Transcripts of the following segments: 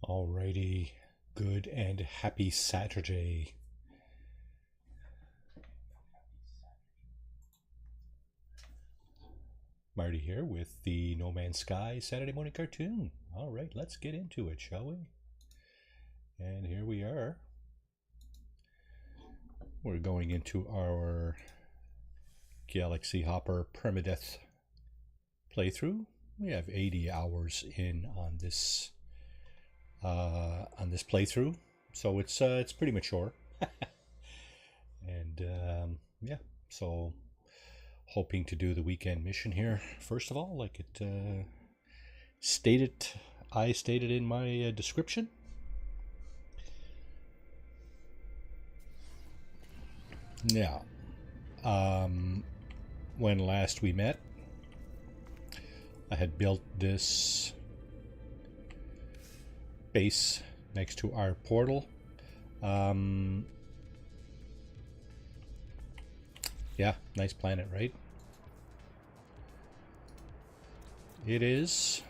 Alrighty, good and happy Saturday. Marty here with the No Man's Sky Saturday morning cartoon. Alright, let's get into it, shall we? And here we are. We're going into our Galaxy Hopper Permadeath playthrough. We have 80 hours in on this playthrough, so it's pretty mature. And yeah, so hoping to do the weekend mission here first of all, like it I stated in my description. Now, when last we met, I had built this base next to our portal. Yeah, nice planet, right? It is.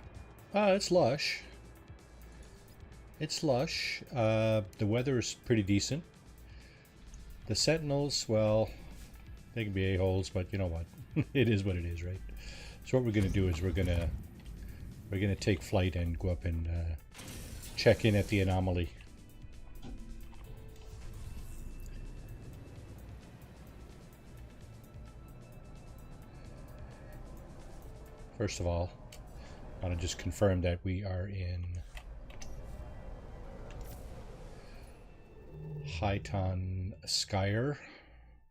It's lush. It's lush. The weather is pretty decent. The Sentinels, well, they can be a-holes, but you know what? It is what it is, right? So what we're going to do is we're going to take flight and go up and check in at the anomaly. First of all, I want to just confirm that we are in Highton Skyer,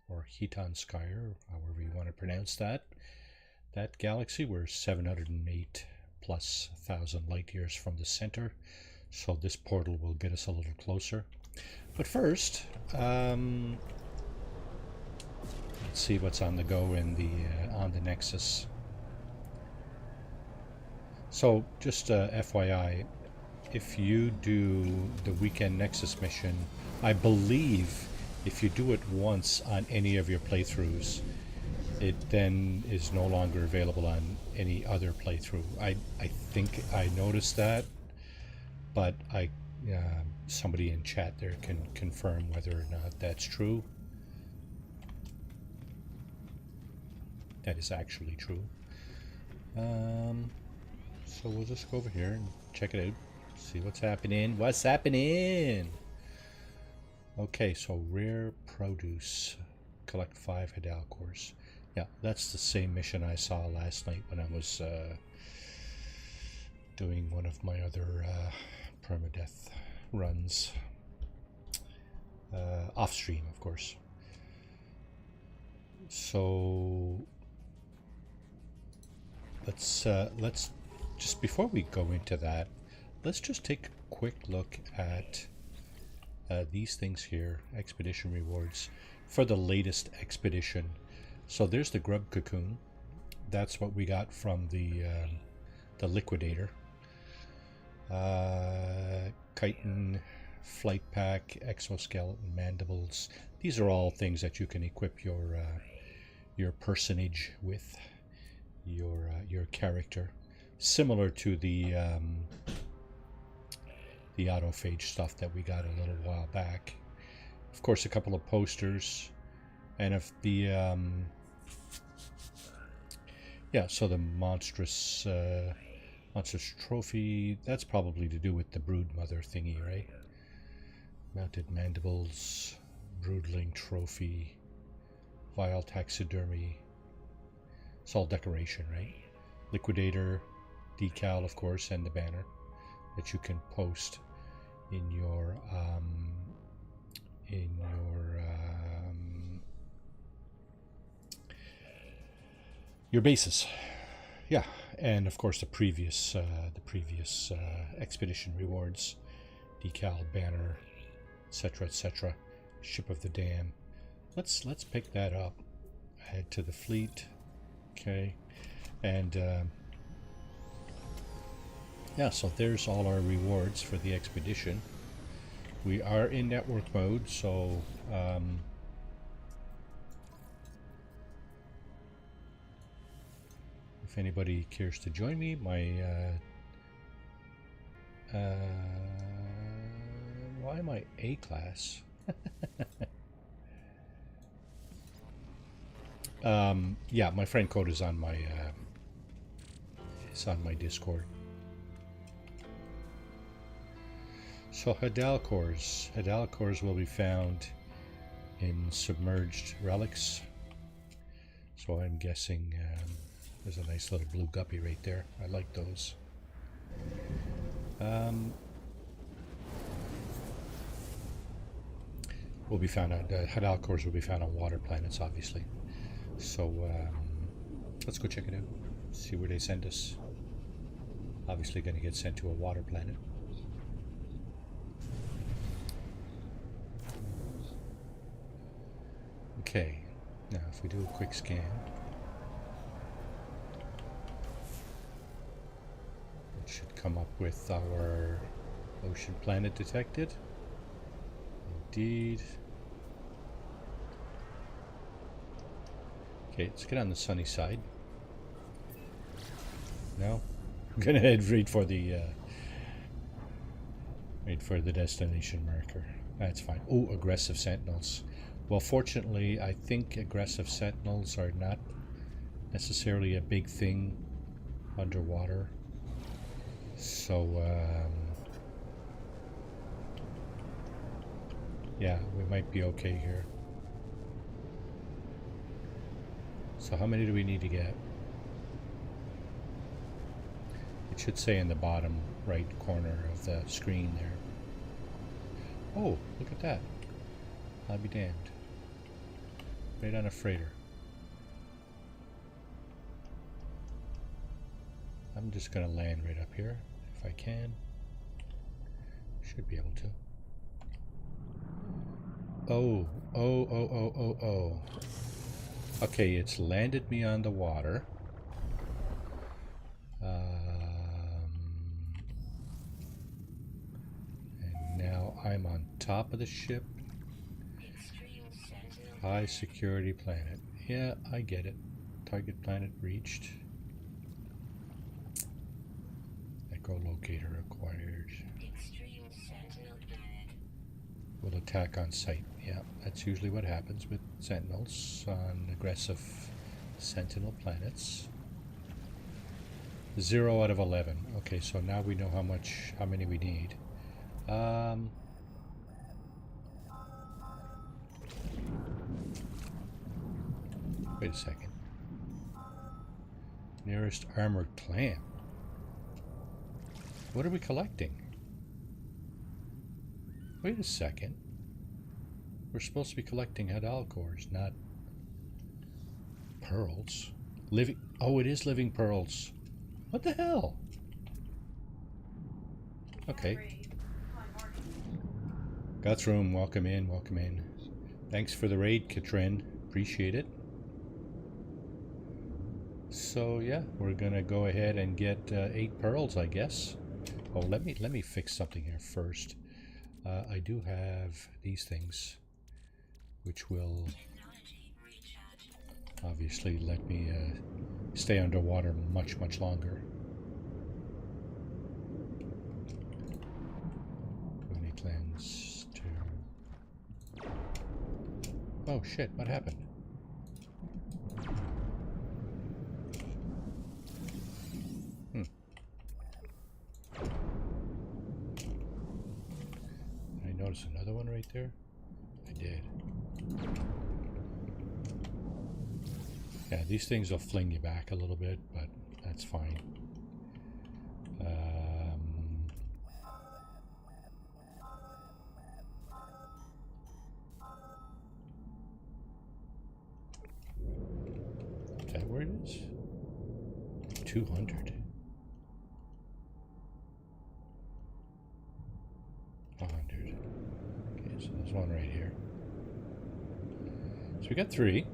or Heaton Skyer, however you want to pronounce that. That galaxy, we're 708 plus thousand light years from the center, so this portal will get us a little closer. But first, let's see what's on the go in on the Nexus. So just FYI, if you do the weekend Nexus mission, I believe if you do it once on any of your playthroughs, it then is no longer available on any other playthrough. I think I noticed that, but somebody in chat there can confirm whether or not that's true. That is actually true. So we'll just go over here and check it out, see what's happening. What's happening? Okay, so rare produce, collect 5 Hadal cores. Yeah, that's the same mission I saw last night when I was doing one of my other permadeath runs, off stream, of course. So let's just, before we go into that, let's just take a quick look at these things here, expedition rewards for the latest expedition. So there's the grub cocoon. That's what we got from the liquidator. Chitin, flight pack, exoskeleton, mandibles. These are all things that you can equip your personage with, your character, similar to the autophage stuff that we got a little while back. Of course, a couple of posters, and if the yeah, so the monstrous trophy, that's probably to do with the brood mother thingy, right? Mounted mandibles, broodling trophy, vile taxidermy. It's all decoration, right? Liquidator, decal, of course, and the banner that you can post in your bases. Yeah, and of course the previous expedition rewards, decal, banner, etc., etc. Ship of the Dam. Let's pick that up. Add to the fleet. Okay, and yeah, so there's all our rewards for the expedition. We are in network mode, so if anybody cares to join me, my Why am I A class? Yeah, my friend code is on my Discord. So Hadal cores. Hadal cores will be found in submerged relics. So I'm guessing there's a nice little blue guppy right there. I like those. Will be found on Hadal cores will be found on water planets, obviously. So let's go check it out. See where they send us. Obviously, going to get sent to a water planet. Okay, now if we do a quick scan, it should come up with our ocean planet detected. Indeed. Okay, let's get on the sunny side. No, I'm gonna head right for the destination marker. That's fine. Oh, aggressive sentinels. Well, fortunately, I think aggressive sentinels are not necessarily a big thing underwater. So, yeah, we might be okay here. So how many do we need to get? It should say in the bottom right corner of the screen there. Oh, look at that. I'll be damned. Right on a freighter. I'm just going to land right up here if I can. Should be able to. Oh. Okay, it's landed me on the water. And now I'm on top of the ship. High security planet. Yeah, I get it. Target planet reached. Echolocator acquired. Will attack on sight. Yeah, that's usually what happens with sentinels on aggressive sentinel planets. 0 out of 11. Okay, so now we know how many we need. Wait a second. Nearest armored clamp. What are we collecting? Wait a second. We're supposed to be collecting Hadal cores, not pearls. Living. Oh, it is living pearls. What the hell? Okay. Guts room, welcome in, welcome in. Thanks for the raid, Katrin. Appreciate it. So yeah, we're gonna go ahead and get 8 pearls, I guess. Oh, let me fix something here first. I do have these things, which will obviously let me stay underwater much longer. Booty cleanse to... Oh shit! What happened? Notice another one right there? I did. Yeah, these things will fling you back a little bit, but that's fine. Is that where it is? 200. 100. Okay, so there's one right here. So we got 3.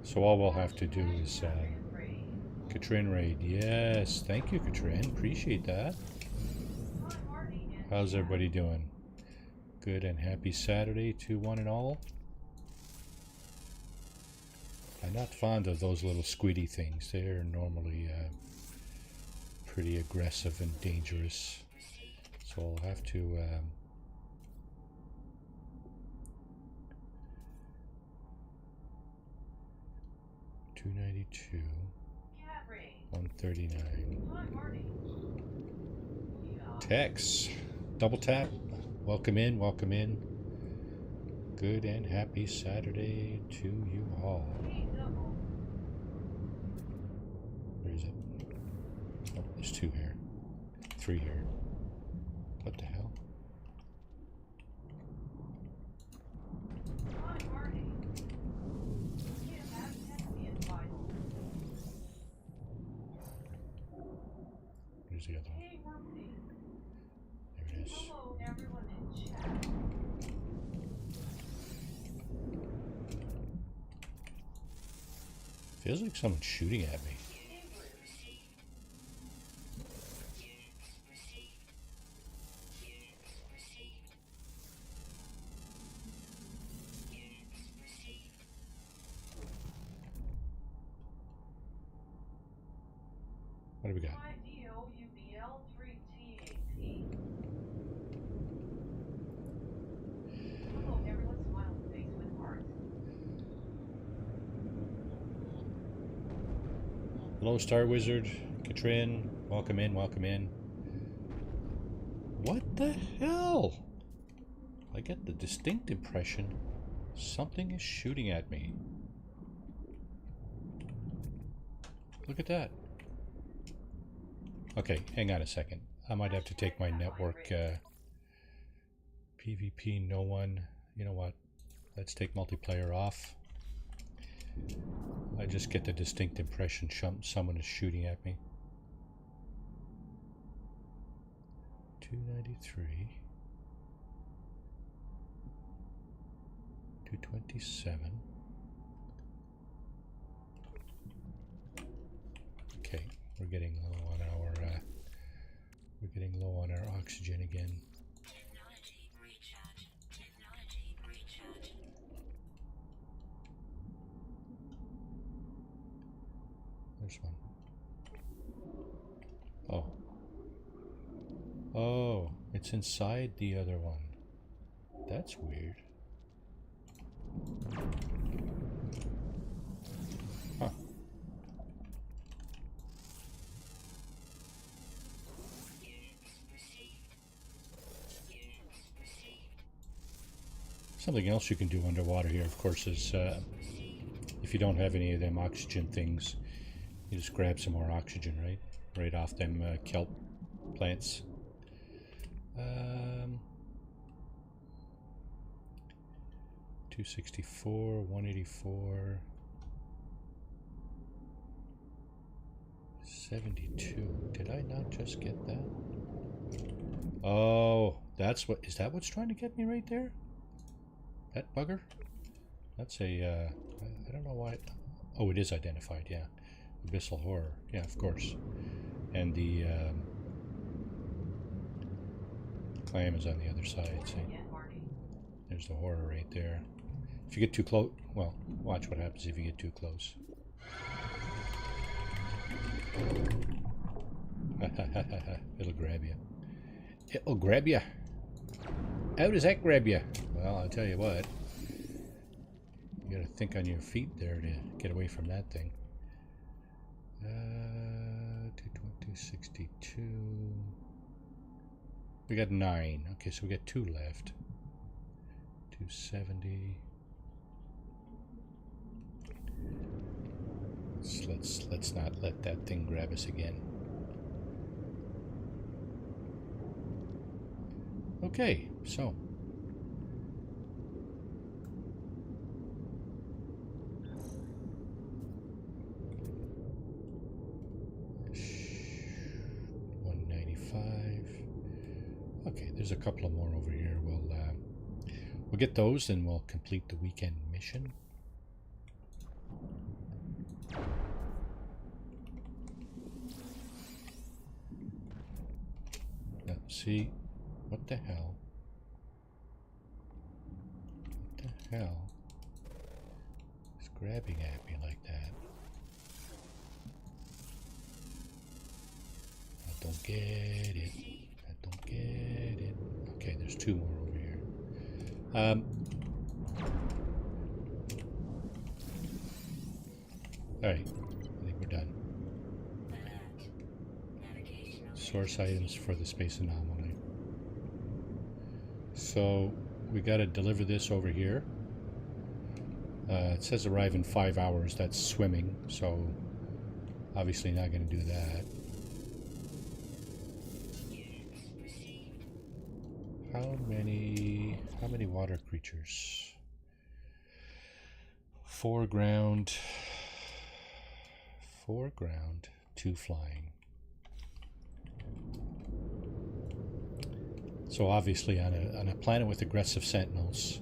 So all we'll have to do is Katrin raid. Yes, thank you, Katrin. Appreciate that. How's everybody doing? Good and happy Saturday to one and all. I'm not fond of those little squiddy things. They're normally pretty aggressive and dangerous. So I'll have to 292, 139. Tex, double tap. Welcome in, welcome in. Good and happy Saturday to you all. Where is it? Oh, there's 2 here. 3 here. What the hell? Where's the other one? There it is. Feels like someone's shooting at me. What do we got? Hello, Star Wizard. Katrin, welcome in, welcome in. What the hell? I get the distinct impression something is shooting at me. Look at that. Okay, hang on a second. I might have to take my network PvP, no one. You know what? Let's take multiplayer off. I just get the distinct impression someone is shooting at me. 293. 227. Okay, we're getting low on our oxygen again. There's one. Oh. Oh, it's inside the other one. That's weird. Huh. Something else you can do underwater here, of course, is if you don't have any of them oxygen things, you just grab some more oxygen, right? Right off them kelp plants. 264, 184, 72. Did I not just get that? Oh, that's what, is that what's trying to get me right there? That bugger? That's a, I don't know why. Oh, it is identified, yeah. Abyssal Horror, yeah, of course. And the clam is on the other side, see? There's the horror right there. If you get too close, well, watch what happens if you get too close. It'll grab you. It'll grab you. How does that grab you? Well, I'll tell you what. You gotta think on your feet there to get away from that thing. 262. We got 9. Okay, so we got 2 left. 270. Let's not let that thing grab us again. Okay, so okay, there's a couple of more over here. We'll get those, and we'll complete the weekend mission. Now, see, what the hell? What the hell is grabbing at me like that? don't get it. I don't get it. Okay, there's two more over here. Alright, I think we're done. Source items for the space anomaly. So we got to deliver this over here. It says arrive in 5 hours. That's swimming, so obviously not going to do that. How many water creatures? 4 ground, 2 flying. So obviously on a planet with aggressive sentinels,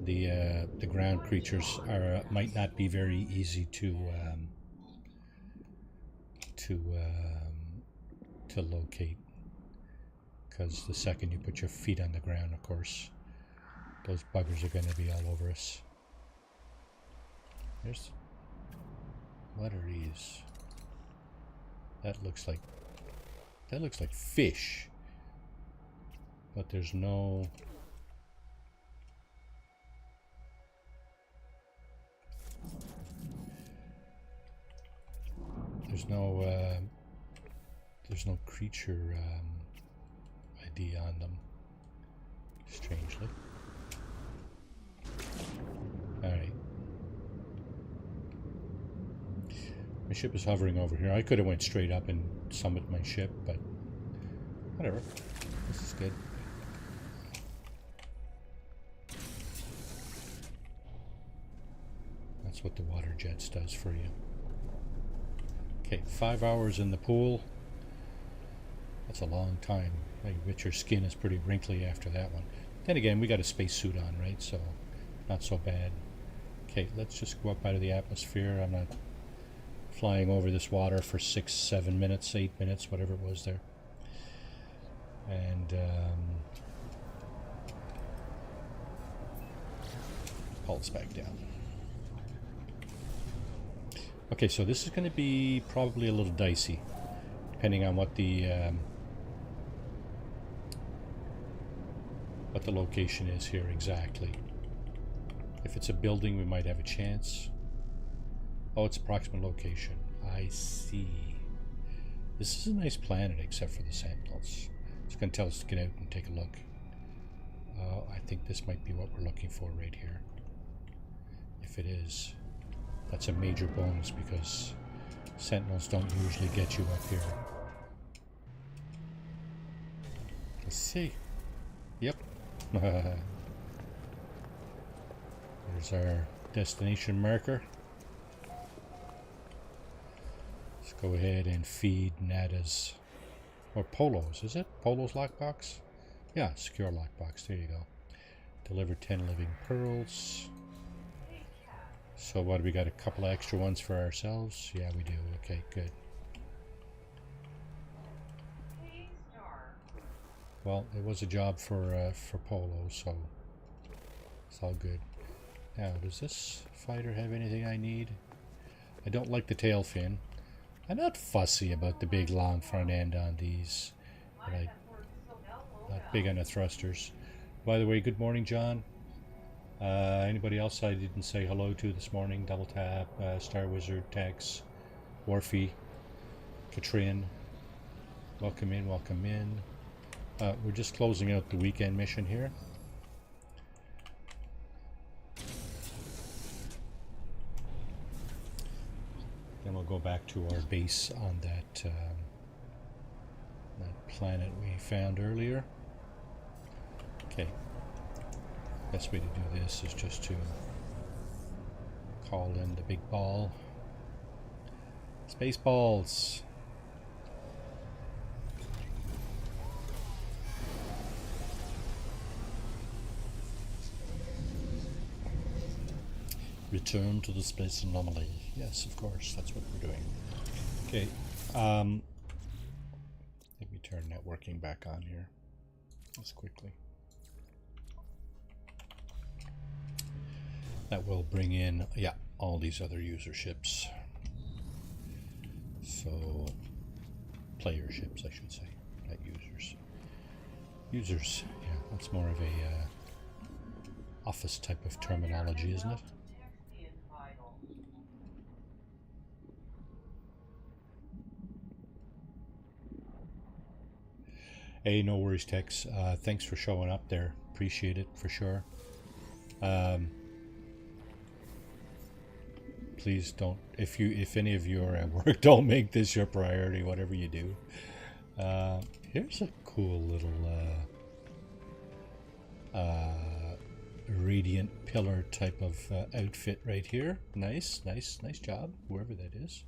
the ground creatures might not be very easy to locate, because the second you put your feet on the ground, of course, those buggers are going to be all over us. What are these? That looks like fish, but there's no. There's no creature ID on them, strangely. Alright. My ship is hovering over here. I could have went straight up and summoned my ship, but whatever. This is good. That's what the water jets does for you. Okay, 5 hours in the pool. That's a long time. I bet your skin is pretty wrinkly after that one. Then again, we got a spacesuit on, right? So, not so bad. Okay, let's just go up out of the atmosphere. I'm not flying over this water for 6, 7 minutes, 8 minutes, whatever it was there. And, pulse back down. Okay, so this is going to be probably a little dicey, depending on what the location is here exactly. If it's a building, we might have a chance. Oh, it's approximate location. I see. This is a nice planet, except for the sentinels. It's going to tell us to get out and take a look. I think this might be what we're looking for right here. If it is, that's a major bonus, because sentinels don't usually get you up here. Let's see. Yep. There's our destination marker. Let's go ahead and feed Nada's, or Polo's, is it? Polo's lockbox? Yeah, secure lockbox. There you go. Deliver 10 living pearls. So what, we got a couple of extra ones for ourselves? Yeah, we do. Okay, good. Well, it was a job for Polo, so it's all good. Now, does this fighter have anything I need? I don't like the tail fin. I'm not fussy about the big long front end on these. But I'm not big on the thrusters. By the way, good morning, John. Anybody else I didn't say hello to this morning? Double Tap, Star Wizard, Tex, Warfy, Katrin. Welcome in, welcome in. We're just closing out the weekend mission here. Then we'll go back to our base on that planet we found earlier. Okay. Best way to do this is just to call in the big ball. Space balls. Return to the space anomaly. Yes, of course, that's what we're doing. Okay, let me turn networking back on here just quickly. That will bring in, yeah, all these other user ships. So player ships, I should say, not users. Users, yeah, that's more of a office type of terminology, isn't it? Hey, no worries, Tex. Thanks for showing up there. Appreciate it for sure. Please don't, if any of you are at work, don't make this your priority, whatever you do. Here's a cool little radiant pillar type of outfit right here. Nice job, whoever that is.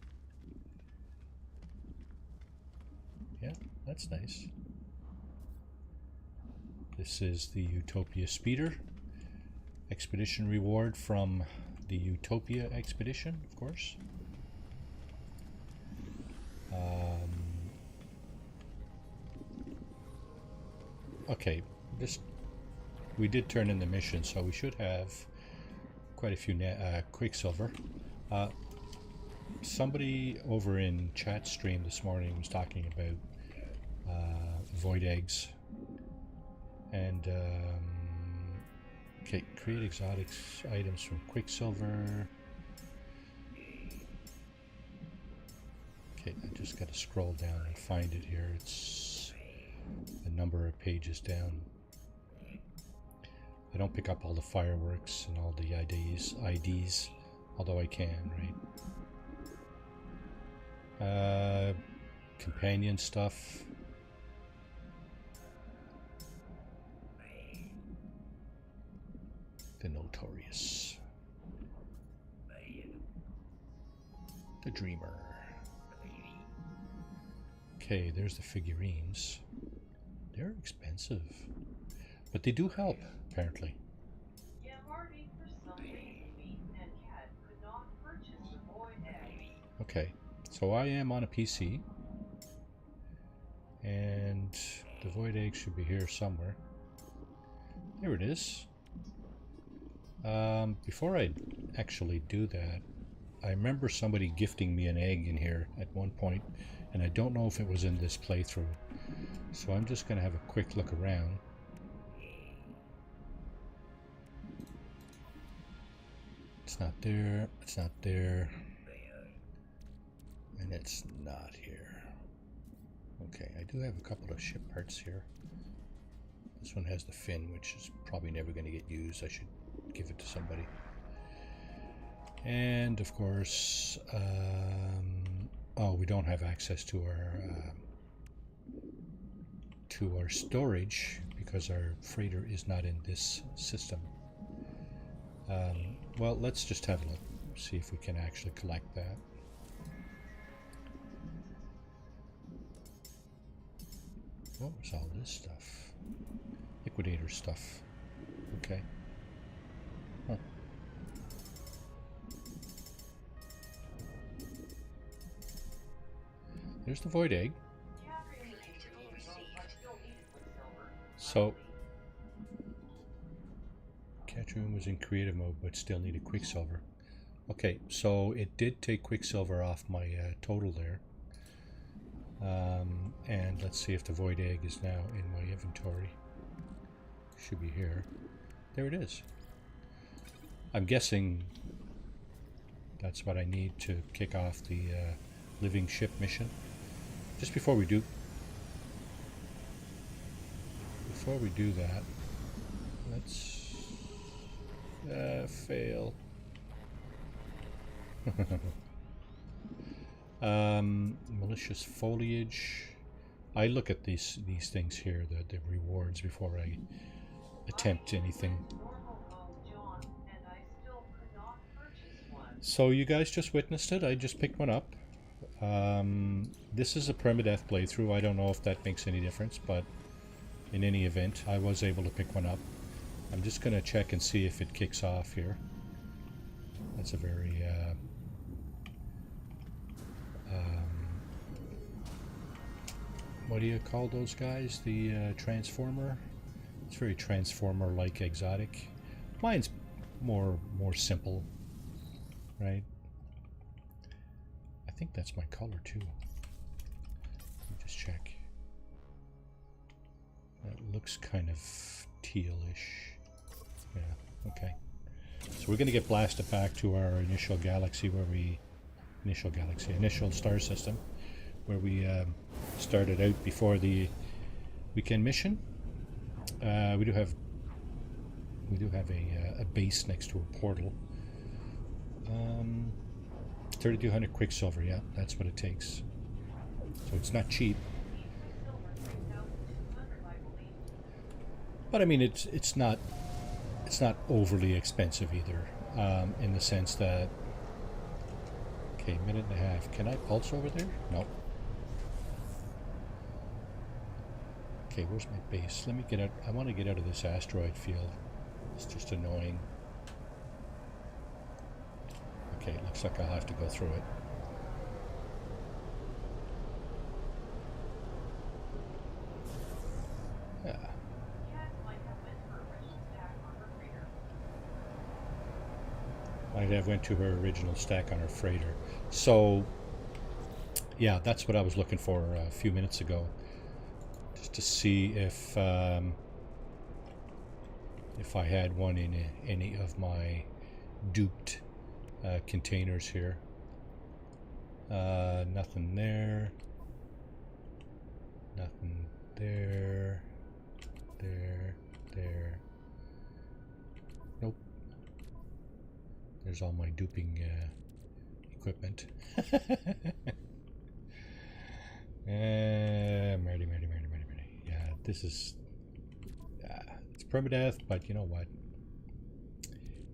Yeah, that's nice. This is the Utopia Speeder. Expedition reward from the Utopia expedition, of course. Okay, we did turn in the mission, so we should have quite a few Quicksilver. Somebody over in chat stream this morning was talking about void eggs. And okay, create exotic items from Quicksilver. Okay, I just got to scroll down and find it here. It's a number of pages down. I don't pick up all the fireworks and all the IDs, although I can, right? Companion stuff. The Notorious. The Dreamer. Okay, there's the figurines. They're expensive, but they do help, apparently. Okay, so I am on a PC, and the void egg should be here somewhere. There it is. Before I actually do that, I remember somebody gifting me an egg in here at one point, and I don't know if it was in this playthrough. So I'm just going to have a quick look around. It's not there, it's not there, and it's not here. Okay, I do have a couple of ship parts here. This one has the fin, which is probably never going to get used. I should give it to somebody. And of course, oh, we don't have access to our storage because our freighter is not in this system. Well, let's just have a look, see if we can actually collect that. What was all this stuff? Liquidator stuff. Okay. Huh. There's the void egg. So, catch room was in creative mode, but still needed Quicksilver. Okay, so it did take Quicksilver off my total there. And let's see if the void egg is now in my inventory. Should be here. There it is. I'm guessing that's what I need to kick off the living ship mission. Just before we do that, let's fail. Malicious foliage. I look at these things here, the rewards, before I attempt anything. So you guys just witnessed it. I just picked one up. This is a permadeath playthrough. I don't know if that makes any difference, but in any event, I was able to pick one up. I'm just going to check and see if it kicks off here. That's a very what do you call those guys? The transformer? It's very transformer-like exotic. Mine's more simple, right? I think that's my color too. Let me just let's check. That looks kind of tealish. Yeah, okay. So we're going to get blasted back to our initial galaxy where we... Initial star system, where we started out before the weekend mission. We do have a base next to a portal. 3,200 quicksilver, yeah, that's what it takes. So it's not cheap. But I mean, it's not overly expensive either, in the sense that... Okay, minute and a half. Can I pulse over there? No. Okay, where's my base? Let me get out. I want to get out of this asteroid field. It's just annoying. Okay, looks like I'll have to go through it. Yeah. Might have went to her original stack on her freighter. So, yeah, that's what I was looking for a few minutes ago. Just to see if I had one in any of my duped containers here. Nothing there. Nothing there. There. Nope. There's all my duping equipment. Marty. Yeah, this is... it's permadeath, but you know what?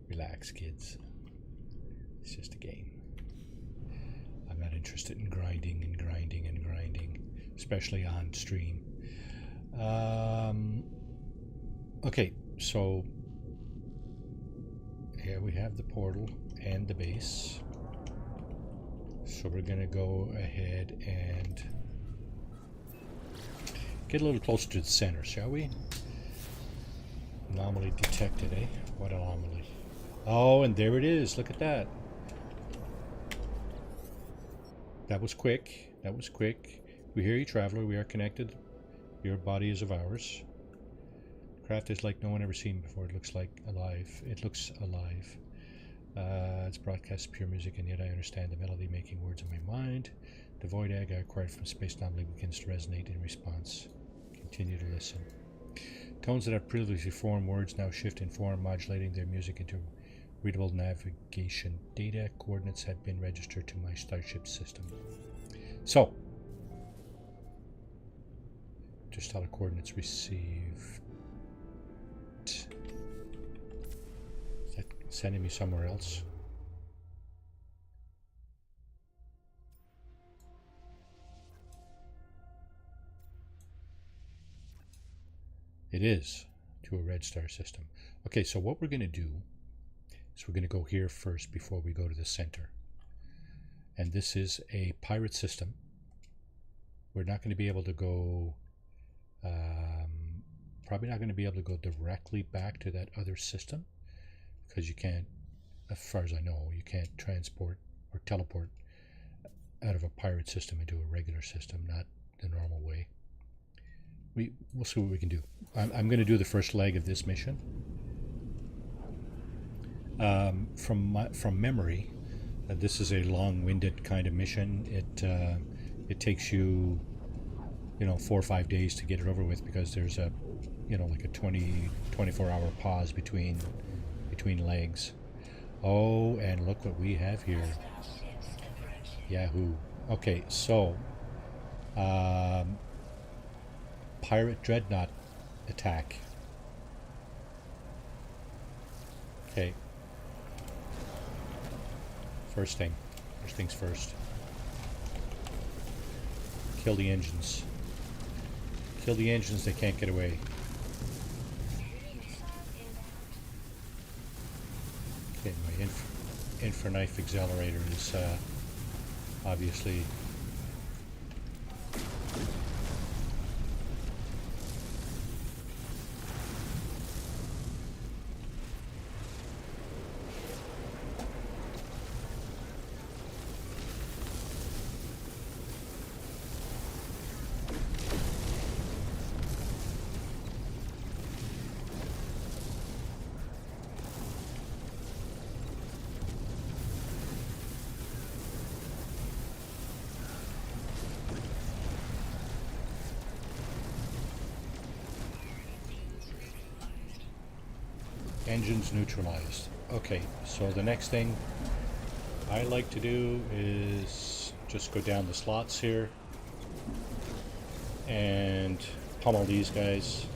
Relax, kids. It's just a game. I'm not interested in grinding, especially on stream. Okay, so here we have the portal and the base. So we're going to go ahead and get a little closer to the center, shall we? Anomaly detected, eh? What anomaly? Oh, and there it is. Look at that. That was quick. We hear you, traveler. We are connected. Your body is of ours. Craft is like no one ever seen before. It looks like alive. It's broadcasts pure music, and yet I understand the melody making words in my mind. The void egg I acquired from space anomaly begins to resonate in response. Continue to listen. Tones that have previously formed words now shift in form, modulating their music into readable navigation data. Coordinates have been registered to my starship system. So, just how the coordinates received. Is that sending me somewhere else? It is to a red star system. Okay, so what we're going to do is we're going to go here first before we go to the center. And this is a pirate system. We're not going to be able to go, probably not going to be able to go directly back to that other system, because you can't, as far as I know, you can't transport or teleport out of a pirate system into a regular system, not the normal way. We'll see what we can do. I'm going to do the first leg of this mission. From memory, this is a long-winded kind of mission. It takes you, 4 or 5 days to get it over with, because there's a, like a 24-hour pause between legs. Oh, and look what we have here. Yahoo. Okay, so pirate dreadnought attack. Okay. First things first. Kill the engines. They can't get away. Okay, my infraknife accelerator is obviously... Engines neutralized. Okay, so the next thing I like to do is just go down the slots here and pummel these guys.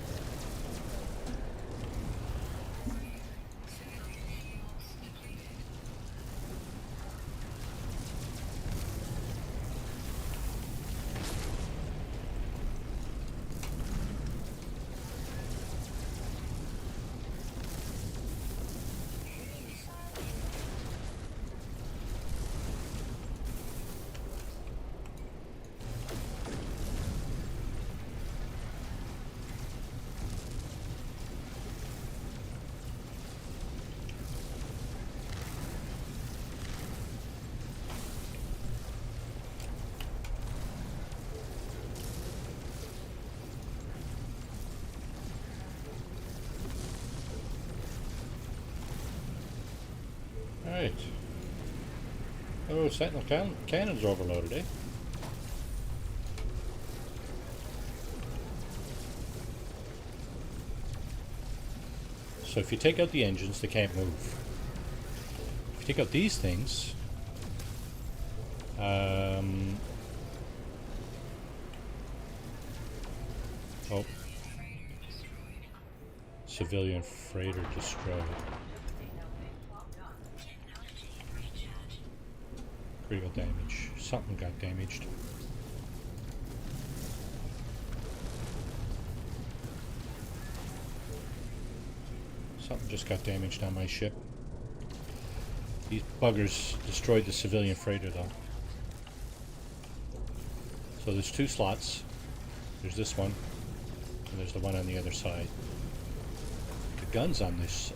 Alright. Oh, Sentinel cannons overloaded, eh? So if you take out the engines, they can't move. If you take out these things, oh, civilian freighter destroyed. Critical damage. Something got damaged. Something just got damaged on my ship. These buggers destroyed the civilian freighter though. So there's two slots. There's this one, and there's the one on the other side. The guns on this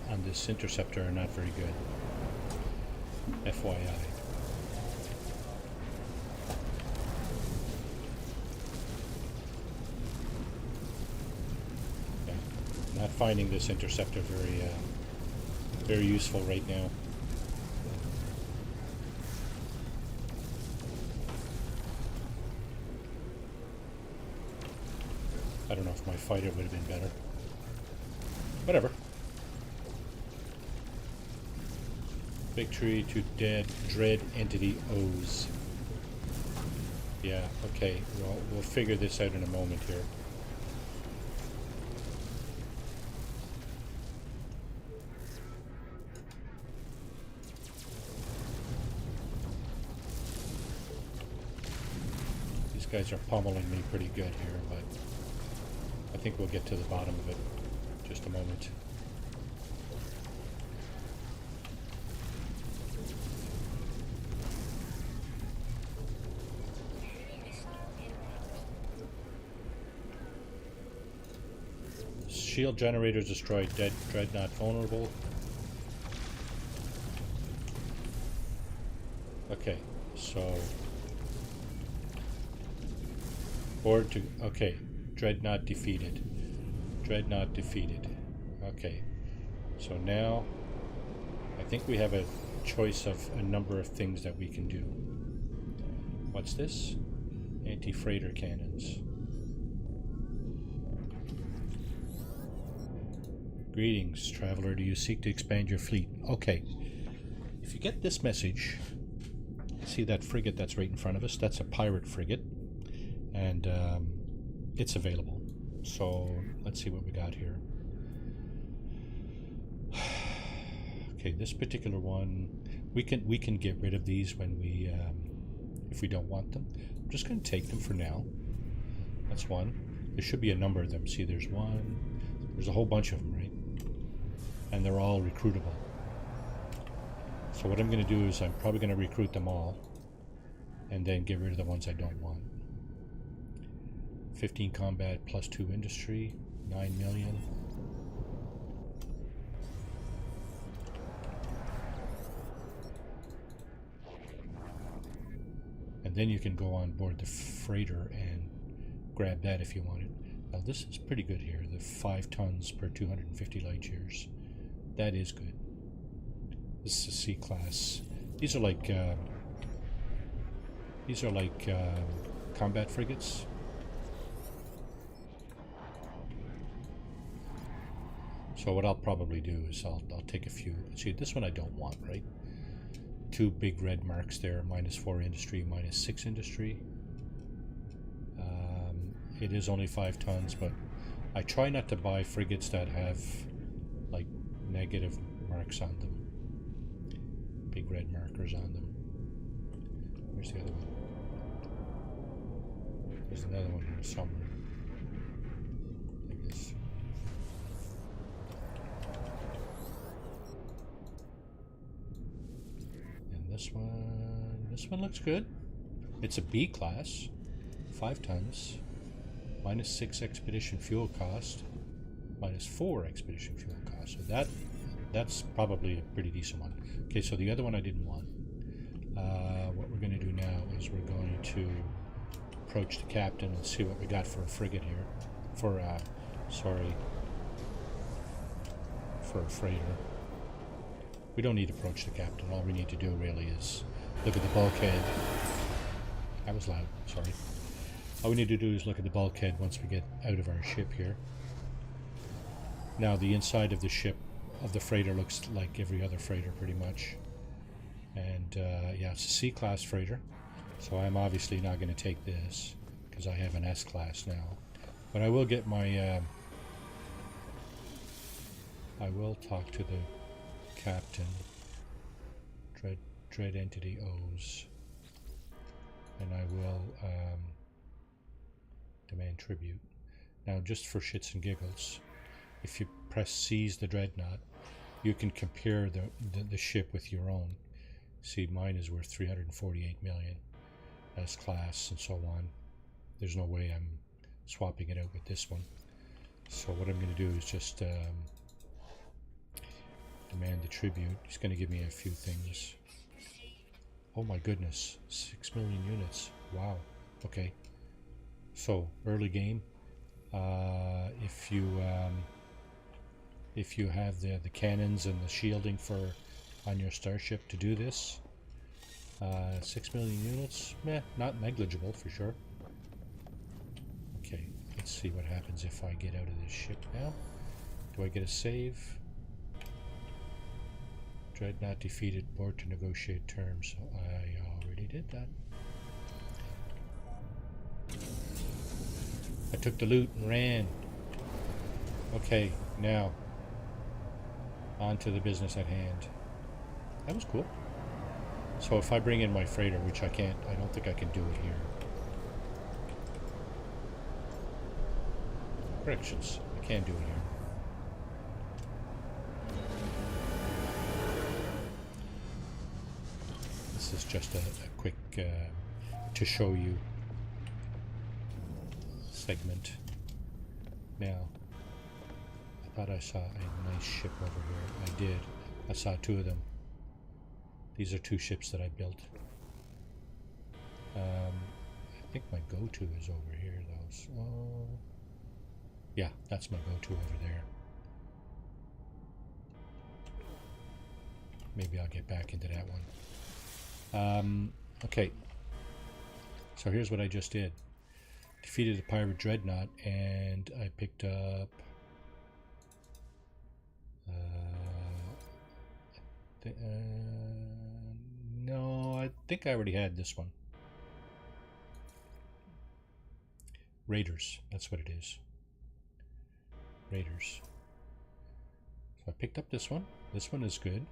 interceptor are not very good. FYI. Not finding this interceptor very useful right now. I don't know if my fighter would have been better. Whatever. Victory to dread entity O's. Yeah, okay. Well, we'll figure this out in a moment here. These guys are pummeling me pretty good here, but I think we'll get to the bottom of it in just a moment. Shield generators destroyed. Dreadnought vulnerable. Okay, so board to okay. Dreadnought defeated. Dreadnought defeated. Okay, so now I think we have a choice of a number of things that we can do. What's this? Anti-freighter cannons. Greetings, traveler. Do you seek to expand your fleet? Okay. If you get this message, see that frigate that's right in front of us? That's a pirate frigate. And it's available. So let's see what we got here. Okay, this particular one, we can get rid of these when we if we don't want them. I'm just going to take them for now. That's one. There should be a number of them. See, there's one. There's a whole bunch of them, right? And they're all recruitable. So what I'm going to do is I'm probably going to recruit them all and then get rid of the ones I don't want. 15 combat plus 2 industry, 9 million. And then you can go on board the freighter and grab that if you want it. Now this is pretty good here, the 5 tons per 250 light years. That is good. This is a C-class. These are like combat frigates. So what I'll probably do is I'll take a few. See, this one I don't want, right? Two big red marks there, -4 industry, -6 industry. It is only 5 tons, but I try not to buy frigates that have like negative marks on them. Big red markers on them. Where's the other one? There's another one here somewhere. Like this. And this one looks good. It's a B class, 5 tons, -6 expedition fuel cost, -4 expedition fuel cost. So that's probably a pretty decent one. Okay, so the other one I didn't want. What we're going to do now is we're going to approach the captain and see what we got for a frigate here. For a freighter. We don't need to approach the captain. All we need to do really is look at the bulkhead. That was loud, sorry. All we need to do is look at the bulkhead once we get out of our ship here. Now the inside of the ship, of the freighter, looks like every other freighter pretty much. And yeah, it's a C-class freighter. So I'm obviously not going to take this because I have an S-class now. But I will get my... I will talk to the captain. Dread Entity O's. And I will demand tribute. Now, just for shits and giggles, if you press seize the dreadnought, you can compare the ship with your own. See, mine is worth 348 million as class and so on. There's no way I'm swapping it out with this one. So what I'm going to do is just demand the tribute. He's going to give me a few things. Oh my goodness, 6 million units. Wow. Okay. So early game. If you have the cannons and the shielding on your starship to do this, 6 million units. Meh, not negligible for sure. Okay, let's see what happens if I get out of this ship now. Do I get a save? Dreadnought defeated, board to negotiate terms. I already did that. I took the loot and ran. Okay, now on to the business at hand. That was cool. So if I bring in my freighter, which I can't, I don't think I can do it here. Corrections, I can't do it here. This is just a quick to show you segment. Now, I thought I saw a nice ship over here. I did. I saw 2 of them. These are 2 ships that I built. I think my go-to is over here, though. So, yeah, that's my go-to over there. Maybe I'll get back into that one. Okay. So here's what I just did. Defeated a pirate dreadnought, and I picked up... no, I think I already had this one. Raiders, that's what it is. Raiders. So I picked up this one. This one is good,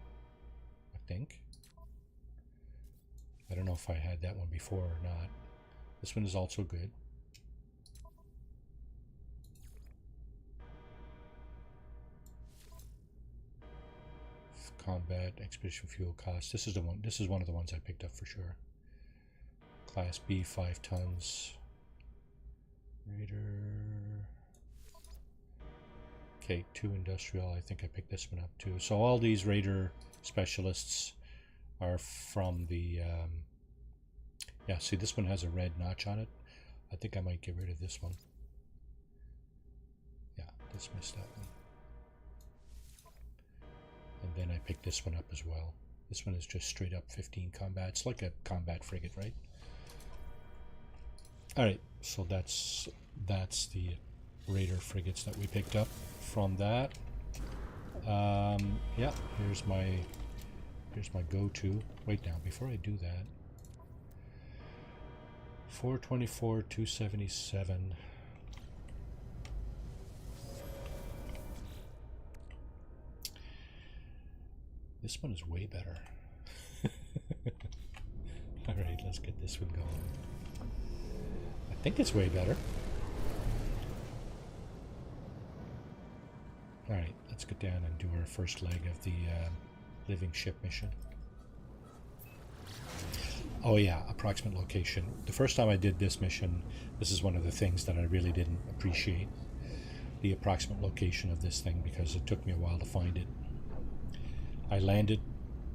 I think. I don't know if I had that one before or not. This one is also good. Combat, expedition fuel cost. This is the one. This is one of the ones I picked up for sure. Class B, 5 tons. Raider. Okay, 2 industrial. I think I picked this one up too. So all these Raider specialists are from the... yeah, see, this one has a red notch on it. I think I might get rid of this one. Yeah, dismiss that one. And then I picked this one up as well. This one is just straight up 15 combat. It's like a combat frigate, right? Alright, so that's the Raider frigates that we picked up from that. Yeah, here's my go-to. Wait now, before I do that. 424, 277. This one is way better. Alright, let's get this one going. I think it's way better. Alright, let's get down and do our first leg of the living ship mission. Oh yeah, approximate location. The first time I did this mission, this is one of the things that I really didn't appreciate. The approximate location of this thing, because it took me a while to find it. I landed,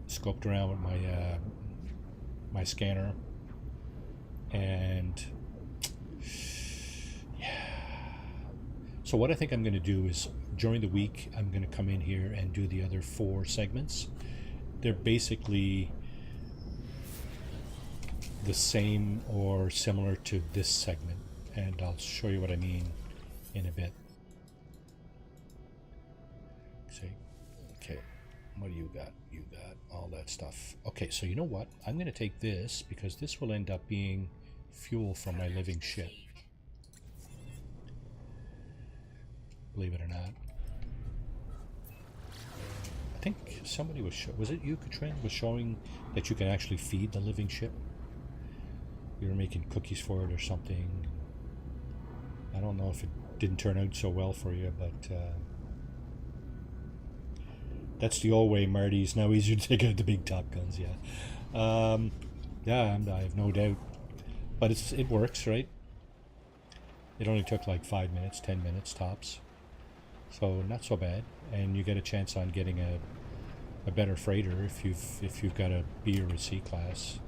scoped around with my scanner, and yeah. So what I think I'm going to do is, during the week, I'm going to come in here and do the other 4 segments. They're basically the same or similar to this segment, and I'll show you what I mean in a bit. Okay, what do you got? You got all that stuff. Okay, so you know what? I'm going to take this, because this will end up being fuel for my living ship. Believe it or not. I think somebody was was it you, Katrin, was showing that you can actually feed the living ship? You were making cookies for it or something. I don't know if it didn't turn out so well for you, but that's the old way, Marty. It's now easier to take out the big Top Guns, yeah. Yeah, I have no doubt. But it works, right? It only took like 5 minutes, 10 minutes tops. So not so bad. And you get a chance on getting a better freighter if you've got a B or a C class.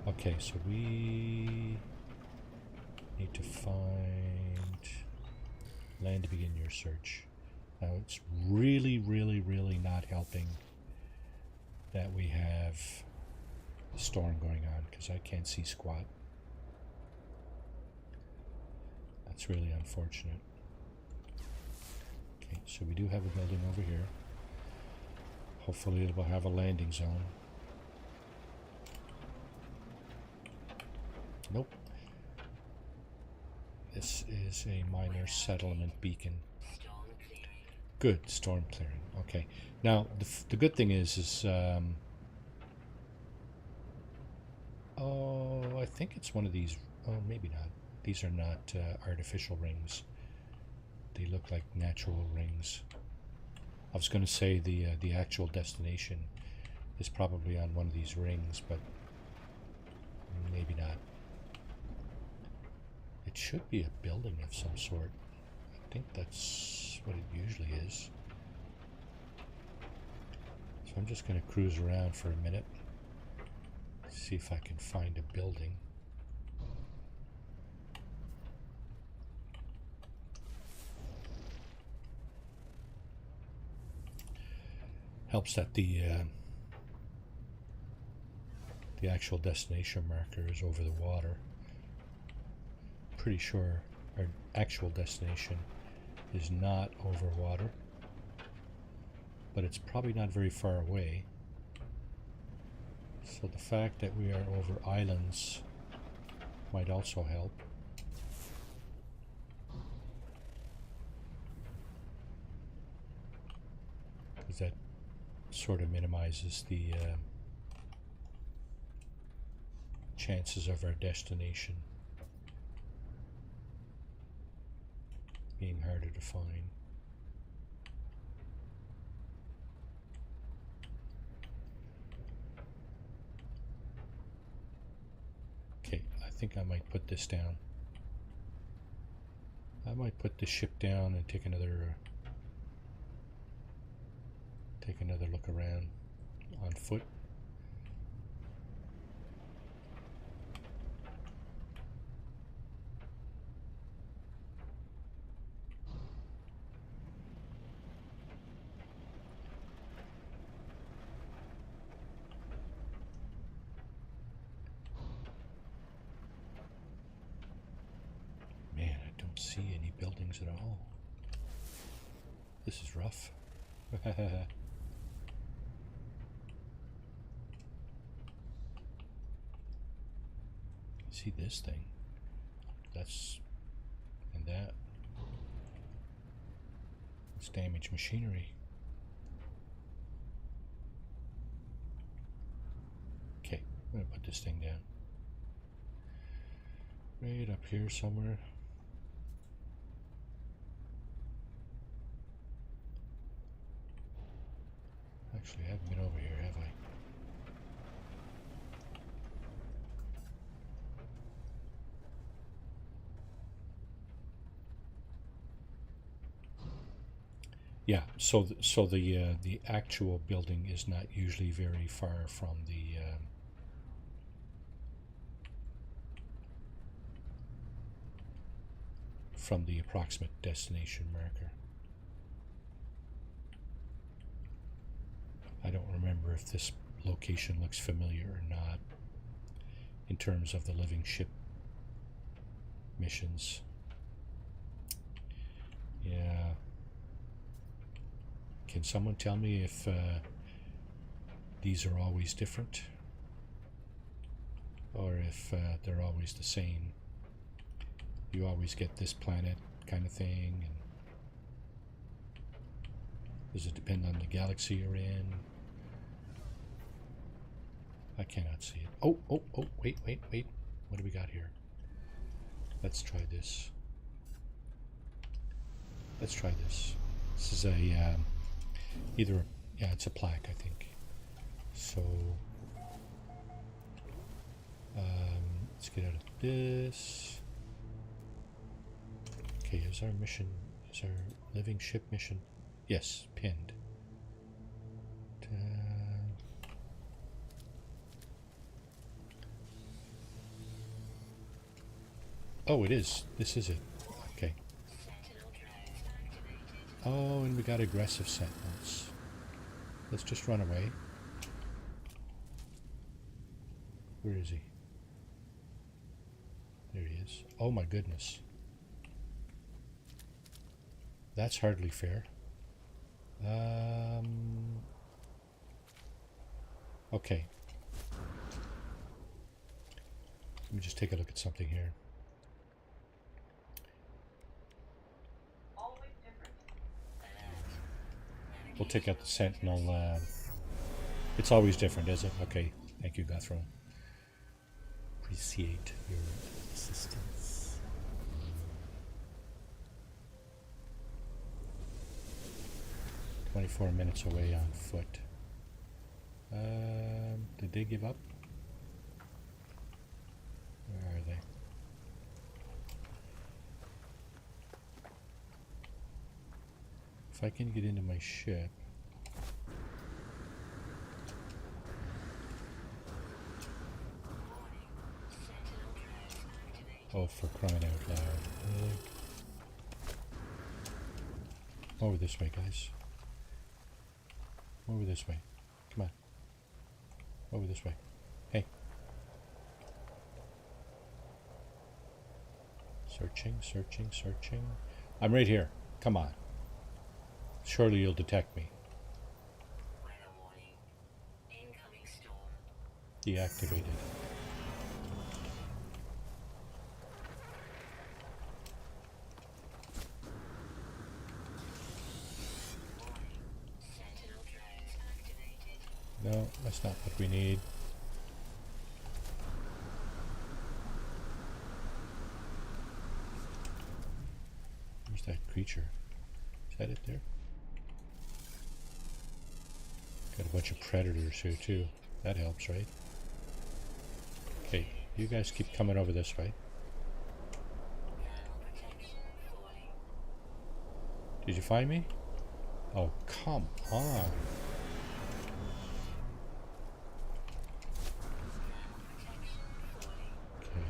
Okay, so we need to find land to begin your search. Now it's really, really, really not helping that we have a storm going on, because I can't see squat. That's really unfortunate. Okay, so we do have a building over here. Hopefully it will have a landing zone. Nope. This is a minor settlement beacon. Good, storm clearing. Okay. Now, the good thing is oh, I think it's one of these. Oh, maybe not. These are not artificial rings. They look like natural rings. I was going to say the actual destination is probably on one of these rings, but maybe not. It should be a building of some sort. I think that's what it usually is. So I'm just going to cruise around for a minute, see if I can find a building. Helps that the actual destination marker is over the water. Pretty sure our actual destination is not over water, but it's probably not very far away. So the fact that we are over islands might also help. Because that sort of minimizes the chances of our destination being harder to find. Okay, I think I might put this down. I might put the ship down and take another look around on foot. Man, I don't see any buildings at all. This is rough. See this thing? That's... and that. It's damaged machinery. Okay, I'm gonna put this thing down. Right up here somewhere. Actually, I haven't been over here, have I? Yeah, so the actual building is not usually very far from the approximate destination marker. I don't remember if this location looks familiar or not in terms of the living ship missions. Yeah. Can someone tell me if these are always different? Or if they're always the same? You always get this planet kind of thing? And does it depend on the galaxy you're in? I cannot see it. Oh, wait. What do we got here? Let's try this. Let's try this. This is a, either, yeah, it's a plaque, I think. So, let's get out of this. Okay, is our mission, is our living ship mission? Yes, pinned. Oh, it is. This is it. Okay. Oh, and we got aggressive sentinels. Let's just run away. Where is he? There he is. Oh my goodness. That's hardly fair. Okay. Let me just take a look at something here. We'll take out the sentinel. It's always different, is it? Okay. Thank you, Guthrum. Appreciate your assistance. "24 minutes away on foot." Did they give up? Where are they? If I can get into my ship. Oh, for crying out loud. Really? Over this way, guys. Over this way. Come on. Over this way. Hey. Searching. I'm right here. Come on. Surely you'll detect me. Deactivated. No, that's not what we need. Where's that creature? Is that it there? Got a bunch of predators here too. That helps, right? Okay, you guys keep coming over this way. Did you find me? Oh, come on. Okay.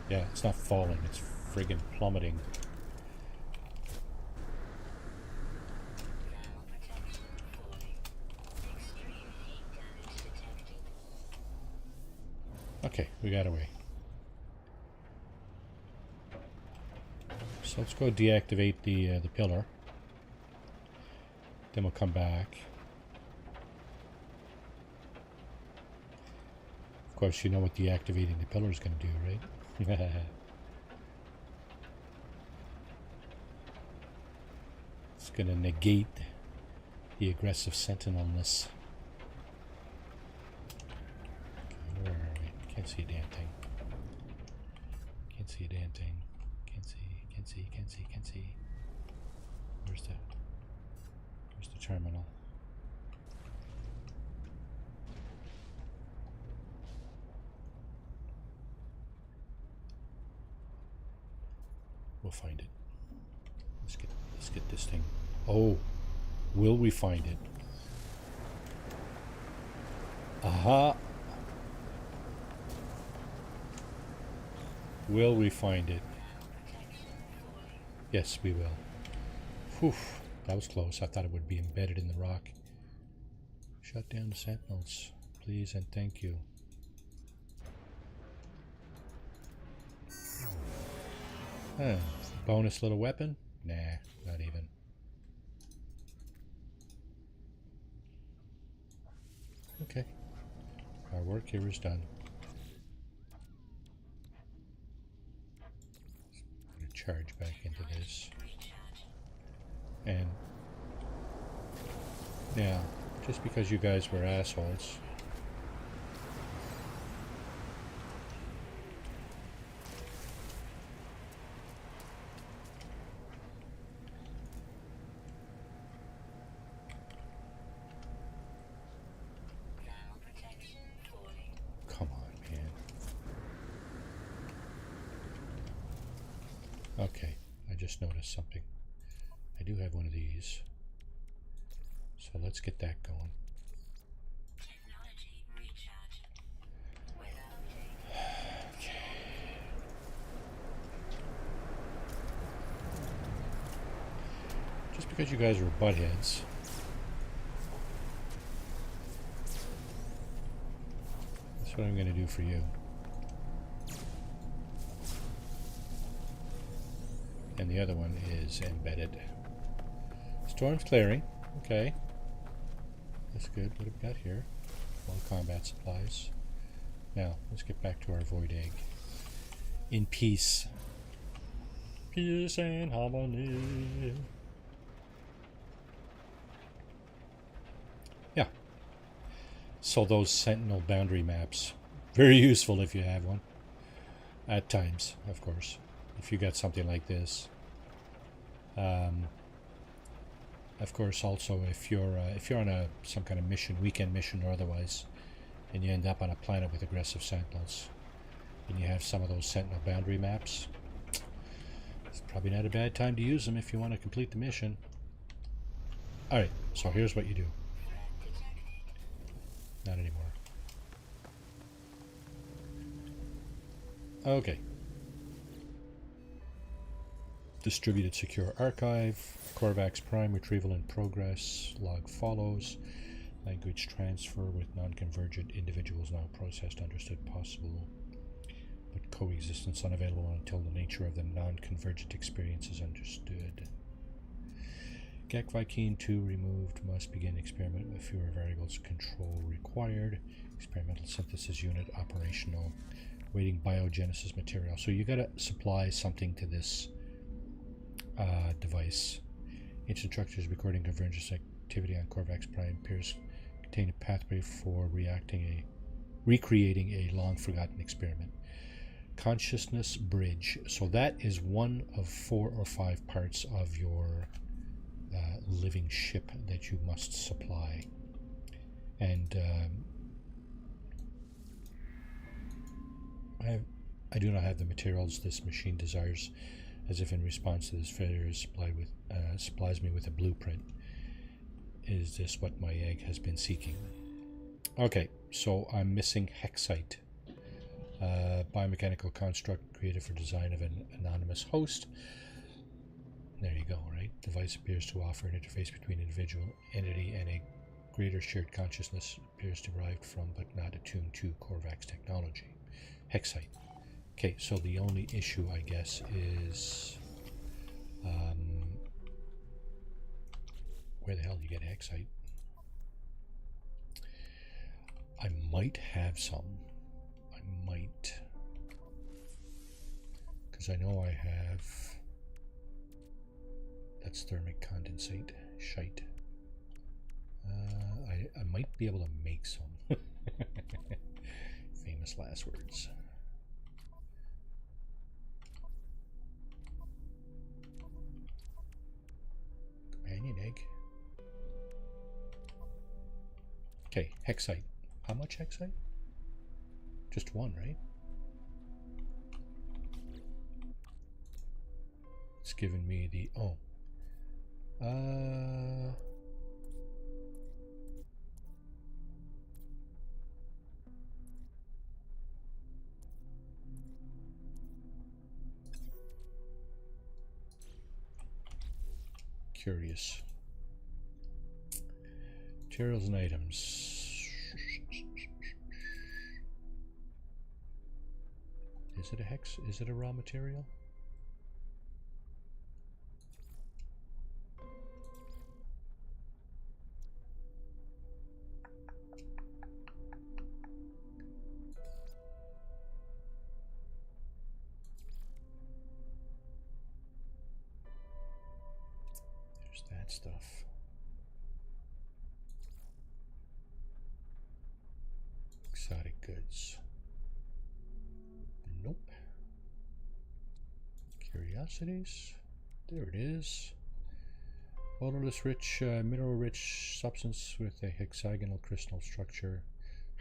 Yeah, it's not falling, it's friggin' plummeting. Okay, we got away. So let's go deactivate the pillar. Then we'll come back. Of course, you know what deactivating the pillar is going to do, right? It's going to negate the aggressive sentinelness. Okay, where are we? Can't see a damn thing. Can't see a damn thing. Can't see. Where's the terminal? We'll find it. Let's get this thing. Oh, will we find it? Aha. Will we find it? Yes, we will. Whew, that was close. I thought it would be embedded in the rock. Shut down the sentinels, please and thank you. Bonus little weapon? Nah, not even. Okay. Our work here is done. I'm going to charge back into this. And now, just because you guys were assholes, come on, man. Okay, I just noticed something. I do have one of these. So let's get that going. Okay. Just because you guys were buttheads, that's what I'm going to do for you. And the other one is embedded. Storm's clearing. Okay. That's good. What have we got here? More combat supplies. Now, let's get back to our void egg. In peace. Peace and harmony. Yeah. So those sentinel boundary maps, very useful if you have one. At times, of course. If you got something like this. Of course, also if you're on some kind of mission, weekend mission or otherwise, and you end up on a planet with aggressive sentinels, and you have some of those sentinel boundary maps, it's probably not a bad time to use them if you want to complete the mission. All right, so here's what you do. Not anymore. Okay. Distributed secure archive, Corvax Prime retrieval in progress, log follows, language transfer with non-convergent individuals now processed, understood, possible, but coexistence unavailable until the nature of the non-convergent experience is understood. GAC Vikine 2 removed, must begin experiment with fewer variables, control required, experimental synthesis unit operational, waiting biogenesis material. So you gotta supply something to this device. Ancient structures recording convergence activity on Corvax Prime appears contain a pathway for recreating a long forgotten experiment. Consciousness bridge. So that is one of 4 or 5 parts of your living ship that you must supply. And I do not have the materials this machine desires, as if in response to this failure supplies me with a blueprint. Is this what my egg has been seeking? Okay, so I'm missing hexite. Biomechanical construct created for design of an anonymous host. There you go, right? Device appears to offer an interface between individual entity and a greater shared consciousness, appears derived from but not attuned to Corvax technology. Hexite. Okay, so the only issue, I guess, is where the hell do you get hexite? I might have some. I might. Because I know I have... That's thermic condensate. Shite. I might be able to make some. Famous last words. Companion egg. Okay, hexite. How much hexite? Just one, right? It's given me the... Oh. Curious. Materials and items. Is it a hex? Is it a raw material? There's that stuff. Exotic goods. Nope. Curiosities. There it is. Odorless, rich, mineral-rich substance with a hexagonal crystal structure,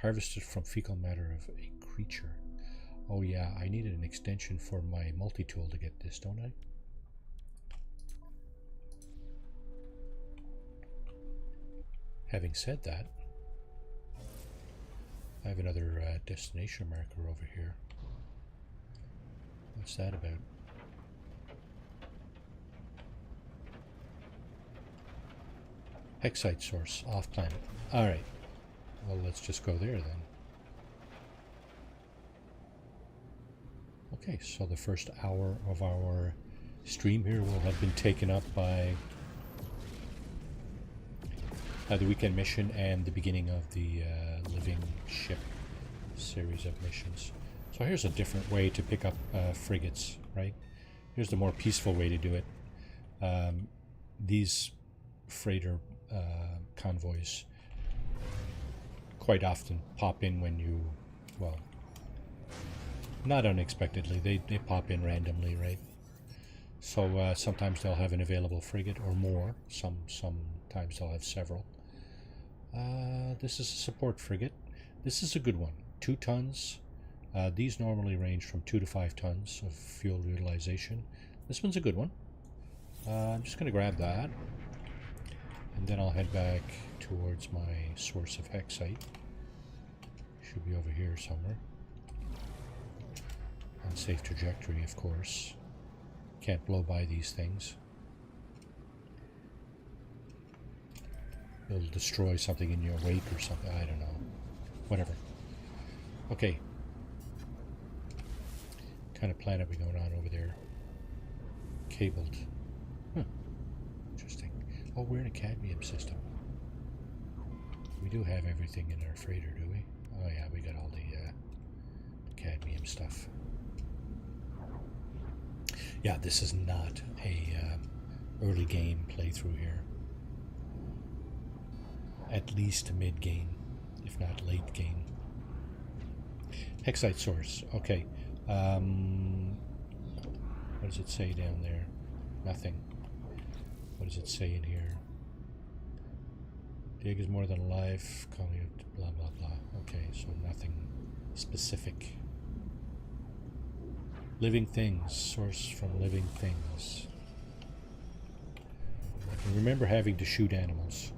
harvested from fecal matter of a creature. Oh yeah, I needed an extension for my multi-tool to get this, don't I? Having said that, I have another destination marker over here. What's that about? Hexite source, off planet. Alright. Well, let's just go there then. Okay, so the first hour of our stream here will have been taken up by the weekend mission and the beginning of the living ship series of missions. So here's a different way to pick up frigates, right? Here's the more peaceful way to do it. These freighter convoys quite often pop in when you, well, not unexpectedly, they pop in randomly, right? So sometimes they'll have an available frigate or more. Sometimes they'll have several. This is a support frigate. This is a good one. 2 tons. These normally range from 2 to 5 tons of fuel utilization. This one's a good one. I'm just going to grab that. And then I'll head back towards my source of hexite. Should be over here somewhere. Unsafe trajectory, of course. Can't blow by these things. It'll destroy something in your wake or something. I don't know. Whatever. Okay. What kind of planet we going on over there? Cabled. Huh. Interesting. Oh, we're in a cadmium system. We do have everything in our freighter, do we? Oh yeah, we got all the cadmium stuff. Yeah, this is not a early game playthrough here. At least mid game, if not late game. Hexite source. Okay. What does it say down there? Nothing. What does it say in here? The egg is more than alive. Calling it blah blah blah. Okay, so nothing specific. Living things. Source from living things. And remember having to shoot animals.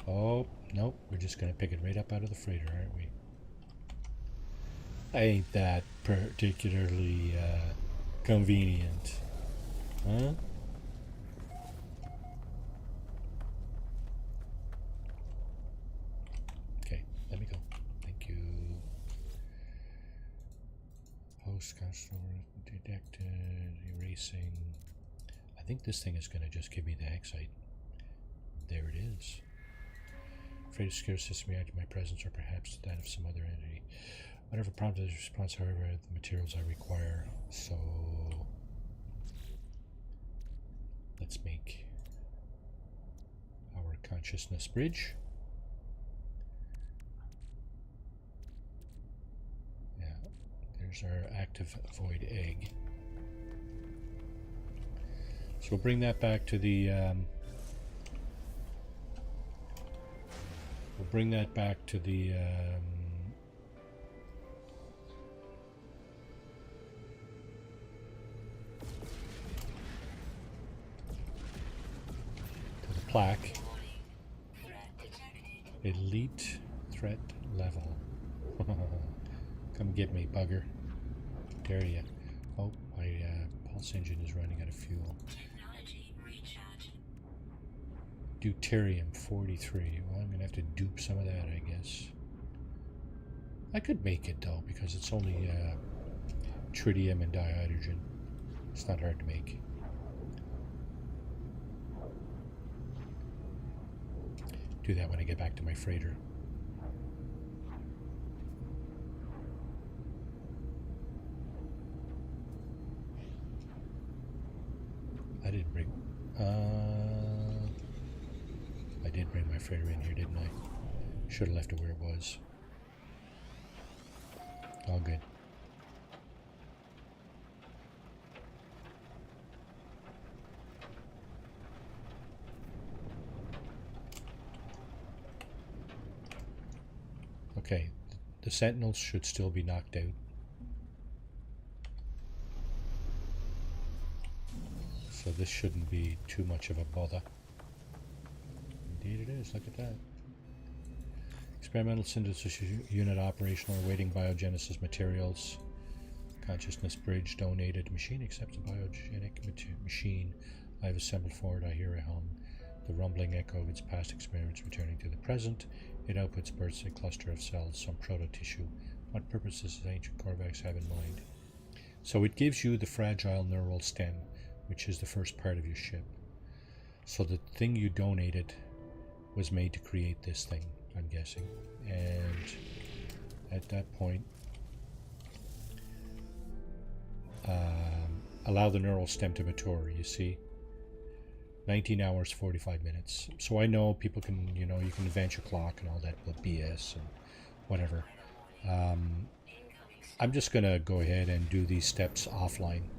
Oh, nope. We're just going to pick it right up out of the freighter, aren't we? Ain't that particularly convenient. Huh? Okay, let me go. Thank you. Ghost counselor detected, erasing. I think this thing is going to just give me the hexite. There it is. Afraid of scare system react to my presence or perhaps that of some other entity. Whatever prompted this response, however, the materials I require. So let's make our consciousness bridge. Yeah, there's our active void egg. So we'll bring that back to the plaque. Elite threat level. Come get me, bugger. Dare ya. Oh, my pulse engine is running out of fuel. Deuterium 43. Well, I'm going to have to dupe some of that, I guess. I could make it, though, because it's only tritium and dihydrogen. It's not hard to make. Do that when I get back to my freighter. I didn't bring... I did bring my freighter in here, didn't I? Should have left it where it was. All good. Okay, the sentinels should still be knocked out. So this shouldn't be too much of a bother. Indeed it is, look at that. Experimental synthesis unit operational, awaiting biogenesis materials. Consciousness bridge donated. Machine accepts a biogenic machine. I have assembled for it. I hear a hum. The rumbling echo of its past experience returning to the present. It outputs bursts a cluster of cells, some proto-tissue. What purposes does ancient Korvax have in mind? So it gives you the fragile neural stem, which is the first part of your ship. So the thing you donated was made to create this thing, I'm guessing. And at that point, allow the neural stem to mature, you see. 19 hours, 45 minutes. So I know people can, you know, you can advance your clock and all that BS and whatever. I'm just going to go ahead and do these steps offline.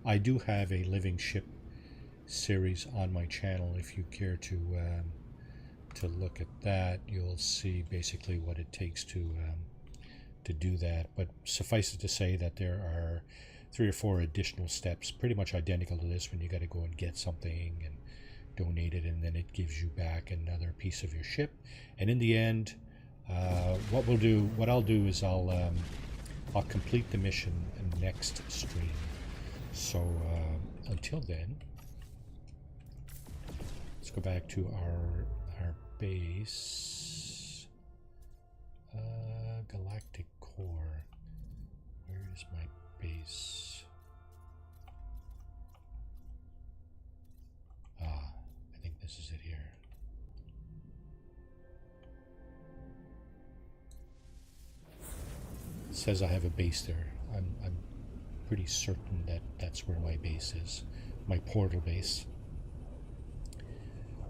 I do have a living ship series on my channel. If you care to look at that, you'll see basically what it takes to do that. But suffice it to say that there are 3 or 4 additional steps, pretty much identical to this, when you got to go and get something and donate it, and then it gives you back another piece of your ship. And in the end, what I'll do is I'll complete the mission next stream. So until then, let's go back to our base. Galactic core. Where is my base? I think this is it here. It says I have a base there. I'm pretty certain that that's where my base is. My portal base.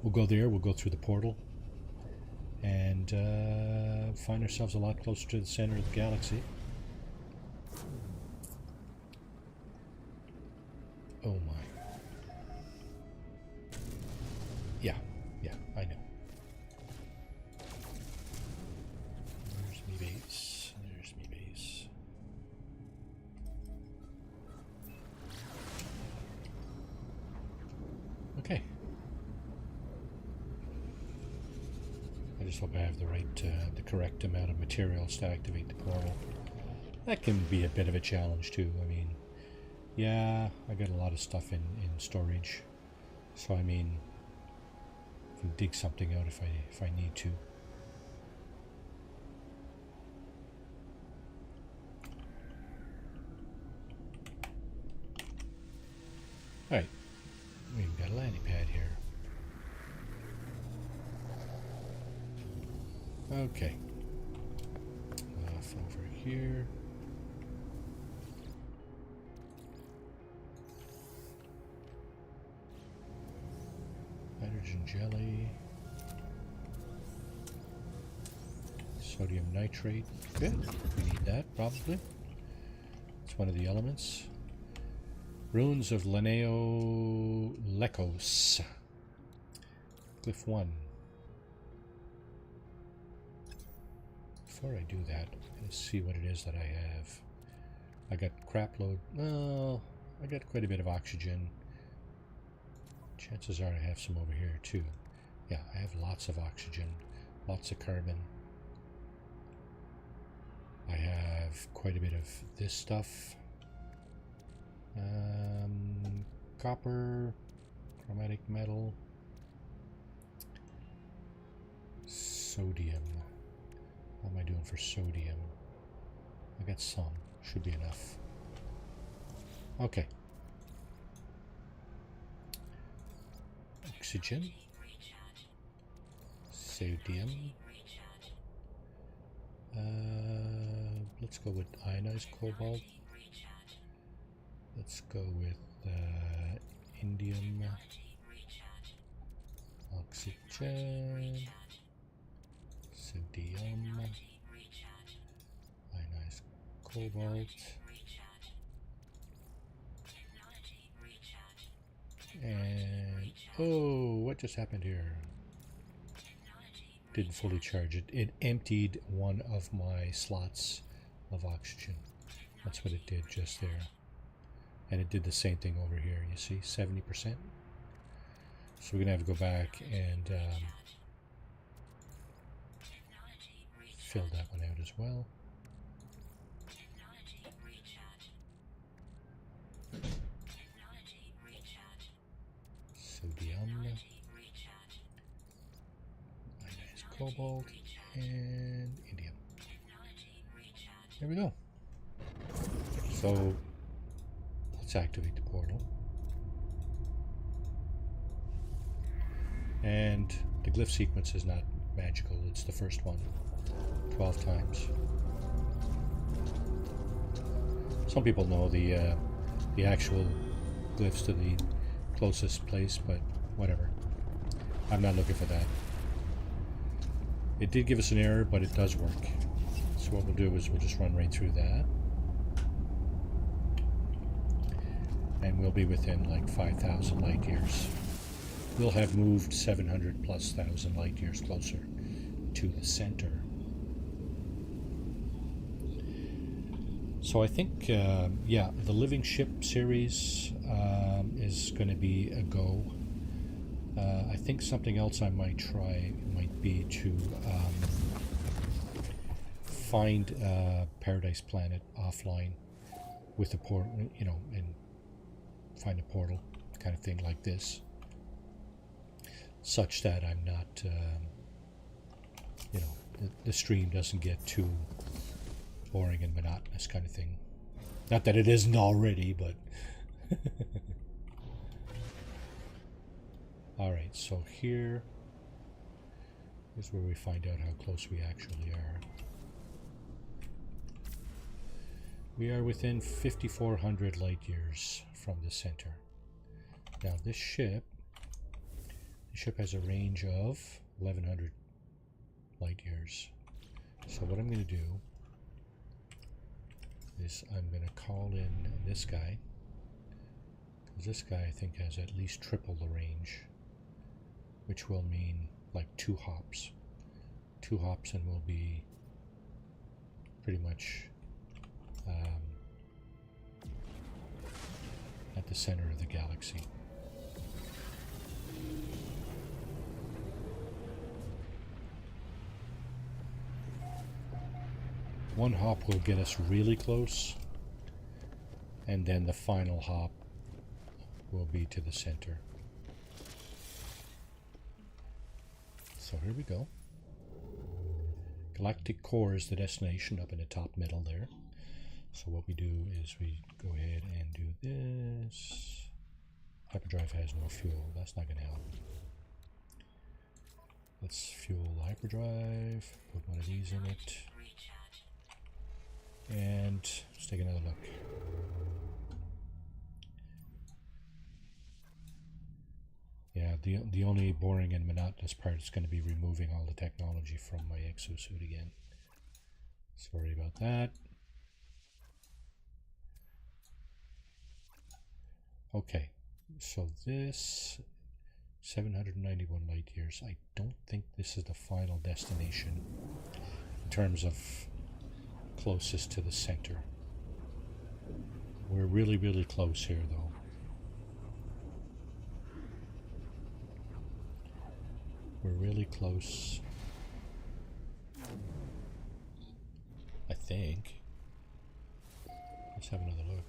We'll go there, we'll go through the portal, and find ourselves a lot closer to the center of the galaxy. Oh my. Yeah, I know. There's me base. There's me base. Okay. I just hope I have the correct amount of materials to activate the portal. That can be a bit of a challenge too. I mean, yeah, I got a lot of stuff in storage, so I mean, I can dig something out if I need to. We've got a landing pad here. Okay. Off over here. Hydrogen jelly. Sodium nitrate. Good. We need that, probably. It's one of the elements. Ruins of Leneo Lekos. Glyph 1. Before I do that, let's see what it is that I have. I got crap load. Well, I got quite a bit of oxygen. Chances are I have some over here too. Yeah, I have lots of oxygen, lots of carbon. I have quite a bit of this stuff. Copper, chromatic metal, sodium. How am I doing for sodium? I got some. Should be enough. Okay. Oxygen. Sodium. Let's go with ionized cobalt. Let's go with indium. Oxygen. Sodium. Ionized cobalt. And oh, what just happened here? Didn't fully charge it. It emptied one of my slots of oxygen. That's what it did just there. And it did the same thing over here, you see, 70%. So we're gonna have to go back and fill that one out as well. Sodium, ionized cobalt, and indium. There we go. So let's activate the portal. And the glyph sequence is not magical, it's the first one. 12 times. Some people know the actual glyphs to the closest place, but whatever. I'm not looking for that. It did give us an error, but it does work. So what we'll do is we'll just run right through that. And we'll be within like 5,000 light years. We'll have moved 700 plus thousand light years closer to the center. So I think, yeah, the Living Ship series is going to be a go. I think something else I might try might be to find Paradise Planet offline with a portal, you know, and find a portal kind of thing like this, such that I'm not, you know, the stream doesn't get too boring and monotonous kind of thing. Not that it isn't already, but alright, so here is where we find out how close we actually are. We are within 5,400 light years from the center. Now this ship has a range of 1,100 light years. So what I'm going to do is I'm going to call in this guy, because this guy I think has at least triple the range, which will mean like 2 hops. 2 hops and we'll be pretty much at the center of the galaxy. One hop will get us really close, and then the final hop will be to the center. So here we go. Galactic core is the destination up in the top middle there. So what we do is we go ahead and do this. Hyperdrive has no fuel. That's not going to help. Let's fuel the hyperdrive. Put one of these in it. And let's take another look. Yeah, the only boring and monotonous part is going to be removing all the technology from my exosuit again. Sorry about that. Okay, so this 791 light years. I don't think this is the final destination in terms of closest to the center. We're really, really close here, though. We're really close. I think. Let's have another look.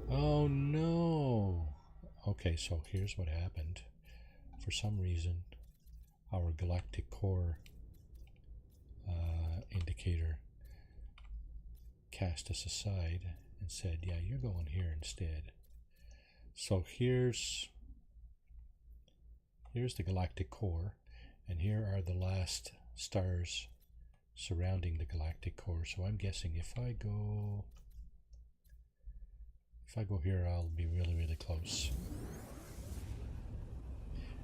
Oh no! Okay, so here's what happened. For some reason, our galactic core indicator cast us aside and said, yeah, you're going here instead. So here's the galactic core, and here are the last stars surrounding the galactic core. So I'm guessing if I go here, I'll be really, really close.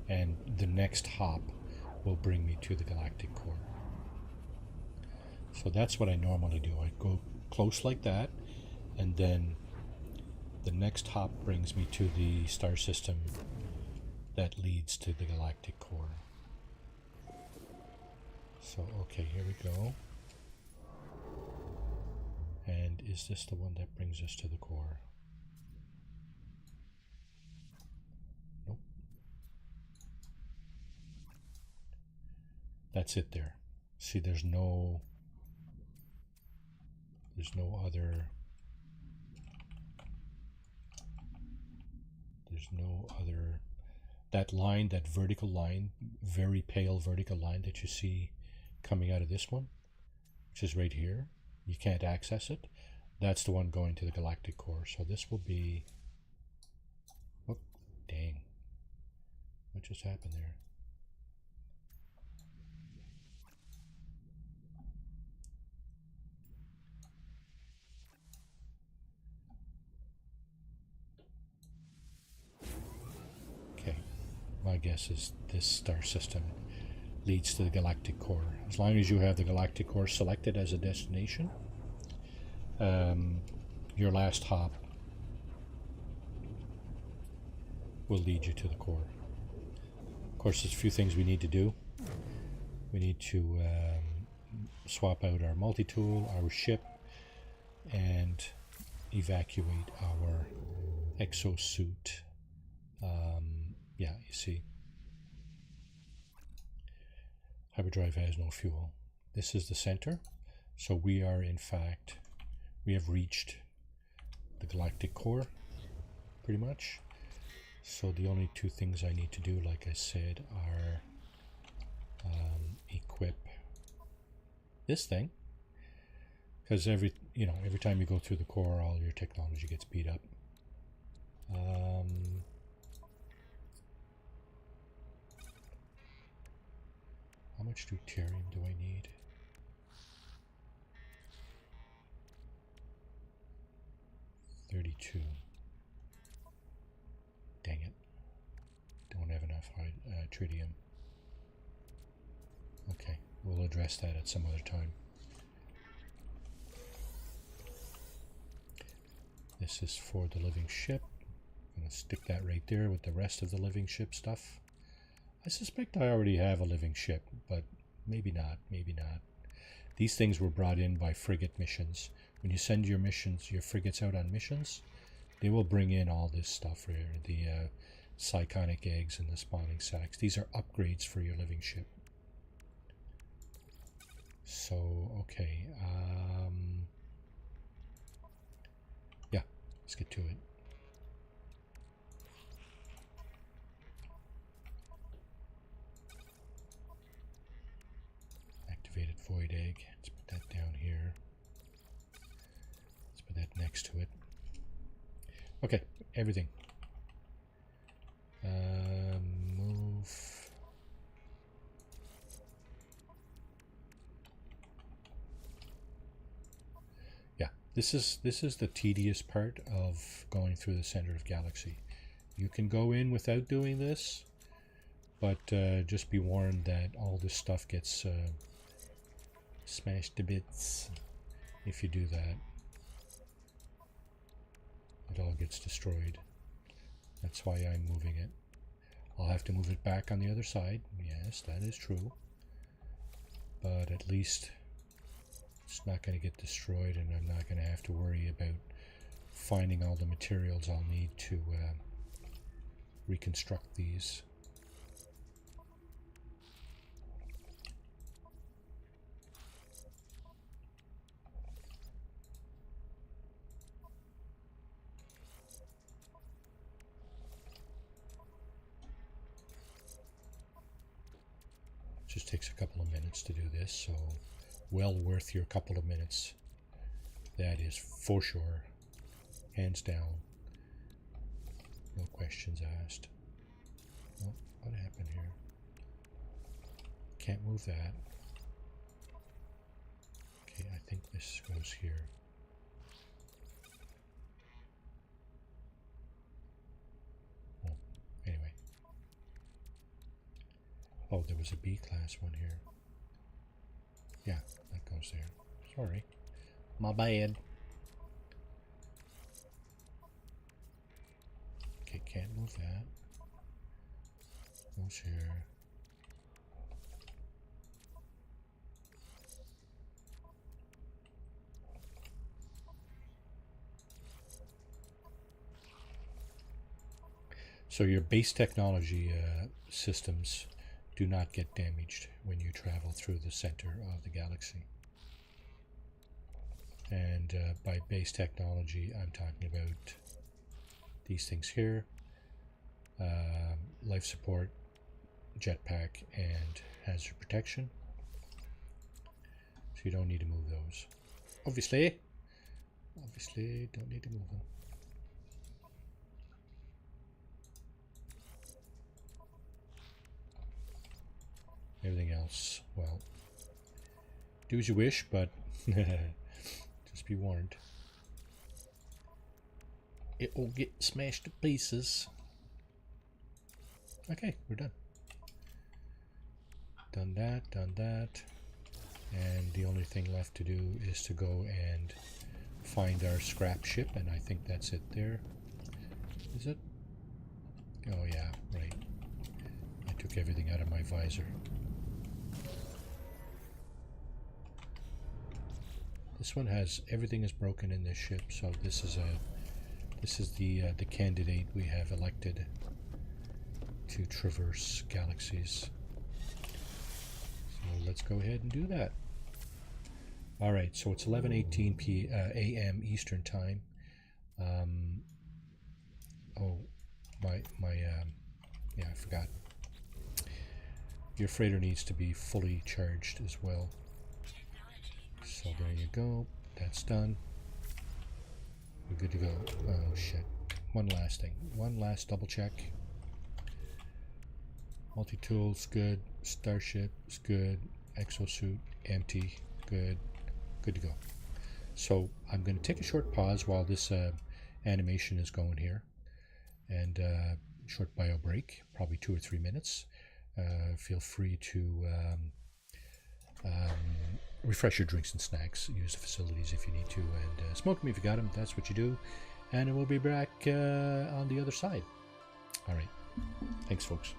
And the next hop will bring me to the galactic core. So that's what I normally do. I go close like that, and then the next hop brings me to the star system that leads to the galactic core. So, okay, here we go. And is this the one that brings us to the core? Nope. That's it there. See, there's no other, that line, that vertical line, very pale vertical line that you see coming out of this one, which is right here. You can't access it. That's the one going to the galactic core. So this will be, oh, dang. What just happened there? Okay, my guess is this star system leads to the galactic core. As long as you have the galactic core selected as a destination, your last hop will lead you to the core. Of course, there's a few things we need to do. We need to swap out our multi-tool, our ship, and evacuate our exosuit. Yeah, you see. Hyperdrive has no fuel. This is the center. So we are, in fact, we have reached the galactic core, pretty much. So the only two things I need to do, like I said, are equip this thing. Because every time you go through the core, all your technology gets beat up. How much deuterium do I need? $32. Dang it. Don't have enough tritium. Okay, we'll address that at some other time. This is for the living ship. I'm going to stick that right there with the rest of the living ship stuff. I suspect I already have a living ship, but maybe not, maybe not. These things were brought in by frigate missions. When you send your frigates out on missions, they will bring in all this stuff here, the psychonic eggs and the spawning sacks. These are upgrades for your living ship. So, okay. Yeah, let's get to it. Activated void egg. Let's put that down here. Let's put that next to it. Okay, everything. Move. Yeah, this is the tedious part of going through the center of galaxy. You can go in without doing this, but just be warned that all this stuff gets smashed to bits if you do that. It all gets destroyed. That's why I'm moving it. I'll have to move it back on the other side. Yes, that is true. But at least it's not going to get destroyed, and I'm not going to have to worry about finding all the materials I'll need to reconstruct these. Just takes a couple of minutes to do this, so well worth your couple of minutes. That is for sure. Hands down. No questions asked. Oh, what happened here? Can't move that. Okay, I think this goes here. Oh, anyway. Oh, there was a B-class one here. Yeah, that goes there. Sorry. My bad. Okay, can't move that. Goes here. So your base technology systems do not get damaged when you travel through the center of the galaxy. And by base technology, I'm talking about these things here. Life support, jetpack, and hazard protection. So you don't need to move those. Obviously, don't need to move them. Everything else, well, do as you wish, but just be warned. It will get smashed to pieces. Okay, we're done. Done that. And the only thing left to do is to go and find our scrap ship, and I think that's it there. Is it? Oh yeah, right. I took everything out of my visor. This one has everything is broken in this ship, so this is the candidate we have elected to traverse galaxies. So let's go ahead and do that. All right, so it's 11:18 a.m. Eastern time. Oh, yeah, I forgot. Your freighter needs to be fully charged as well. So there you go. That's done. We're good to go. Oh shit. One last thing. One last double check. Multi-tools, good. Starship is good. Exosuit, empty. Good. Good to go. So I'm going to take a short pause while this animation is going here. And short bio break, probably 2 or 3 minutes. Feel free to refresh your drinks and snacks, use the facilities if you need to, and smoke them if you got them. That's what you do. And we'll be back on the other side. All right. Thanks, folks.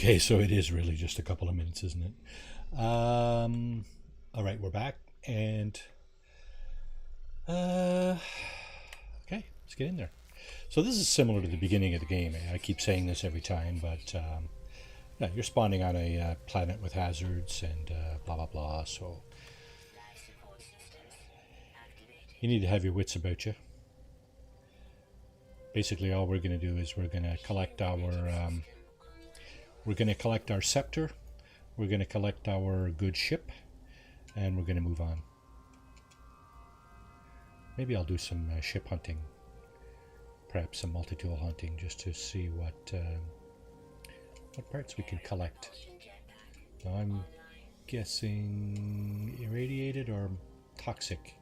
Okay, so it is really just a couple of minutes, isn't it? All right, we're back, and okay, let's get in there. So this is similar to the beginning of the game. I keep saying this every time, but yeah, you're spawning on a planet with hazards and blah blah blah. So you need to have your wits about you. Basically, all we're going to do is we're going to collect our scepter, we're going to collect our good ship, and we're going to move on. Maybe I'll do some ship hunting, perhaps some multi-tool hunting, just to see what parts we can collect. Now I'm guessing irradiated or toxic.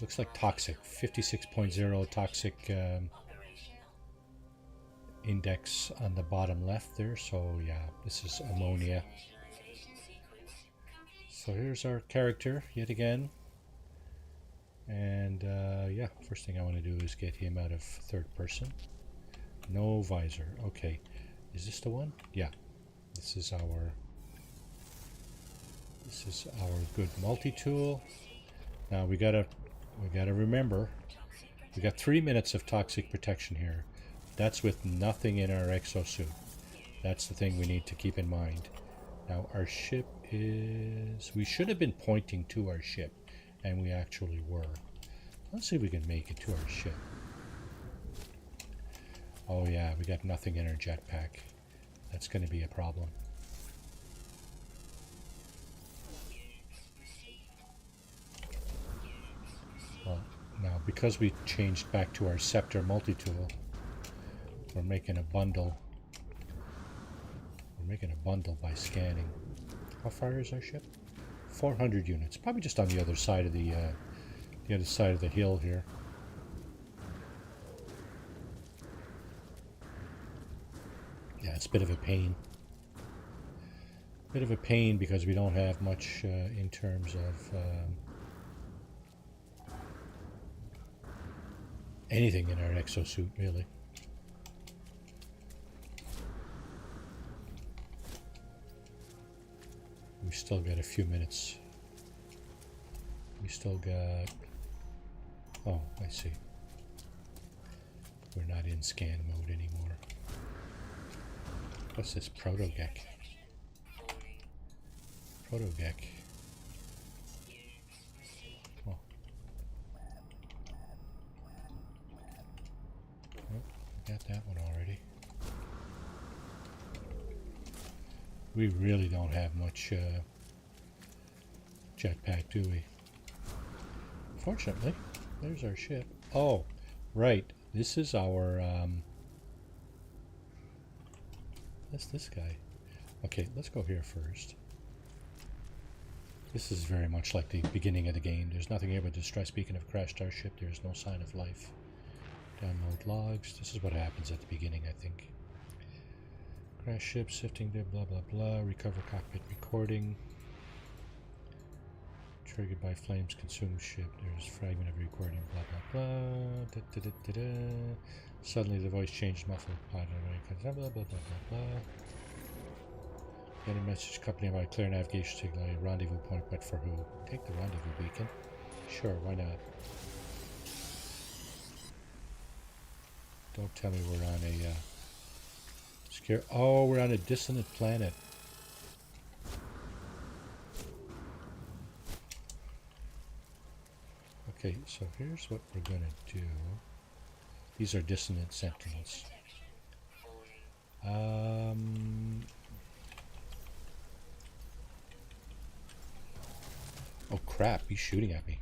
Looks like toxic. 56.0 toxic index on the bottom left there. So yeah, this is ammonia. So here's our character yet again. And yeah, first thing I want to do is get him out of third person. No visor. Okay, is this the one? Yeah, this is our good multi-tool. Now we gotta remember, we got 3 minutes of toxic protection here. That's with nothing in our exosuit. That's the thing we need to keep in mind. Now our ship is, we should have been pointing to our ship, and we actually were. Let's see if we can make it to our ship. Oh yeah, we got nothing in our jetpack. That's going to be a problem. Well, now because we changed back to our scepter multi-tool, we're making a bundle. We're making a bundle by scanning. How far is our ship? 400 units. Probably just on the other side of the hill here. Yeah, it's a bit of a pain. Bit of a pain because we don't have much in terms of anything in our exosuit, really. We still got a few minutes. We still got... Oh, I see. We're not in scan mode anymore. What's this? Proto-gek. Proto-gek. Oh. Oh, got that one already. We really don't have much jetpack, do we? Fortunately, there's our ship. Oh, right. This is our... that's this guy. Okay, let's go here first. This is very much like the beginning of the game. There's nothing here but distress. Speaking of crashed our ship, there's no sign of life. Download logs. This is what happens at the beginning, I think. Crash ship, sifting there, blah, blah, blah. Recover cockpit recording. Triggered by flames, consumed ship. There's fragment of recording, blah, blah, blah. Da, da, da, da, da. Suddenly the voice changed, muffled. Blah, blah, blah, blah, blah, blah. Get a message accompanied by clear navigation signal. A rendezvous point, but for who? Take the rendezvous beacon. Sure, why not? Don't tell me we're on a... Oh, we're on a dissonant planet. Okay, so here's what we're going to do. These are dissonant sentinels. Oh crap, he's shooting at me.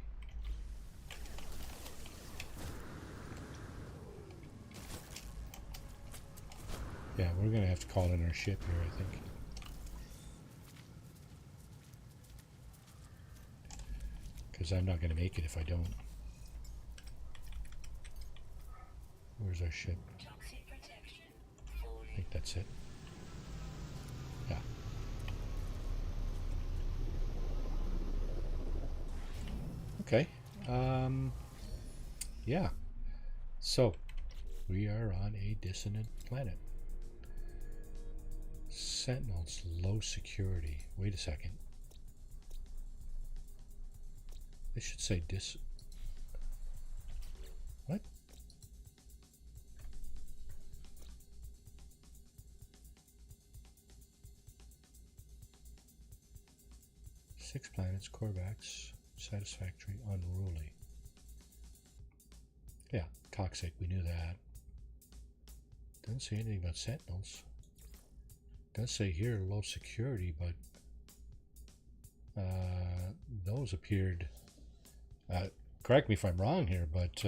Yeah, we're going to have to call in our ship here, I think. Because I'm not going to make it if I don't. Where's our ship? I think that's it. Yeah. Okay. Yeah. So, we are on a dissonant planet. Sentinels, low security. Wait a second. They should say dis... What? Six planets, Corvax, satisfactory, unruly. Yeah, toxic, we knew that. Doesn't say anything about sentinels. Does say here low security, but those appeared, correct me if I'm wrong here, but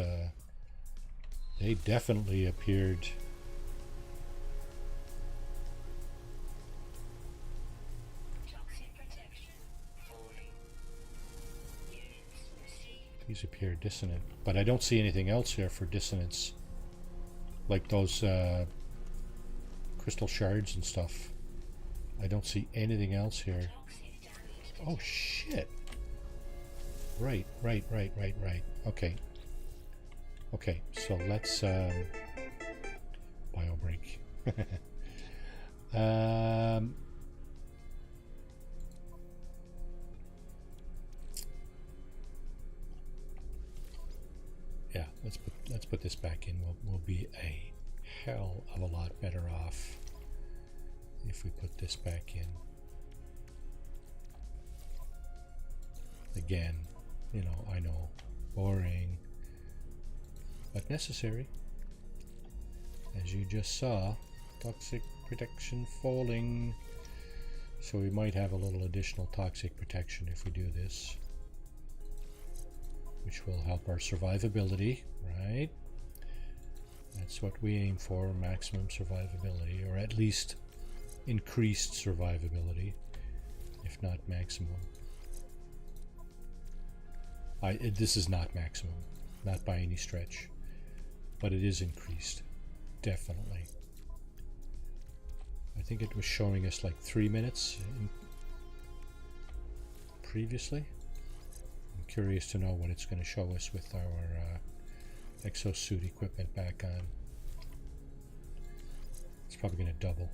they definitely appeared these appear dissonant, but I don't see anything else here for dissonance, like those crystal shards and stuff. I don't see anything else here. Oh shit. Right. Okay. Okay, so let's bio break. Yeah, let's put this back in. We'll be a hell of a lot better off if we put this back in. Again, you know, I know, boring, but necessary. As you just saw, toxic protection falling. So we might have a little additional toxic protection if we do this, which will help our survivability, right? That's what we aim for, maximum survivability, or at least increased survivability, if not maximum. This is not maximum, not by any stretch, but it is increased, definitely. I think it was showing us like 3 minutes previously. I'm curious to know what it's going to show us with our exosuit equipment back on. It's probably going to double.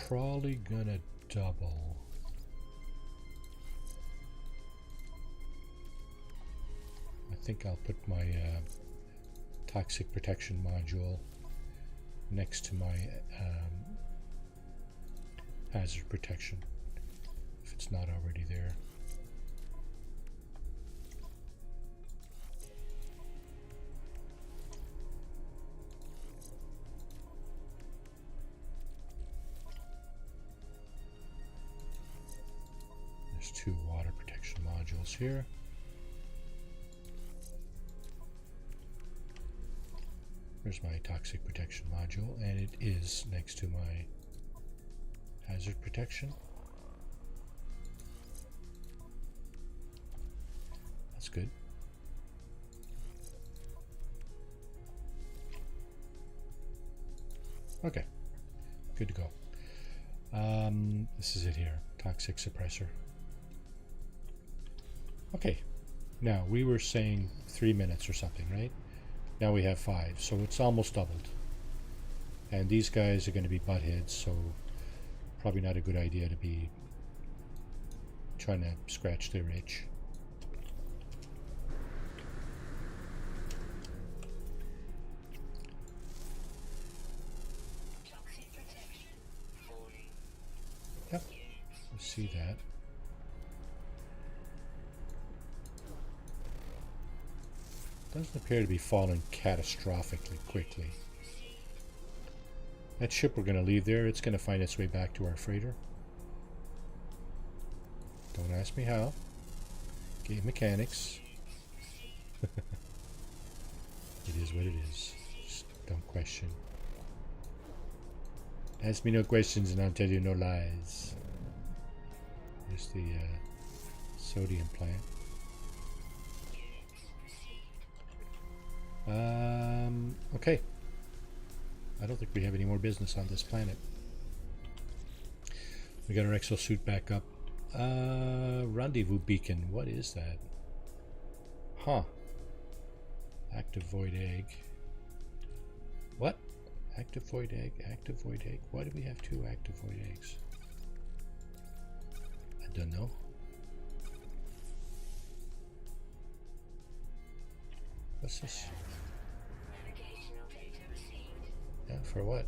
Probably gonna double. I think I'll put my toxic protection module next to my hazard protection, if it's not already there. There's 2 water protection modules here. There's my toxic protection module, and it is next to my hazard protection. That's good. Okay, good to go. This is it here, toxic suppressor. Okay, now we were saying 3 minutes or something, right? Now we have 5, so it's almost doubled. And these guys are going to be buttheads, so probably not a good idea to be trying to scratch their itch. Yep, you see that. Doesn't appear to be falling catastrophically quickly. That ship we're going to leave there, it's going to find its way back to our freighter. Don't ask me how. Game mechanics. It is what it is. Just don't question. Ask me no questions and I'll tell you no lies. There's the sodium plant. Okay. I don't think we have any more business on this planet. We got our exosuit back up. Right. Rendezvous beacon. What is that? Huh. Active void egg. What? Active void egg, active void egg. Why do we have 2 active void eggs? I don't know. What's this? Yeah, for what?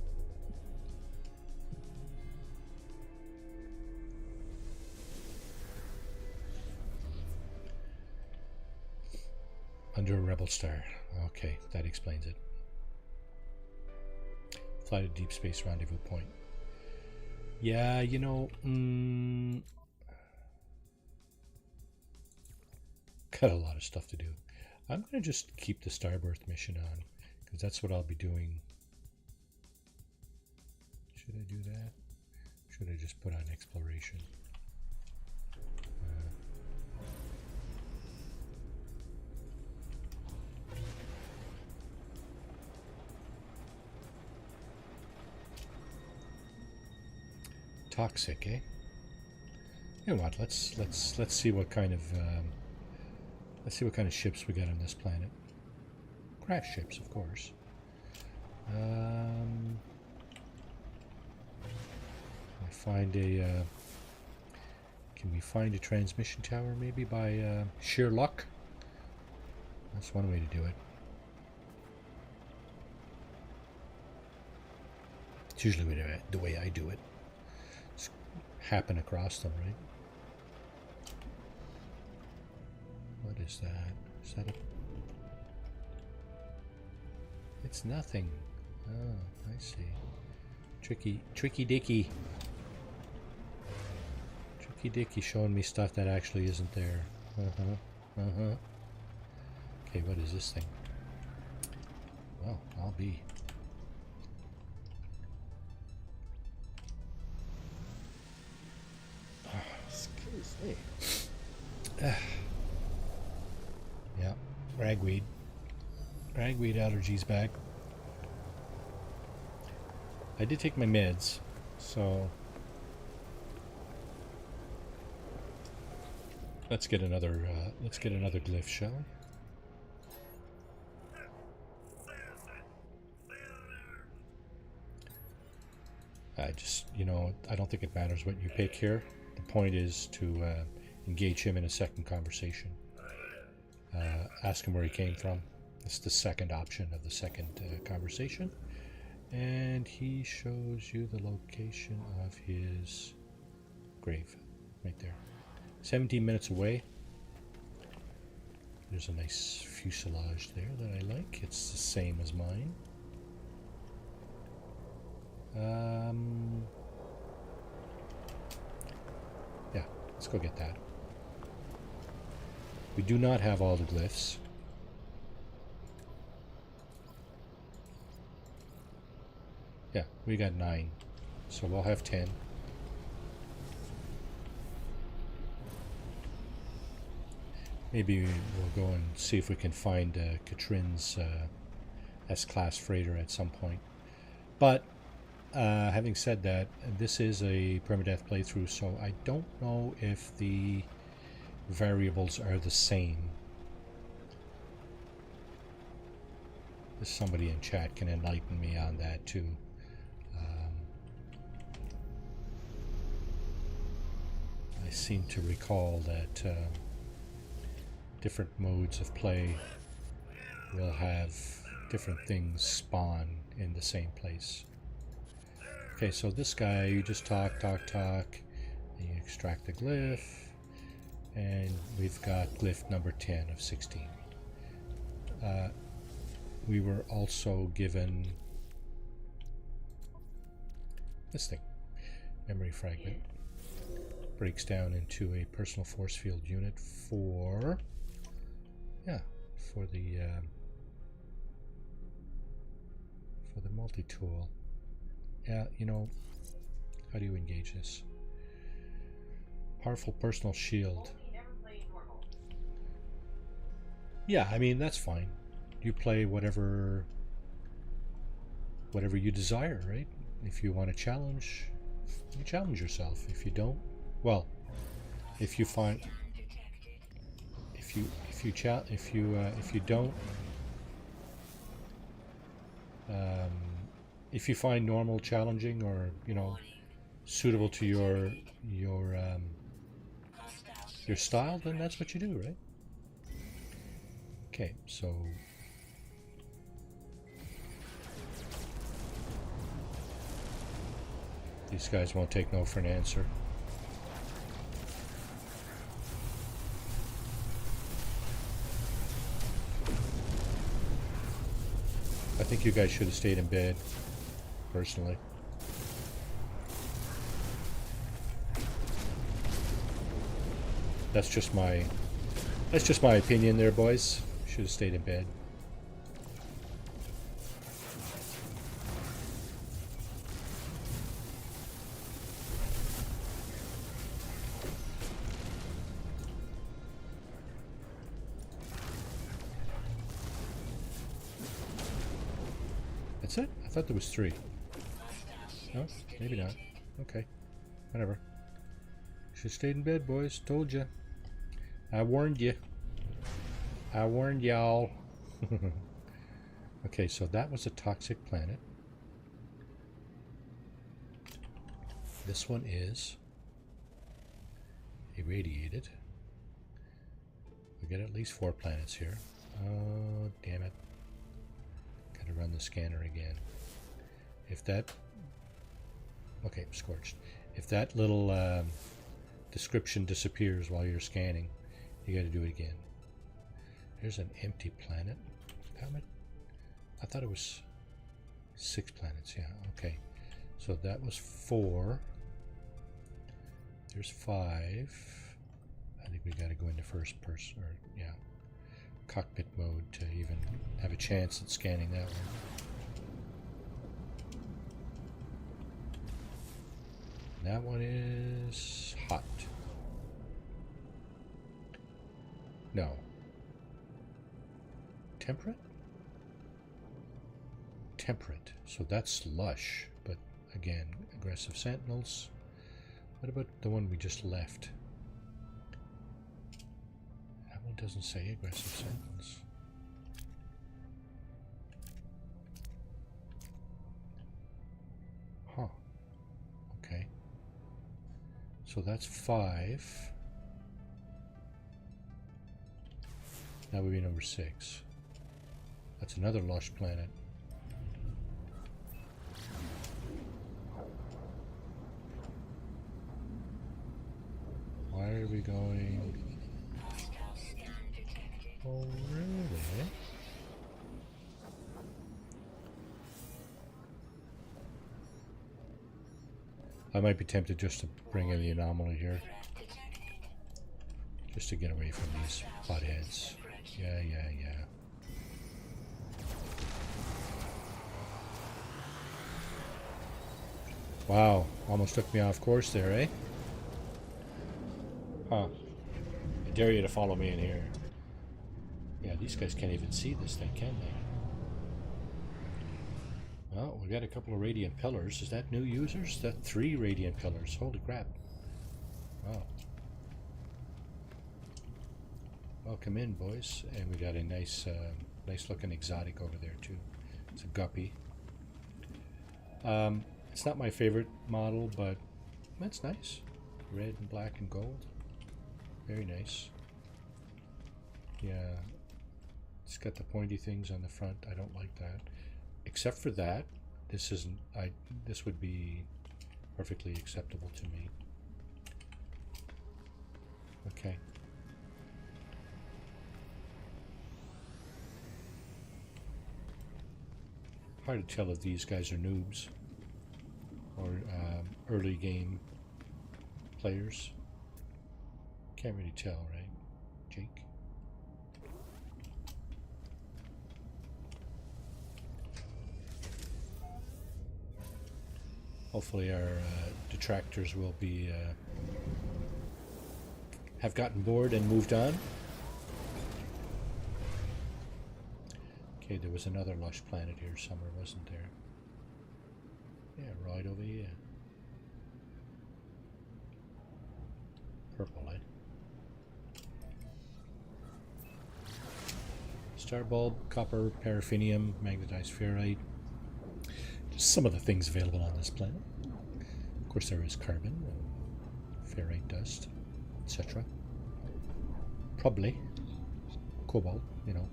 Under a rebel star. Okay, that explains it. Fly to deep space rendezvous point. Yeah, you know, got a lot of stuff to do. I'm going to just keep the Starbirth mission on, because that's what I'll be doing. Should I do that? Should I just put on exploration? Toxic, eh? You know what? Let's see what kind of ships we got on this planet. Crash ships, of course. I find a. Can we find a transmission tower maybe by sheer luck? That's one way to do it. It's usually the way I do it. Just happen across them, right? What is that? Is that a... It's nothing. Oh, I see. Tricky Dicky. Tricky Dicky showing me stuff that actually isn't there. Okay, what is this thing? Well, I'll be. Excuse me. Yeah, ragweed. Ragweed allergies back. I did take my meds, so let's get another glyph, shall we? I just, you know, I don't think it matters what you pick here. The point is to engage him in a second conversation. Ask him where he came from. It's the second option of the second conversation. And he shows you the location of his grave. Right there. 17 minutes away. There's a nice fuselage there that I like. It's the same as mine. Yeah, let's go get that. We do not have all the glyphs. Yeah, we got 9. So we'll have 10. Maybe we'll go and see if we can find Katrin's S-Class freighter at some point. But having said that, this is a permadeath playthrough, so I don't know if the variables are the same. If somebody in chat can enlighten me on that too. I seem to recall that different modes of play will have different things spawn in the same place. Okay, so this guy, you just talk, and you extract the glyph, and we've got glyph number 10 of 16. We were also given this thing, memory fragment. Breaks down into a personal force field unit for, yeah, for the multi-tool. Yeah, you know, how do you engage this? Powerful personal shield. Yeah, I mean, that's fine. You play whatever you desire, right? If you want to challenge, you challenge yourself. If you don't, well, if you find... if you find normal challenging, or suitable to your style, then that's what you do, right? Okay, so these guys won't take no for an answer. I think you guys should have stayed in bed, personally. That's just my opinion there, boys. Should have stayed in bed. That's it? I thought there was 3. No? Maybe not. Okay. Whatever. Should have stayed in bed, boys. Told you. I warned you. I warned y'all. Okay, so that was a toxic planet. This one is irradiated. We got at least 4 planets here. Oh, damn it. Gotta run the scanner again. If that... Okay, scorched. If that little description disappears while you're scanning, you gotta do it again. There's an empty planet. Damn it. I thought it was 6 planets. Yeah, okay. So that was 4. There's 5. I think we gotta go into first person, or yeah, cockpit mode to even have a chance at scanning that one. That one is hot. No. Temperate? Temperate. So that's slush, but again, aggressive sentinels. What about the one we just left? That one doesn't say aggressive sentinels. Huh. Okay. So that's 5. That would be number 6. That's another lush planet. Why are we going? Oh, really? I might be tempted just to bring in the anomaly here. Just to get away from these potheads. Yeah. Wow, almost took me off course there, eh? Huh. I dare you to follow me in here. Yeah, these guys can't even see this thing, can they? Well, we got a couple of radiant pillars. Is that new users? That 3 radiant pillars. Holy crap. Wow. Welcome in, boys. And we got a nice looking exotic over there too. It's a guppy. It's not my favorite model, but that's nice. Red and black and gold. Very nice. Yeah. It's got the pointy things on the front. I don't like that. Except for that, this isn't. This would be perfectly acceptable to me. Okay. Hard to tell if these guys are noobs or early game players. Can't really tell, right, Jake? Hopefully our detractors will be have gotten bored and moved on. Okay, there was another lush planet here somewhere, wasn't there? Yeah, right over here. Purple, eh? star bulb, copper, paraffinium, magnetized ferrite. Just some of the things available on this planet. Of course, there is carbon, and ferrite dust, etc. Probably cobalt, you know.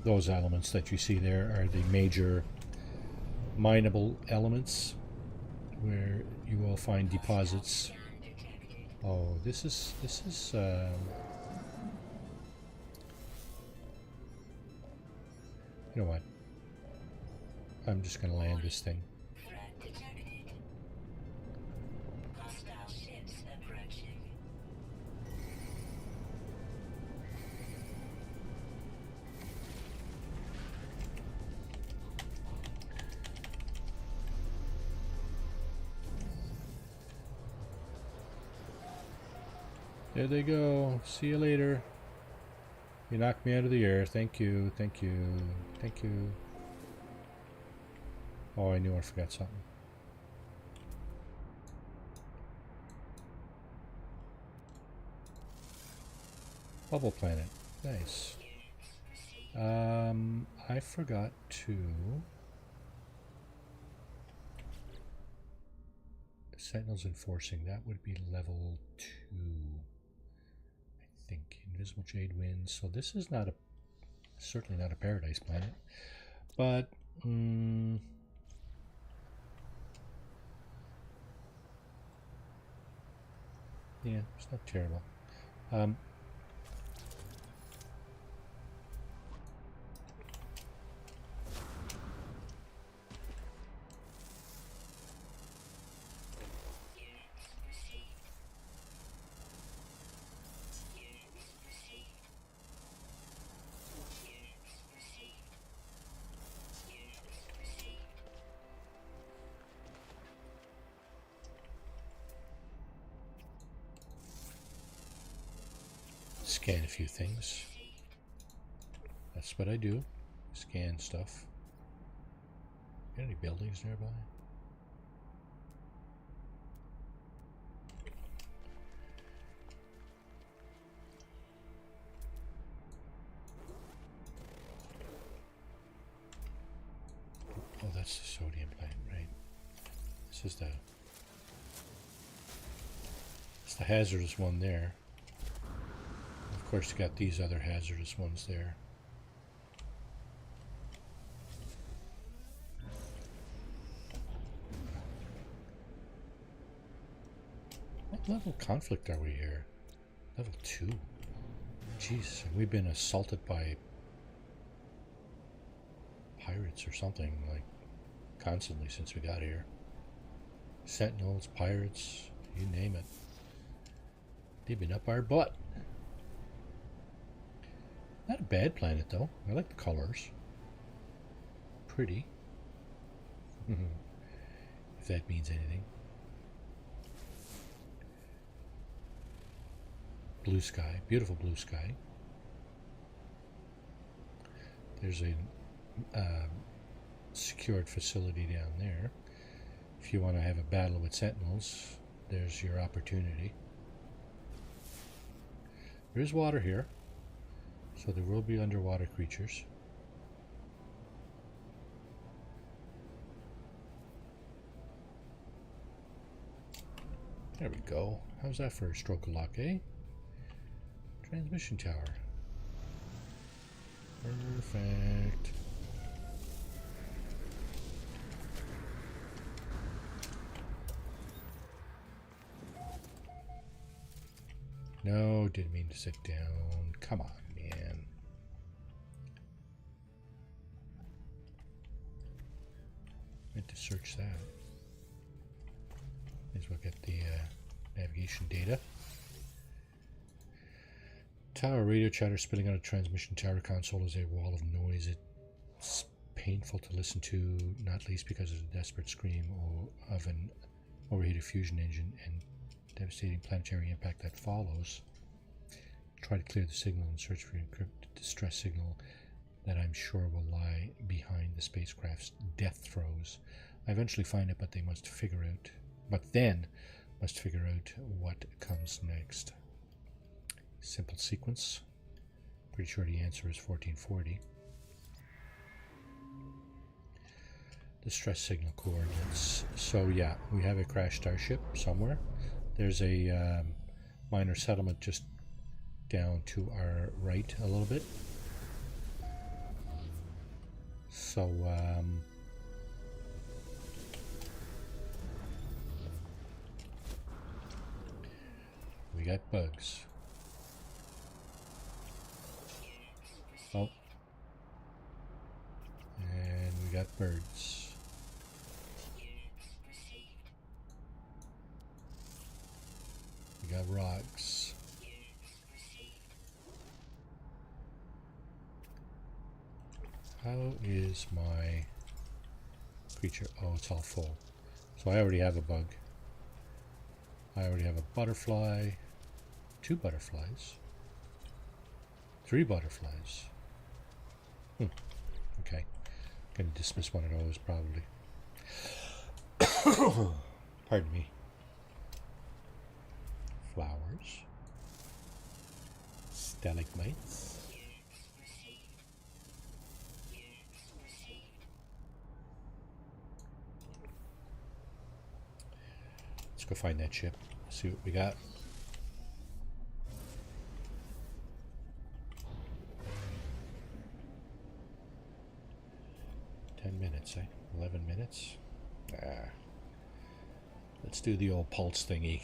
Those elements that you see there are the major mineable elements where you will find deposits. Oh, this is you know what? I'm just going to land this thing. There they go. See you later. You knocked me out of the air. Thank you. Thank you. Thank you. Oh, I knew I forgot something. Bubble planet. Nice. I forgot to... Sentinels enforcing. That would be level 2. I think. Invisible Jade Winds. So this is not a... certainly not a paradise planet. But... yeah, it's not terrible. Scan a few things. That's what I do. Scan stuff. Got any buildings nearby? Oh, that's the sodium plant, right? This is the... it's the hazardous one there. Of course, you got these other hazardous ones there. What level of conflict are we here? Level 2. Jeez, have we been assaulted by pirates or something, like, constantly since we got here? Sentinels, pirates, you name it. They've been up our butt. Not a bad planet, though. I like the colors. Pretty. If that means anything. Blue sky. Beautiful blue sky. There's a secured facility down there. If you want to have a battle with sentinels, there's your opportunity. There is water here. So there will be underwater creatures. There we go. How's that for a stroke of luck, eh? Transmission tower. Perfect. No, didn't mean to sit down. Come on. Meant to search that. May as well get the navigation data. Tower radio chatter spilling out of transmission tower console is a wall of noise. It's painful to listen to, not least because of the desperate scream of an overheated fusion engine and devastating planetary impact that follows. Try to clear the signal and search for an encrypted distress signal that I'm sure will lie behind the spacecraft's death throes. I eventually find it, but then must figure out what comes next. Simple sequence. Pretty sure the answer is 1440. Distress signal coordinates. So yeah, we have a crashed starship somewhere. There's a minor settlement just down to our right a little bit. So we got bugs. Oh, and we got birds. We got rocks. How is my creature? Oh, it's all full. So I already have a bug. I already have a butterfly, 2 butterflies, 3 butterflies. Okay. Gonna dismiss one of those probably. Pardon me. Flowers. Stalagmites. Let's go find that ship. See what we got. Minutes, 11 minutes. Let's do the old pulse thingy.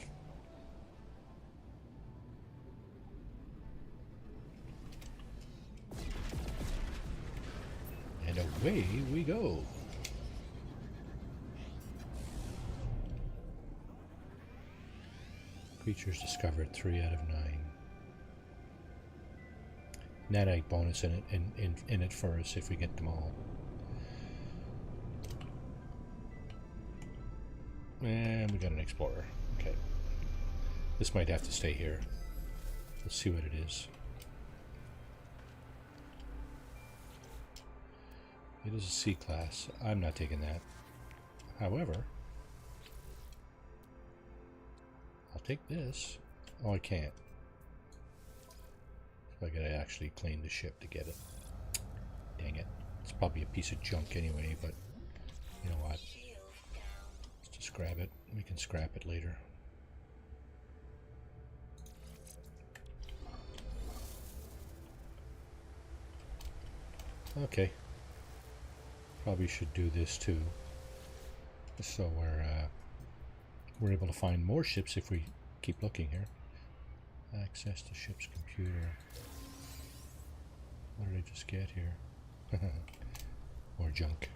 And away we go. Creatures discovered 3 out of 9. Nanite bonus in it for us if we get them all. And we got an explorer. Okay. This might have to stay here. Let's see what it is. It is a C class. I'm not taking that. However, I'll take this. Oh, I can't. So I gotta actually clean the ship to get it. Dang it. It's probably a piece of junk anyway, but you know what? Just grab it. We can scrap it later. Okay. Probably should do this too. So we're able to find more ships if we keep looking here. Access to ship's computer. What did I just get here? More junk.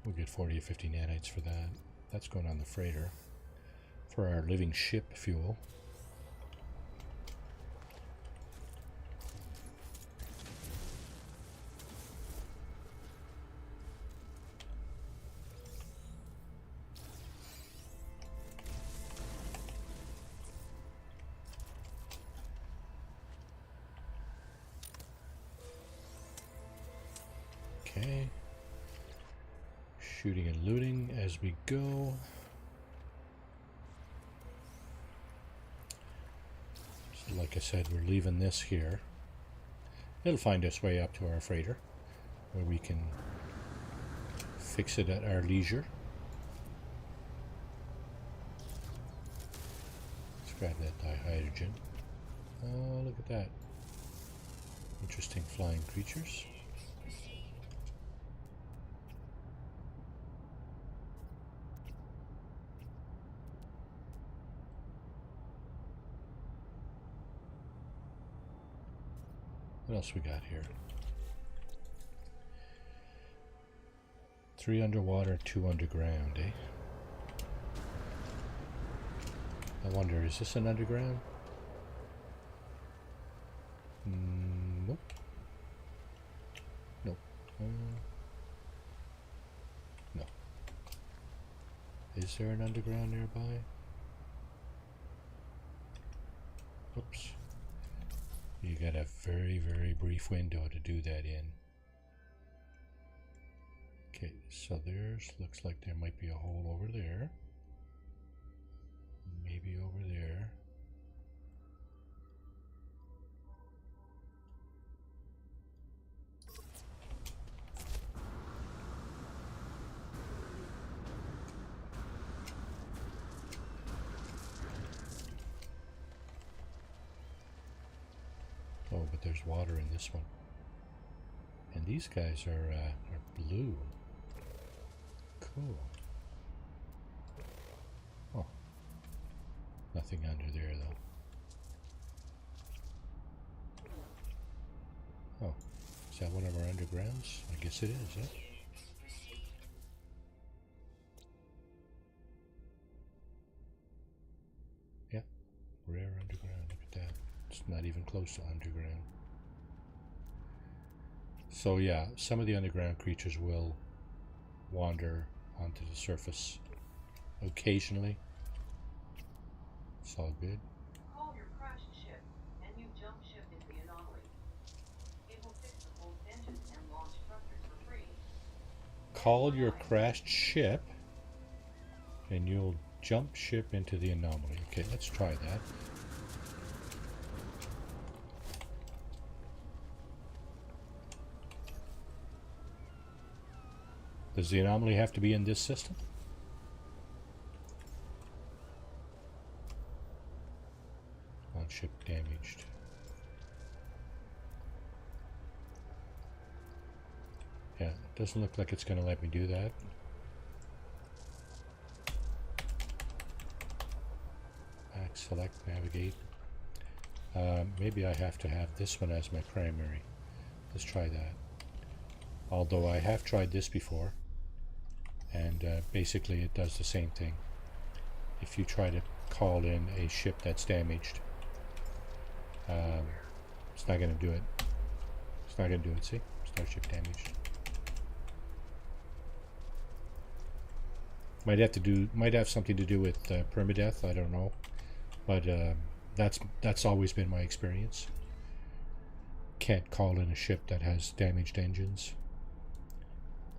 We'll get 40 or 50 nanites for that. That's going on the freighter for our living ship fuel. Okay. Shooting and looting as we go. So like I said, we're leaving this here. It'll find its way up to our freighter, where we can fix it at our leisure. Let's grab that dihydrogen. Oh, look at that. Interesting flying creatures. What else we got here? 3 underwater, 2 underground, eh? I wonder, is this an underground? Nope. Nope. No. Is there an underground nearby? Oops. You got a very, very brief window to do that in. Okay, so there's, looks like there might be a hole over there. Maybe over there. but there's water in this one. And these guys are blue. Cool. Oh. Nothing under there, though. Oh. Is that one of our undergrounds? I guess it is, yeah? Yeah. Rare underground. Look at that. It's not even close to underground. So yeah, some of the underground creatures will wander onto the surface occasionally. It's all good. Call your crashed ship, and you jump ship into the anomaly. It will fix the full engines and launch thrusters for free. Call your crashed ship, and you'll jump ship into the anomaly. Okay, let's try that. Does the anomaly have to be in this system? Launch ship damaged. Yeah, it doesn't look like it's going to let me do that. Back, select, navigate. Maybe I have to have this one as my primary. Let's try that. Although I have tried this before, and basically it does the same thing. If you try to call in a ship that's damaged, it's not going to do it. It's not going to do it, see? Starship damaged. Might have something to do with permadeath, I don't know. But that's always been my experience. Can't call in a ship that has damaged engines.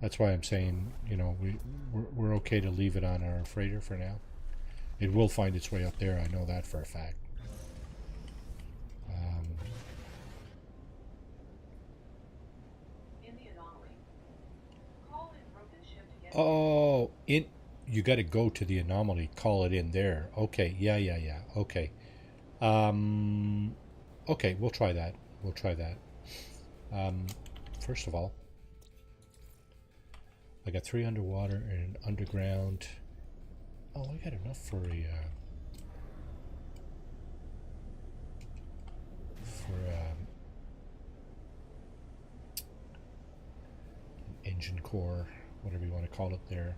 That's why I'm saying, you know, we're okay to leave it on our freighter for now. It will find its way up there, I know that for a fact. In the anomaly, call in broken ship to get. Oh, you got to go to the anomaly, call it in there. Okay, yeah. Okay. Okay, we'll try that. First of all, I got 3 underwater and underground. Oh, I got enough for an engine core, whatever you want to call it there.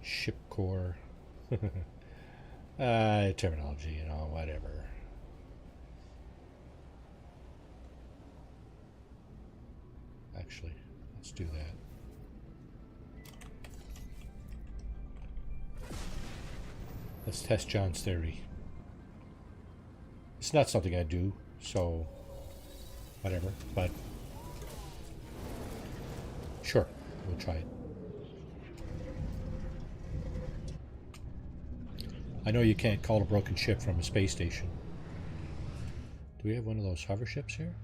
Ship core. Terminology, you know, whatever. Actually, let's do that. Let's test John's theory. It's not something I do, so whatever, but sure, we'll try it. I know you can't call a broken ship from a space station. Do we have one of those hover ships here?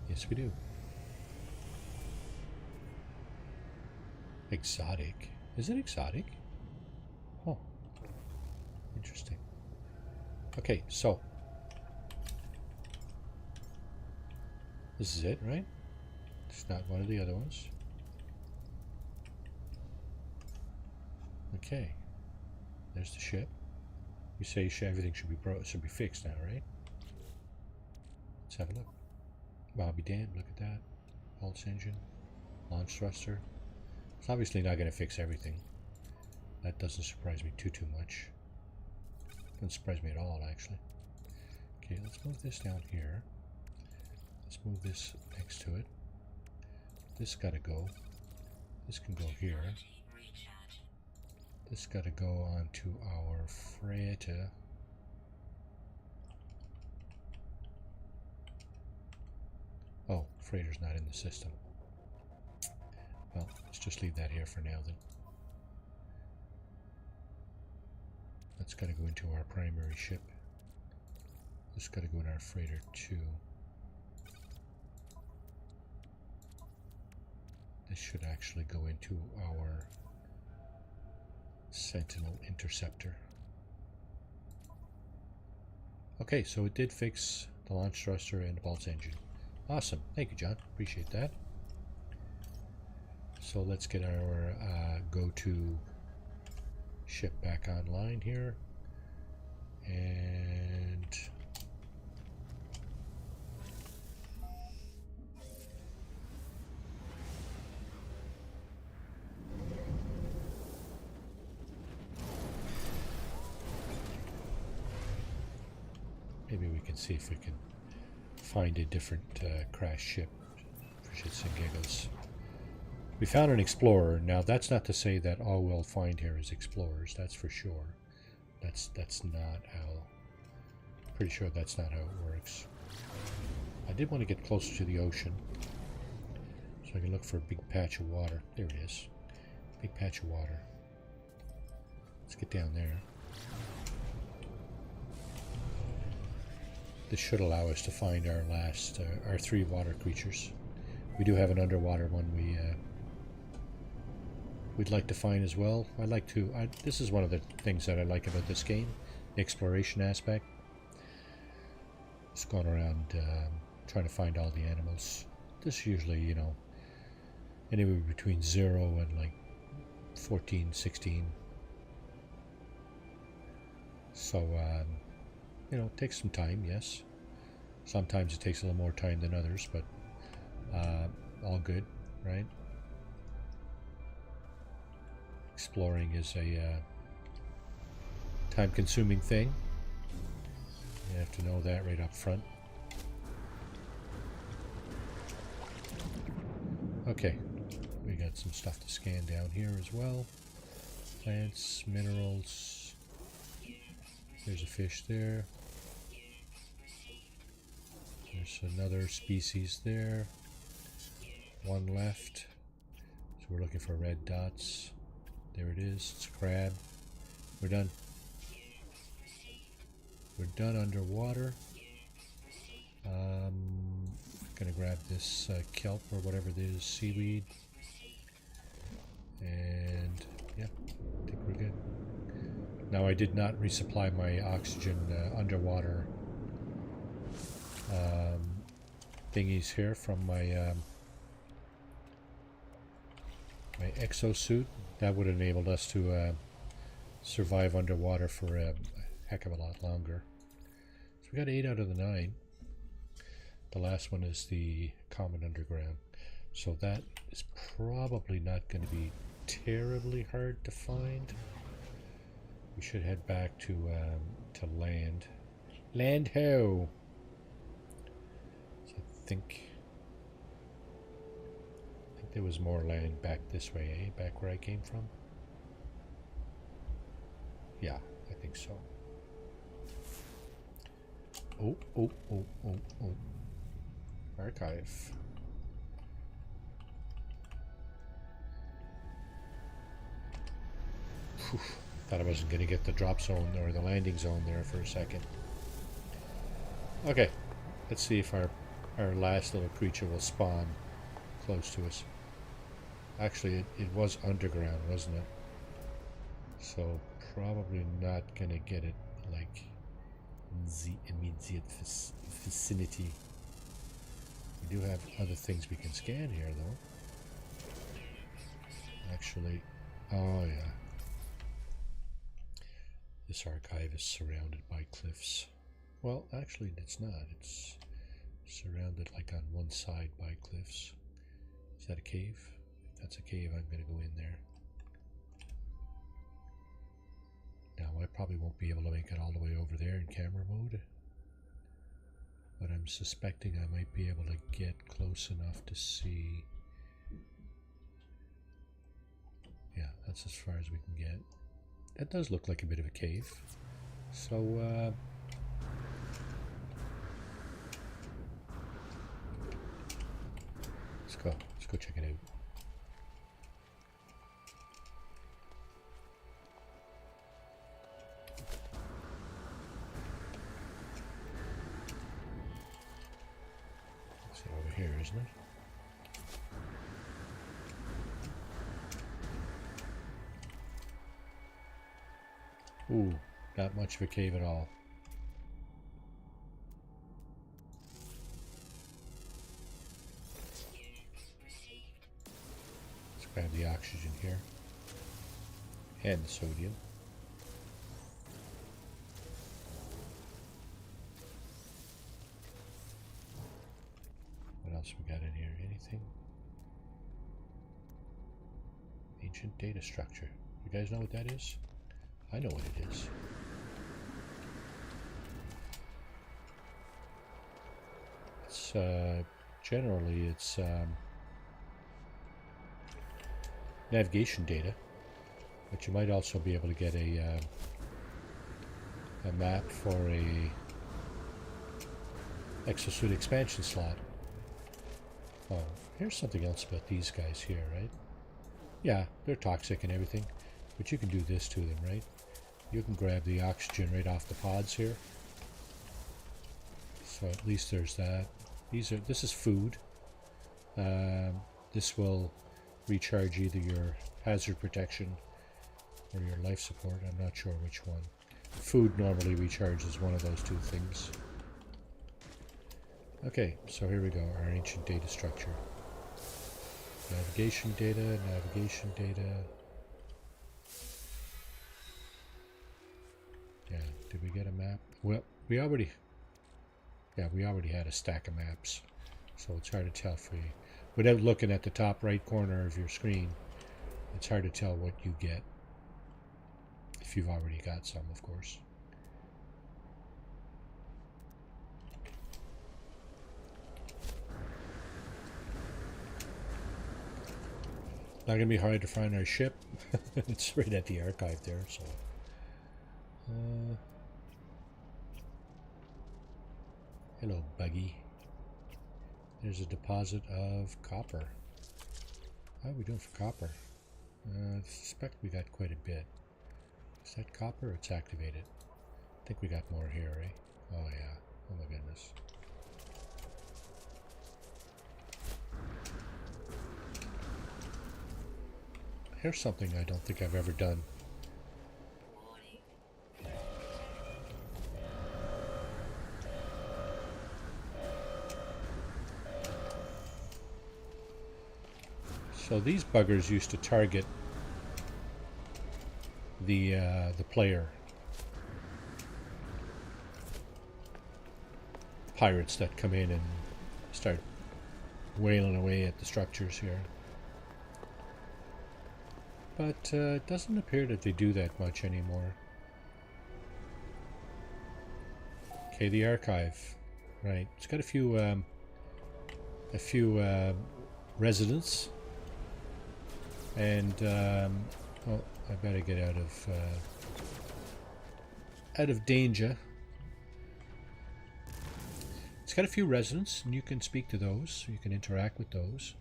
Yes, we do. Exotic. Is it exotic? Oh. Interesting. Okay, so. This is it, right? It's not one of the other ones. Okay. There's the ship. You say everything should be fixed now, right? Let's have a look. Well, I'll be damned. Look at that. Pulse engine. Launch thruster. It's obviously not going to fix everything. That doesn't surprise me too much. Doesn't surprise me at all, actually. Okay, let's move this down here. Let's move this next to it. This got to go. This can go here. This got to go onto our freighter. Oh, freighter's not in the system. Well, let's just leave that here for now then. That's got to go into our primary ship. This got to go in our freighter too. This should actually go into our Sentinel interceptor. Okay, so it did fix the launch thruster and the pulse engine. Awesome. Thank you, John. Appreciate that. So let's get our go-to ship back online here. And maybe we can see if we can find a different crash ship for shits and giggles. We found an explorer. Now that's not to say that all we'll find here is explorers, that's for sure. That's not how, pretty sure that's not how it works. I did want to get closer to the ocean so I can look for a big patch of water. There it is. Big patch of water. Let's get down there. This should allow us to find our last, our 3 water creatures. We do have an underwater one we'd like to find as well. This is one of the things that I like about this game, the exploration aspect. Just going around trying to find all the animals. This is usually, you know, anywhere between 0 and like 14, 16. So, you know, it takes some time, yes. Sometimes it takes a little more time than others, but all good, right? Exploring is a time-consuming thing. You have to know that right up front. Okay, we got some stuff to scan down here as well. Plants, minerals. There's a fish there. There's another species there. One left. So we're looking for red dots. There it is. It's a crab. We're done. We're done underwater. Gonna grab this kelp or whatever it is, seaweed. And yeah, I think we're good. Now I did not resupply my oxygen underwater thingies here from my my exosuit. That would have enabled us to survive underwater for a heck of a lot longer. So we got 8 out of the 9. The last one is the common underground. So that is probably not going to be terribly hard to find. We should head back to land. Land ho! So I think there was more land back this way, eh? Back where I came from? Yeah, I think so. Oh. Archive. Whew. Thought I wasn't going to get the drop zone or the landing zone there for a second. Okay, let's see if our last little creature will spawn close to us. Actually, it was underground, wasn't it? So probably not going to get it like in the immediate vicinity. We do have other things we can scan here, though. Actually, oh yeah. This archive is surrounded by cliffs. Well, actually, it's not. It's surrounded like on one side by cliffs. Is that a cave? If that's a cave, I'm going to go in there. Now, I probably won't be able to make it all the way over there in camera mode. But I'm suspecting I might be able to get close enough to see. Yeah, that's as far as we can get. That does look like a bit of a cave. So, let's go check it out. It's over here, isn't it? Ooh, not much of a cave at all. I have the oxygen here. And the sodium. What else we got in here? Anything? Ancient data structure. You guys know what that is? I know what it is. It's generally it's navigation data, but you might also be able to get a map for a exosuit expansion slot. Oh, here's something else about these guys here, right? Yeah, they're toxic and everything, but you can do this to them, right? You can grab the oxygen right off the pods here. So at least there's that. This is food. This will recharge either your hazard protection or your life support. I'm not sure which one. Food normally recharges one of those two things. Okay, so here we go, our ancient data structure. Navigation data, navigation data. Yeah, did we get a map? Well, we already had a stack of maps, so it's hard to tell for you. Without looking at the top right corner of your screen, it's hard to tell what you get. If you've already got some, of course. Not going to be hard to find our ship. It's right at the archive there, so... hello, Buggy. There's a deposit of copper. How are we doing for copper? I suspect we got quite a bit. Is that copper? It's activated. I think we got more here, right? Oh yeah. Oh my goodness. Here's something I don't think I've ever done. So these buggers used to target the player. Pirates that come in and start wailing away at the structures here. But it doesn't appear that they do that much anymore. Okay, the archive. Right, it's got a few residents. And well, I better get out of danger. It's got a few residents, and you can speak to those. You can interact with those.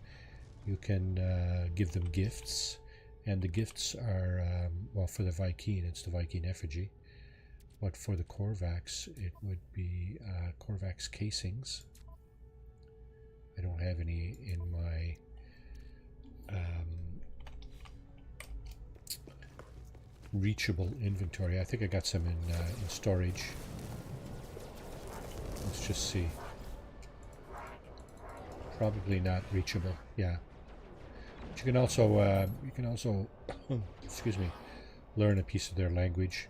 You can give them gifts, and the gifts are well, for the Viking, it's the Viking effigy. But for the Korvax, it would be Korvax casings. I don't have any in my reachable inventory. I think I got some in storage. Let's just see. Probably not reachable. Yeah. But you can also excuse me, learn a piece of their language.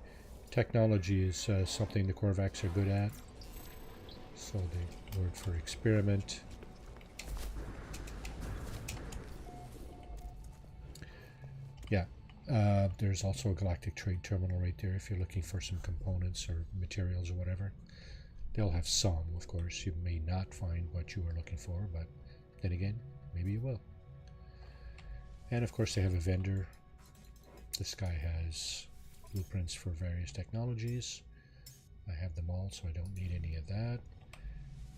Technology is something the Korvax are good at. So the word for experiment. Yeah. There's also a galactic trade terminal right there if you're looking for some components or materials or whatever. They'll have some, of course. You may not find what you were looking for, but then again, maybe you will. And of course they have a vendor. This guy has blueprints for various technologies. I have them all, so I don't need any of that.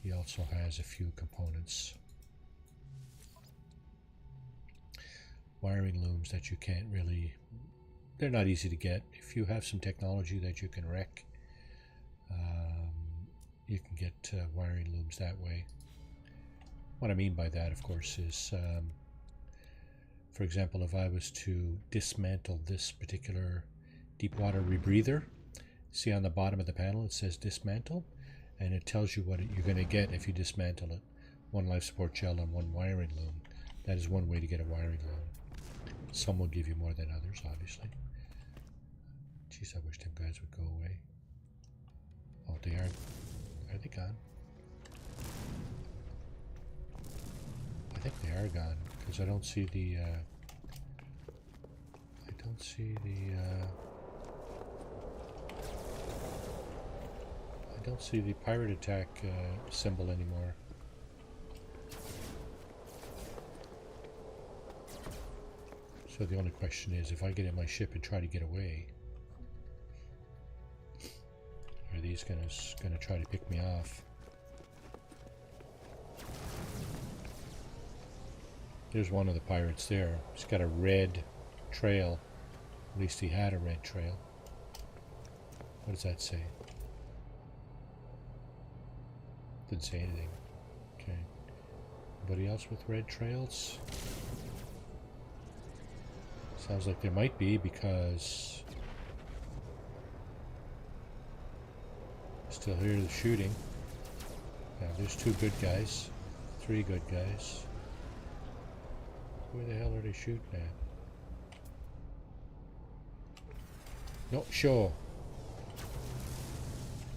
He also has a few components. Wiring looms that you can't really... They're not easy to get. If you have some technology that you can wreck, you can get wiring looms that way. What I mean by that, of course, is, for example, if I was to dismantle this particular deep water rebreather, see on the bottom of the panel it says dismantle, and it tells you what you're going to get if you dismantle it. One life support gel and one wiring loom. That is one way to get a wiring loom. Some will give you more than others, obviously. Jeez, I wish them guys would go away. Oh, they are. Are they gone? I think they are gone because I don't see the. I don't see the. I don't see the pirate attack symbol anymore. So the only question is, if I get in my ship and try to get away, are these gonna try to pick me off? There's one of the pirates there. He's got a red trail. At least he had a red trail. What does that say? Didn't say anything. Okay. Anybody else with red trails? Sounds like there might be, because I still hear the shooting. Now there's 2 good guys. 3 good guys. Where the hell are they shooting at? No, sure.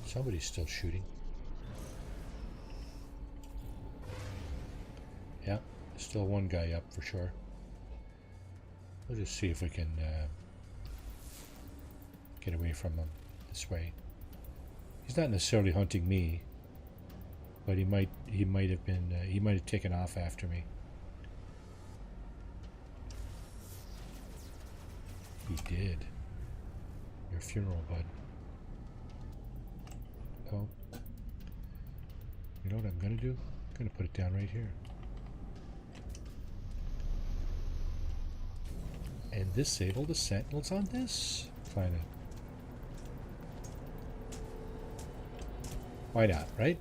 Somebody's still shooting. Yeah, still one guy up for sure. We'll just see if we can get away from him this way. He's not necessarily hunting me, but he might have been he might have taken off after me. He did. Your funeral, bud. Oh. You know what I'm gonna do? I'm gonna put it down right here. And disable the sentinels on this planet. Why not, right?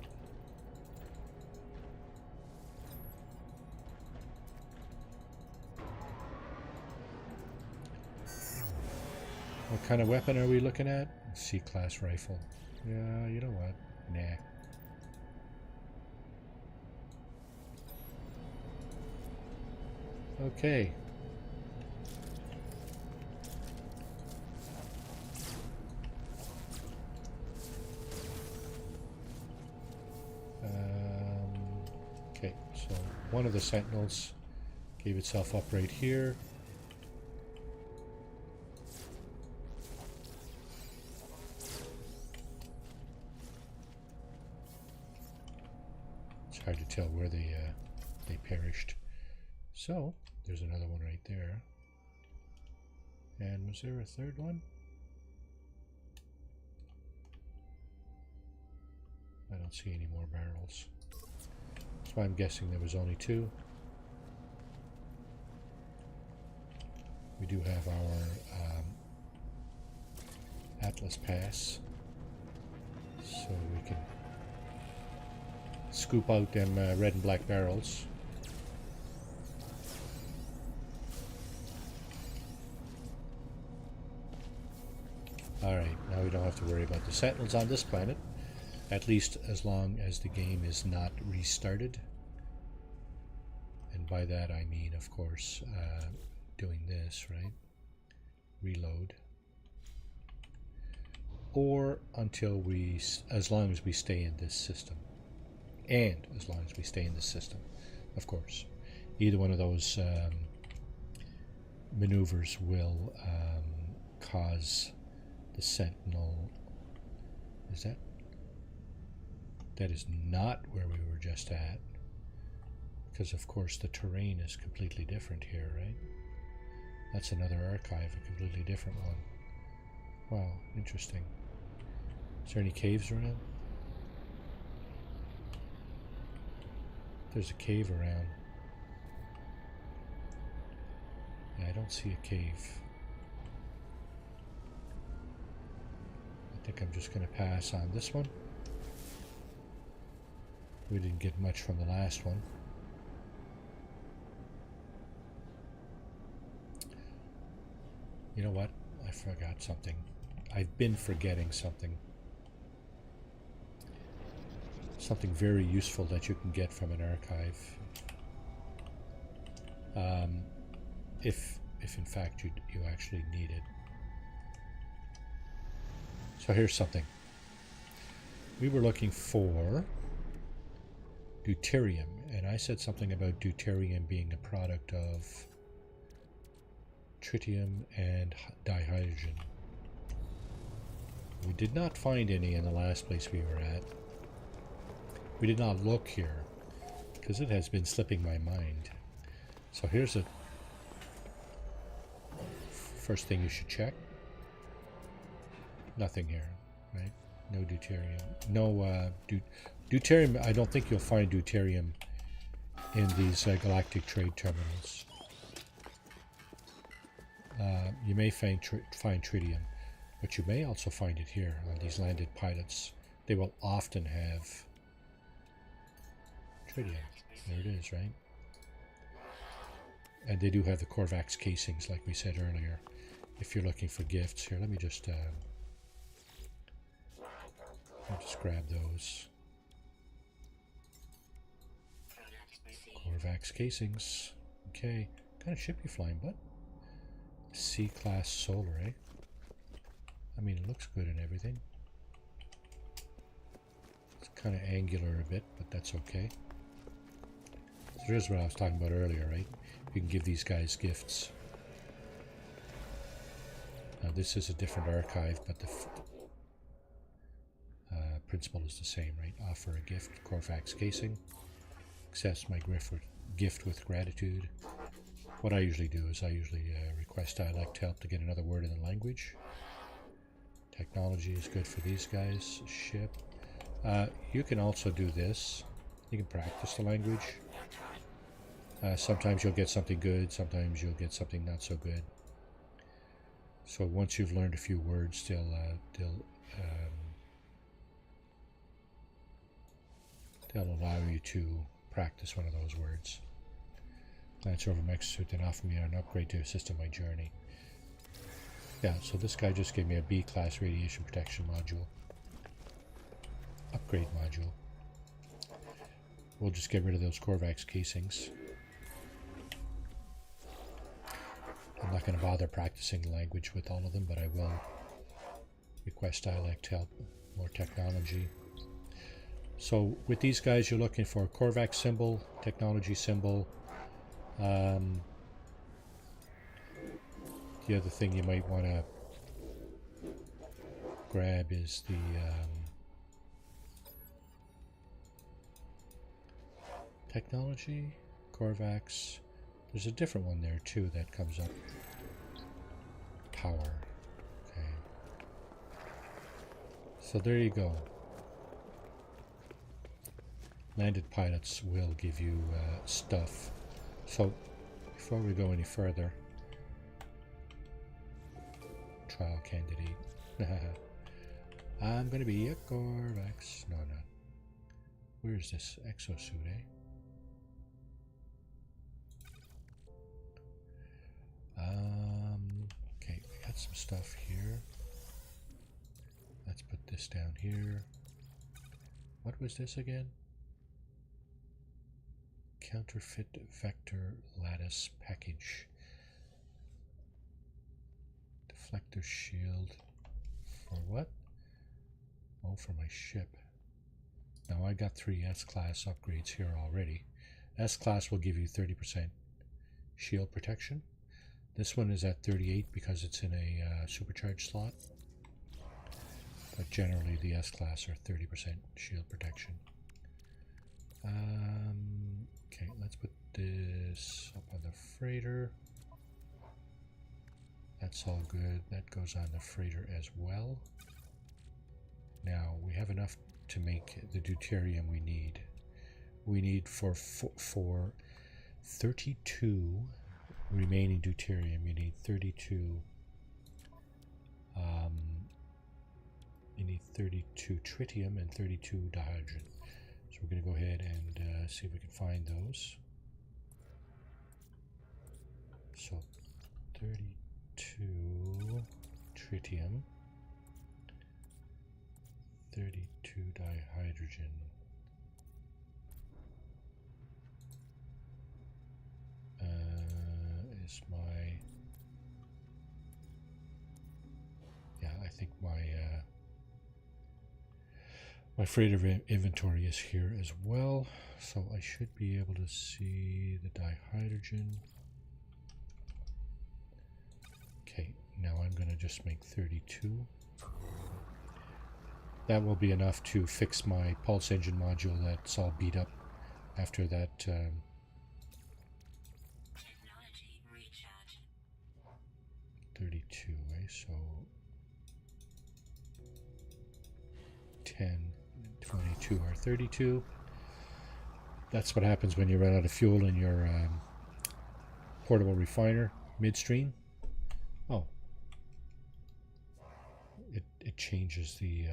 What kind of weapon are we looking at? C-class rifle. Yeah, you know what? Nah. Okay. Okay, so one of the sentinels gave itself up right here. It's hard to tell where they perished. So there's another one right there. And was there a third one? I don't see any more barrels. So I'm guessing there was only 2. We do have our Atlas Pass, so we can scoop out them red and black barrels. Alright, now we don't have to worry about the sentinels on this planet. At least as long as the game is not restarted. And by that I mean, of course, doing this, right? Reload. Or until we, as long as we stay in this system. And as long as we stay in this system, of course. Either one of those maneuvers will cause the sentinel. Is that? That is not where we were just at, because of course the terrain is completely different here, right? That's another archive, a completely different one. Wow, interesting. Is there any caves around? There's a cave around. Yeah, I don't see a cave. I think I'm just going to pass on this one. We didn't get much from the last one. You know what? I forgot something. I've been forgetting something. Something very useful that you can get from an archive. if in fact you actually need it. So here's something. We were looking for deuterium, and I said something about deuterium being a product of tritium and dihydrogen. We did not find any in the last place we were at. We did not look here because it has been slipping my mind. So here's a first thing you should check. Nothing here, right? No deuterium. No deuterium. I don't think you'll find deuterium in these galactic trade terminals. You may find tritium, but you may also find it here on these landed pilots. They will often have tritium. There it is, right? And they do have the Korvax casings, like we said earlier. If you're looking for gifts here, let me just grab those. Korvax casings. Okay. What kind of ship you flying, bud? C-class solar, eh? I mean, it looks good and everything. It's kind of angular a bit, but that's okay. So here's what I was talking about earlier, right? You can give these guys gifts. Now this is a different archive, but the principle is the same, right? Offer a gift, Korvax casing. Accept my gift with gratitude. What I usually do is I usually request dialect help to get another word in the language. Technology is good for these guys. Ship. You can also do this. You can practice the language. Sometimes you'll get something good, sometimes you'll get something not so good. So once you've learned a few words, they'll allow you to practice one of those words. Glance over my exosuit, then offer me an upgrade to assist in my journey. Yeah, so this guy just gave me a B-class radiation protection module. Upgrade module. We'll just get rid of those Korvax casings. I'm not going to bother practicing the language with all of them, but I will request dialect help, more technology. So with these guys, you're looking for a Korvax symbol, technology symbol. The other thing you might want to grab is the technology, Korvax. There's a different one there too that comes up. Power. Okay. So there you go. Landed pilots will give you stuff. So before we go any further, trial candidate. I'm gonna be a Korvax. No, not. Where is this exosuit, eh? Okay, we got some stuff here. Let's put this down here. What was this again? Counterfeit vector lattice package. Deflector shield. For what? Oh, for my ship. Now I got 3 S-class upgrades here already. S-class will give you 30% shield protection. This one is at 38 because it's in a supercharged slot. But generally the S-class are 30% shield protection. Okay, let's put this up on the freighter. That's all good. That goes on the freighter as well. Now we have enough to make the deuterium we need. We need for 32 remaining deuterium. You need 32. You need 32 tritium and 32 dihydrogen. So we're going to go ahead and see if we can find those. So 32 tritium, 32 dihydrogen. Is my think my freighter inventory is here as well, so I should be able to see the dihydrogen. Okay, now I'm going to just make 32. That will be enough to fix my pulse engine module that's all beat up after that. 32, eh? So 10, 22 or 32. That's what happens when you run out of fuel in your portable refiner midstream. Oh, it changes the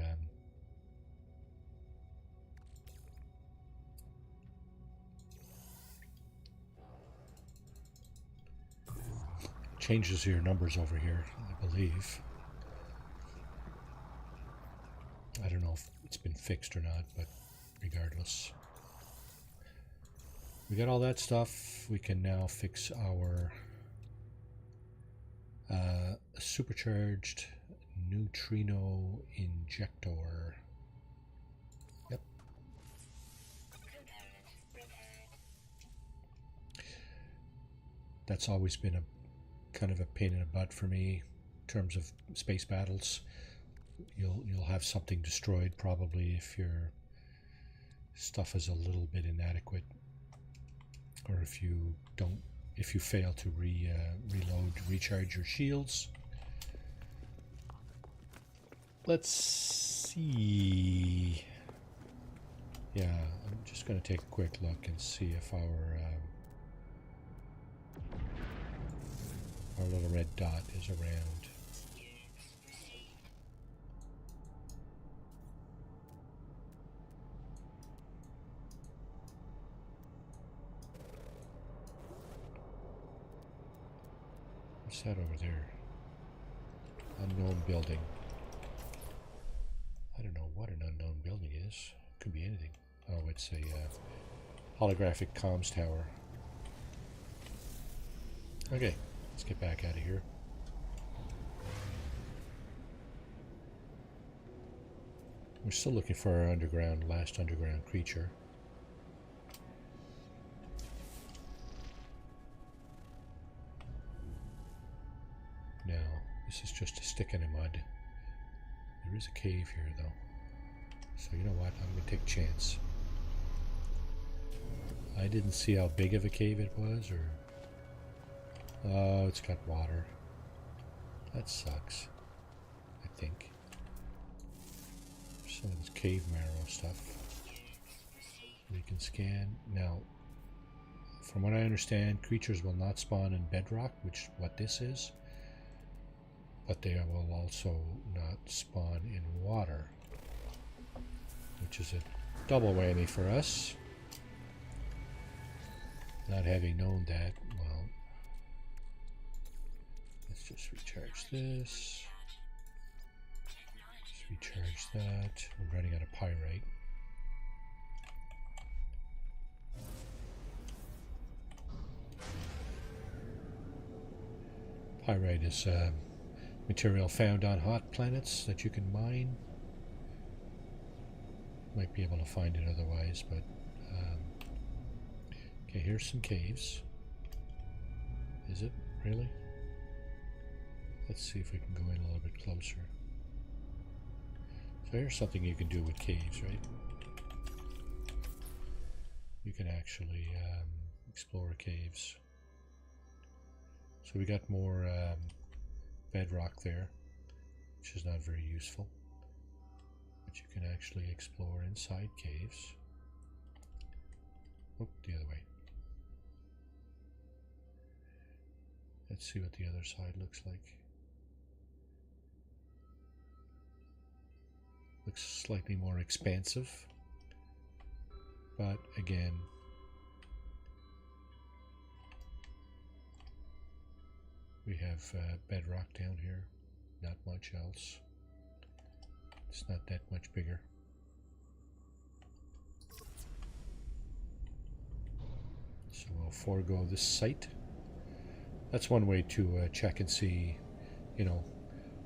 changes your numbers over here, I believe. I don't know if it's been fixed or not, but regardless. We got all that stuff. We can now fix our supercharged neutrino injector. Yep. That's always been a kind of a pain in the butt for me in terms of space battles. You'll have something destroyed probably if your stuff is a little bit inadequate, or if you fail to recharge your shields. Let's see. Yeah, I'm just going to take a quick look and see if our little red dot is around. What's that over there? Unknown building. I don't know what an unknown building is. Could be anything. Oh, it's a holographic comms tower. Okay, let's get back out of here. We're still looking for our last underground creature. Now, this is just a stick in the mud. There is a cave here, though. So you know what? I'm going to take a chance. I didn't see how big of a cave it was, or... Oh, it's got water. That sucks, I think. Some of this cave marrow stuff we can scan. Now, from what I understand, creatures will not spawn in bedrock, which is what this is. But they will also not spawn in water, which is a double whammy for us. Not having known that, well, let's just recharge this. Let's recharge that. We're running out of pyrite. Pyrite is material found on hot planets that you can mine. Might be able to find it otherwise, but okay, here's some caves. Is it really? Let's see if we can go in a little bit closer. So here's something you can do with caves, right? You can actually explore caves. So we got more bedrock there, which is not very useful, but you can actually explore inside caves. Oh, the other way. Let's see what the other side looks like. Looks slightly more expansive, but again, we have bedrock down here, not much else. It's not that much bigger. So we'll forego this site. That's one way to check and see, you know,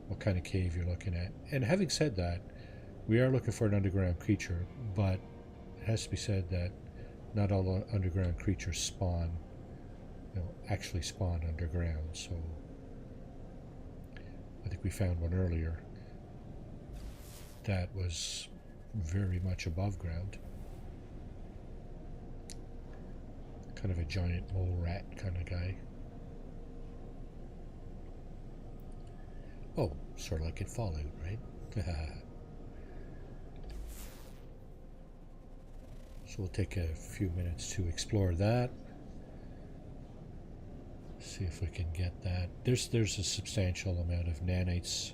what kind of cave you're looking at. And having said that, we are looking for an underground creature, but it has to be said that not all underground creatures spawn, actually spawn underground. So I think we found one earlier that was very much above ground. Kind of a giant mole rat kind of guy. Oh, sort of like in Fallout, right? So we'll take a few minutes to explore that. See if we can get that. There's a substantial amount of nanites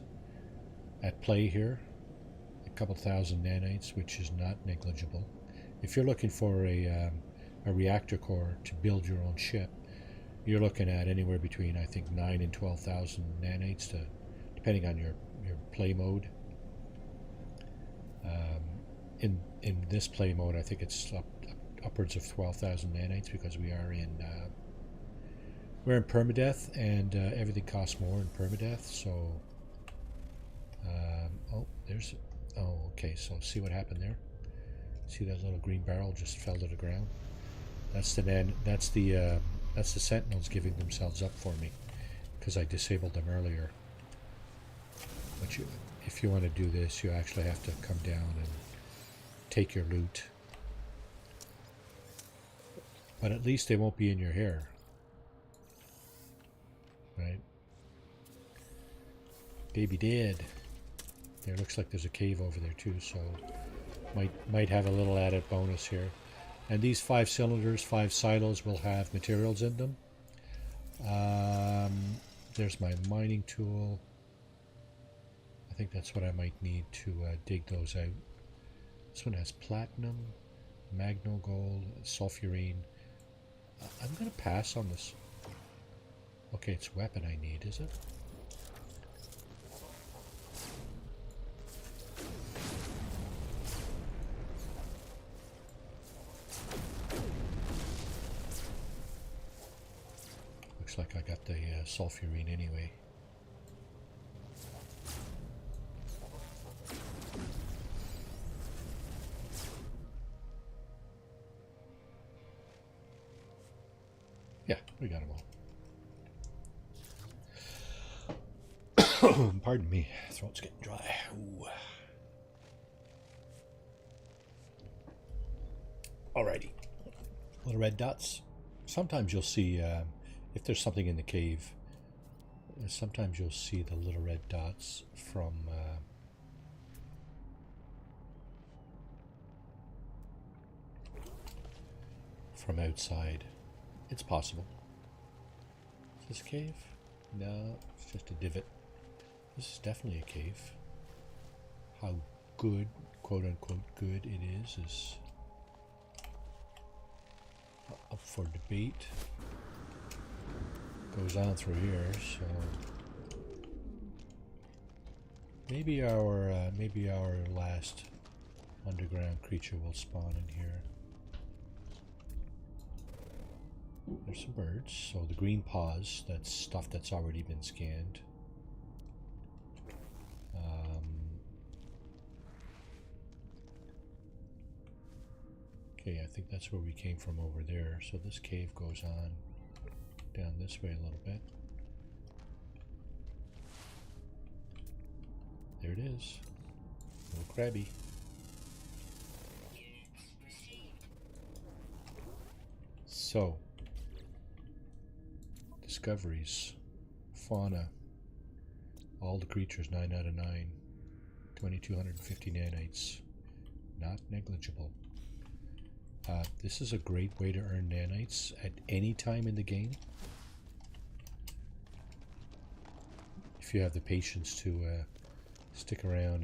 at play here. A couple thousand nanites, which is not negligible. If you're looking for a reactor core to build your own ship, you're looking at anywhere between, I think, 9 and 12,000 nanites, depending on your play mode. In this play mode, I think it's upwards of 12,000 nanites, because we're in PERMADEATH, and everything costs more in PERMADEATH. So, okay. So see what happened there. See that little green barrel just fell to the ground. That's the Sentinels giving themselves up for me, because I disabled them earlier. But if you want to do this, you actually have to come down and take your loot. But at least they won't be in your hair, right? Baby dead. There looks like there's a cave over there too, so might have a little added bonus here. And these 5 cylinders, 5 silos, will have materials in them. There's my mining tool. I think that's what I might need to dig those out. This one has platinum, magno gold, sulfurine. I'm going to pass on this. Okay, it's weapon I need, is it? Looks like I got the sulfurine anyway. Yeah, we got them all. Pardon me, throat's getting dry. Ooh. Alrighty, little red dots. Sometimes you'll see, if there's something in the cave, sometimes you'll see the little red dots from outside. It's possible. Is this a cave? No, it's just a divot. This is definitely a cave. How good, quote unquote, good it is up for debate. Goes on through here, so maybe our last underground creature will spawn in here. There's some birds. So the green paws, that's stuff that's already been scanned. Okay, I think that's where we came from over there. So this cave goes on down this way a little bit. There it is. Little crabby. So, discoveries. Fauna. All the creatures, 9 out of 9. 2,250 nanites. Not negligible. This is a great way to earn nanites at any time in the game. If you have the patience to stick around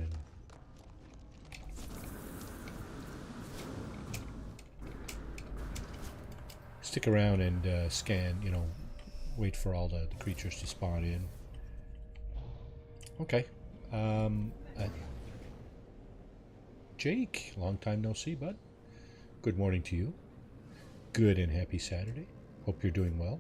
and scan, wait for all the creatures to spawn in. Okay. Jake, long time no see, bud. Good morning to you. Good and happy Saturday. Hope you're doing well.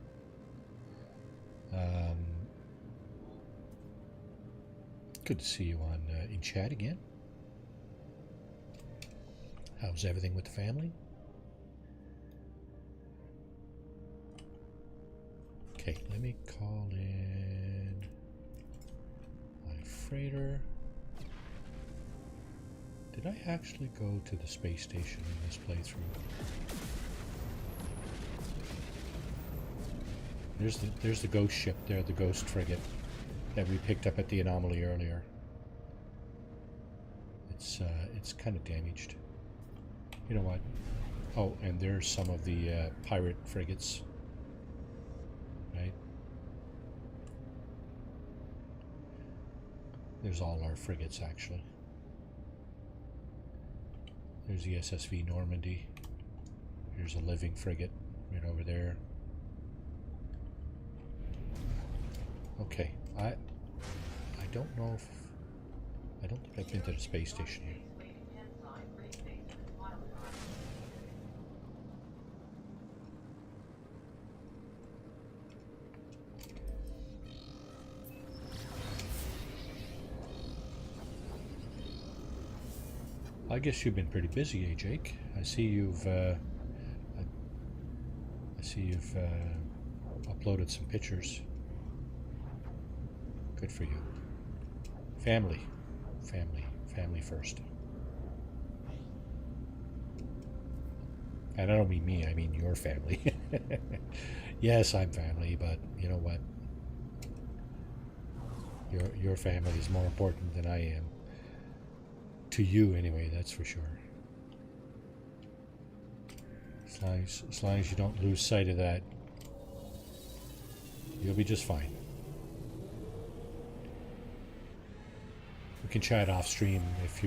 Good to see you on in chat again. How's everything with the family? Okay, let me call in my freighter. Did I actually go to the space station in this playthrough? There's the ghost ship there, the ghost frigate that we picked up at the anomaly earlier. It's kind of damaged. You know what? Oh, and there's some of the pirate frigates. Right? There's all our frigates, actually. There's the SSV Normandy. Here's a living frigate right over there. Okay, I don't know if... I don't think I've been to the space station yet. I guess you've been pretty busy, eh, Jake? I see you've uploaded some pictures. Good for you. Family first. And I don't mean me, I mean your family. Yes, I'm family, but you know what? Your family is more important than I am. To you, anyway, that's for sure. As long as you don't lose sight of that, you'll be just fine. We can chat off stream if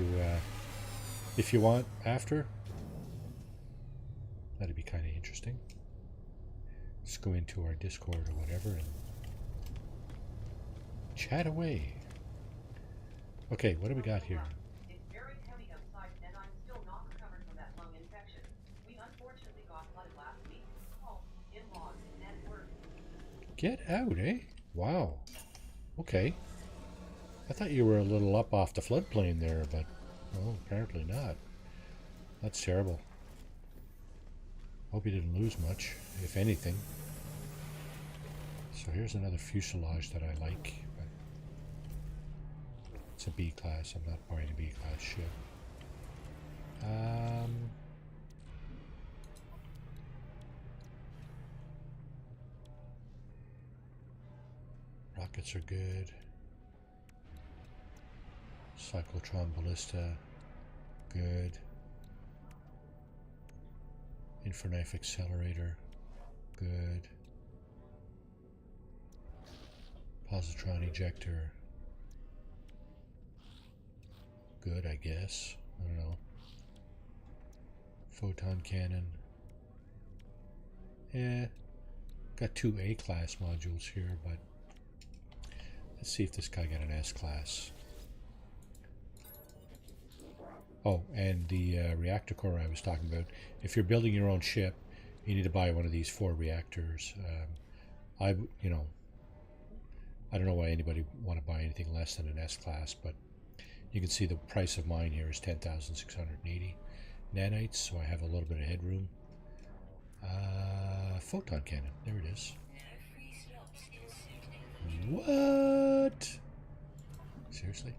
you want after. That'd be kind of interesting. Let's go into our Discord or whatever and chat away. Okay, what do we got here? It's very heavy outside, and I'm still not recovered from that lung infection. We unfortunately got flooded last week. Oh, in-laws, network. Get out, eh? Wow. Okay. I thought you were a little up off the floodplain there, but well, apparently not. That's terrible. Hope you didn't lose much, if anything. So here's another fuselage that I like. But it's a B class. I'm not buying a B class ship. Rockets are good. Cyclotron ballista, good. Infraknife accelerator, good. Positron ejector, good, I guess. I don't know. Photon cannon. Yeah, got two A-class modules here, but let's see if this guy got an S-class. Oh, and the reactor core I was talking about. If you're building your own ship, you need to buy one of these 4 reactors. I don't know why anybody want to buy anything less than an S-class, but you can see the price of mine here is 10,680 nanites, so I have a little bit of headroom. Photon cannon, there it is. What? Seriously?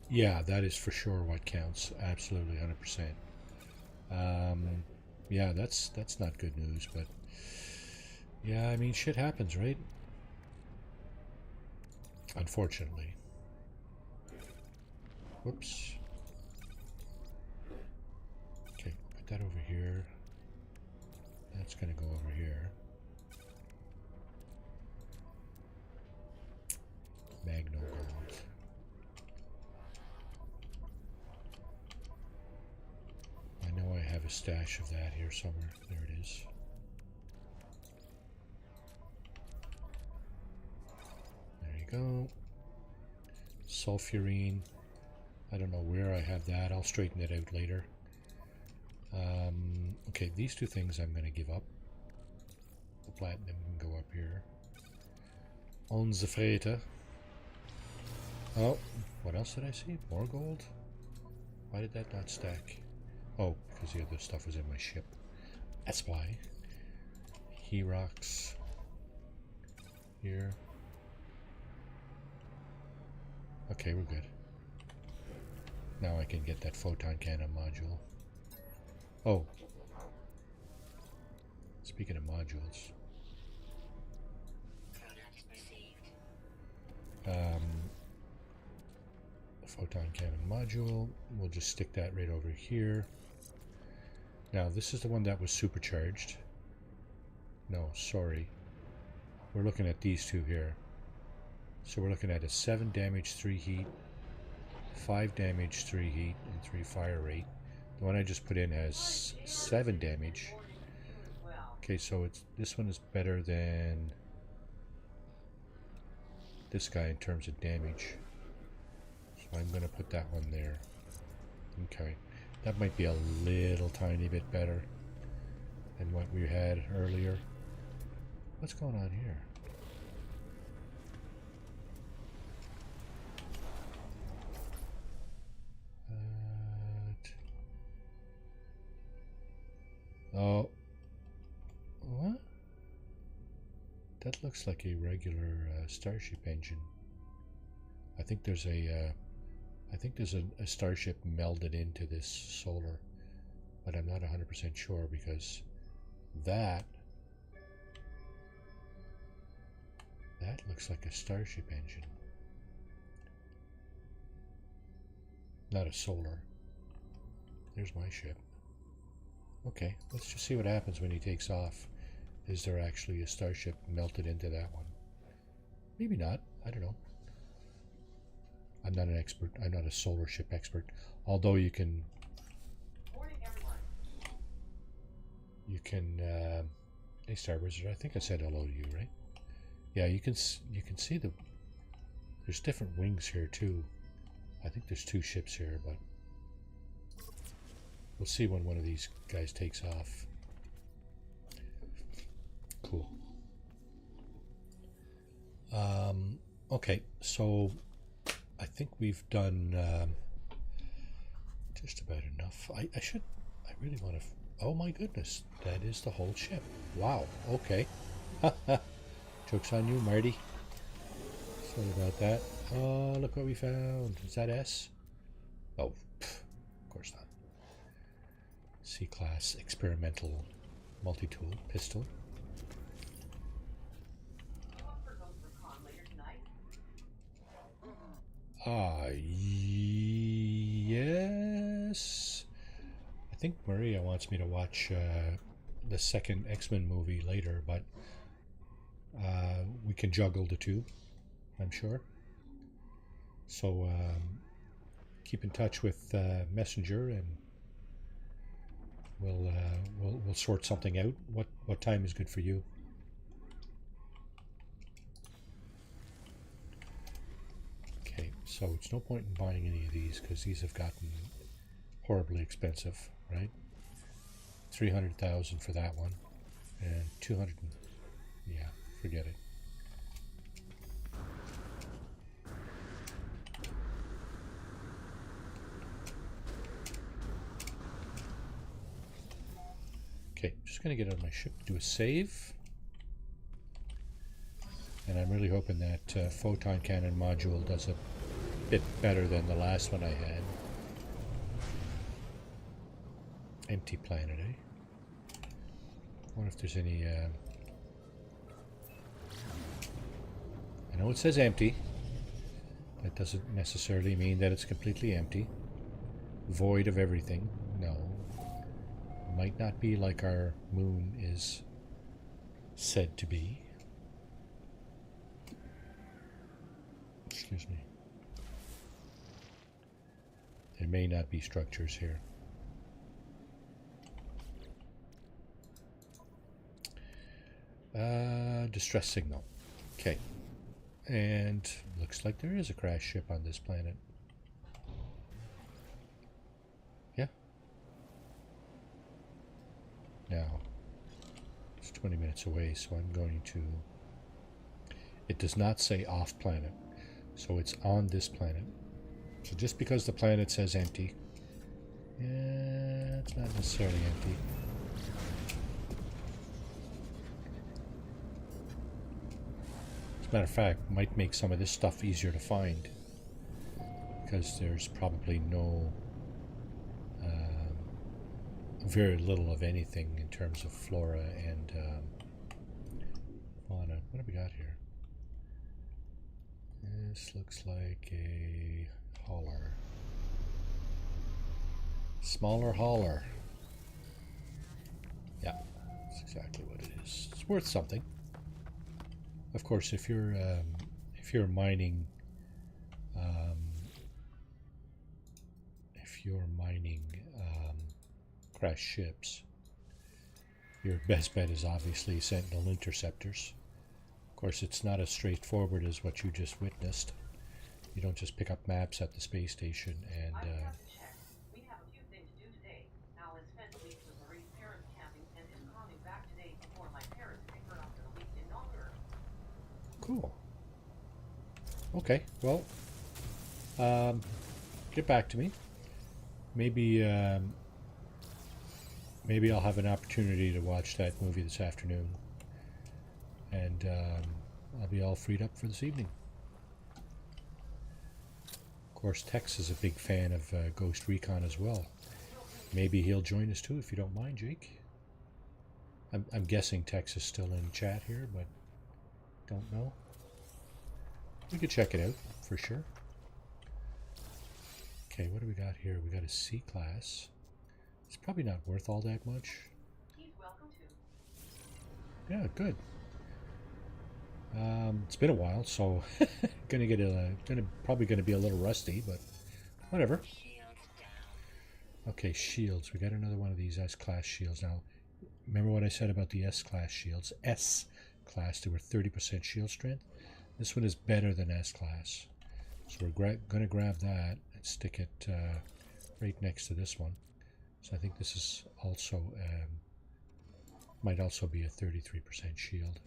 Yeah, that is for sure what counts. Absolutely, 100%. Yeah, that's not good news, but yeah, I mean, shit happens, right? Unfortunately. Whoops. Okay, put that over here. That's gonna go over here. Magno gold. I know I have a stash of that here somewhere. There it is. There you go. Sulfurine. I don't know where I have that. I'll straighten it out later. Okay, these two things I'm going to give up. The platinum can go up here. Onze vreten. Oh, what else did I see? More gold? Why did that not stack? Oh, because the other stuff was in my ship. That's why. Rocks here. Okay, we're good. Now I can get that photon cannon module. Oh. Speaking of modules. Photon cannon module. We'll just stick that right over here. Now, this is the one that was supercharged. No, sorry. We're looking at these two here. So we're looking at a 7 damage, 3 heat, 5 damage, 3 heat, and 3 fire rate. The one I just put in has 7 damage. Okay, so this one is better than this guy in terms of damage. So I'm going to put that one there. Okay. That might be a little tiny bit better than what we had earlier. What's going on here? Oh. What? That looks like a regular starship engine. I think there's a starship melded into this solar, but I'm not 100% sure because that looks like a starship engine, not a solar. There's my ship. Okay, let's just see what happens when he takes off. Is there actually a starship melted into that one? Maybe not. I don't know. I'm not an expert. I'm not a solar ship expert. Although you can... Morning, everyone. You can... hey, Star Wizard, I think I said hello to you, right? Yeah, you can see the... There's different wings here, too. I think there's 2 ships here, but... We'll see when one of these guys takes off. Cool. Okay, so I think we've done just about enough. I really want to... Oh my goodness, that is the whole ship. Wow, okay. Joke's on you, Marty. Sorry about that. Oh, look what we found. Is that S? Oh, of course not. C-class experimental multi-tool pistol. Yes. I think Maria wants me to watch the second X-Men movie later, but we can juggle the two, I'm sure. So keep in touch with Messenger, and we'll sort something out. What time is good for you? Okay, so it's no point in buying any of these because these have gotten horribly expensive, right? 300,000 for that one, and 200. Yeah, forget it. Okay, just gonna get on my ship, do a save, and I'm really hoping that photon cannon module does a bit better than the last one I had. Empty planet, eh? I wonder if there's any... I know it says empty. That doesn't necessarily mean that it's completely empty. Void of everything. No. Might not be like our moon is said to be. Excuse me. There may not be structures here. Distress signal. Okay. And looks like there is a crash ship on this planet. Yeah. 20 minutes away, so I'm going to... It does not say off planet, so it's on this planet. So just because the planet says empty, it's not necessarily empty. As a matter of fact, might make some of this stuff easier to find, because there's probably no... very little of anything in terms of flora and fauna. What have we got here? This looks like a hauler. Smaller hauler. Yeah, that's exactly what it is. It's worth something. Of course, if you're mining, crash ships, your best bet is obviously Sentinel interceptors. Of course, it's not as straightforward as what you just witnessed. You don't just pick up maps at the space station and... I have to check. We have a few things to do today. Alice spent a week with Marie's parents camping and is coming back today before my parents pick her up for the weekend longer. Cool. Okay, well, get back to me. Maybe I'll have an opportunity to watch that movie this afternoon, and I'll be all freed up for this evening. Of course, Tex is a big fan of Ghost Recon as well. Maybe he'll join us too, if you don't mind, Jake. I'm guessing Tex is still in chat here, but don't know. We could check it out for sure. Okay, what do we got here? We got a C class. It's probably not worth all that much. He's welcome to. Yeah, good. It's been a while, so probably gonna be a little rusty, but whatever. Okay, shields. We got another one of these S-class shields. Now, remember what I said about the S-class shields? S-class, they were 30% shield strength. This one is better than S-class. So we're gonna grab that and stick it right next to this one. So I think this is also, might also be a 33% shield.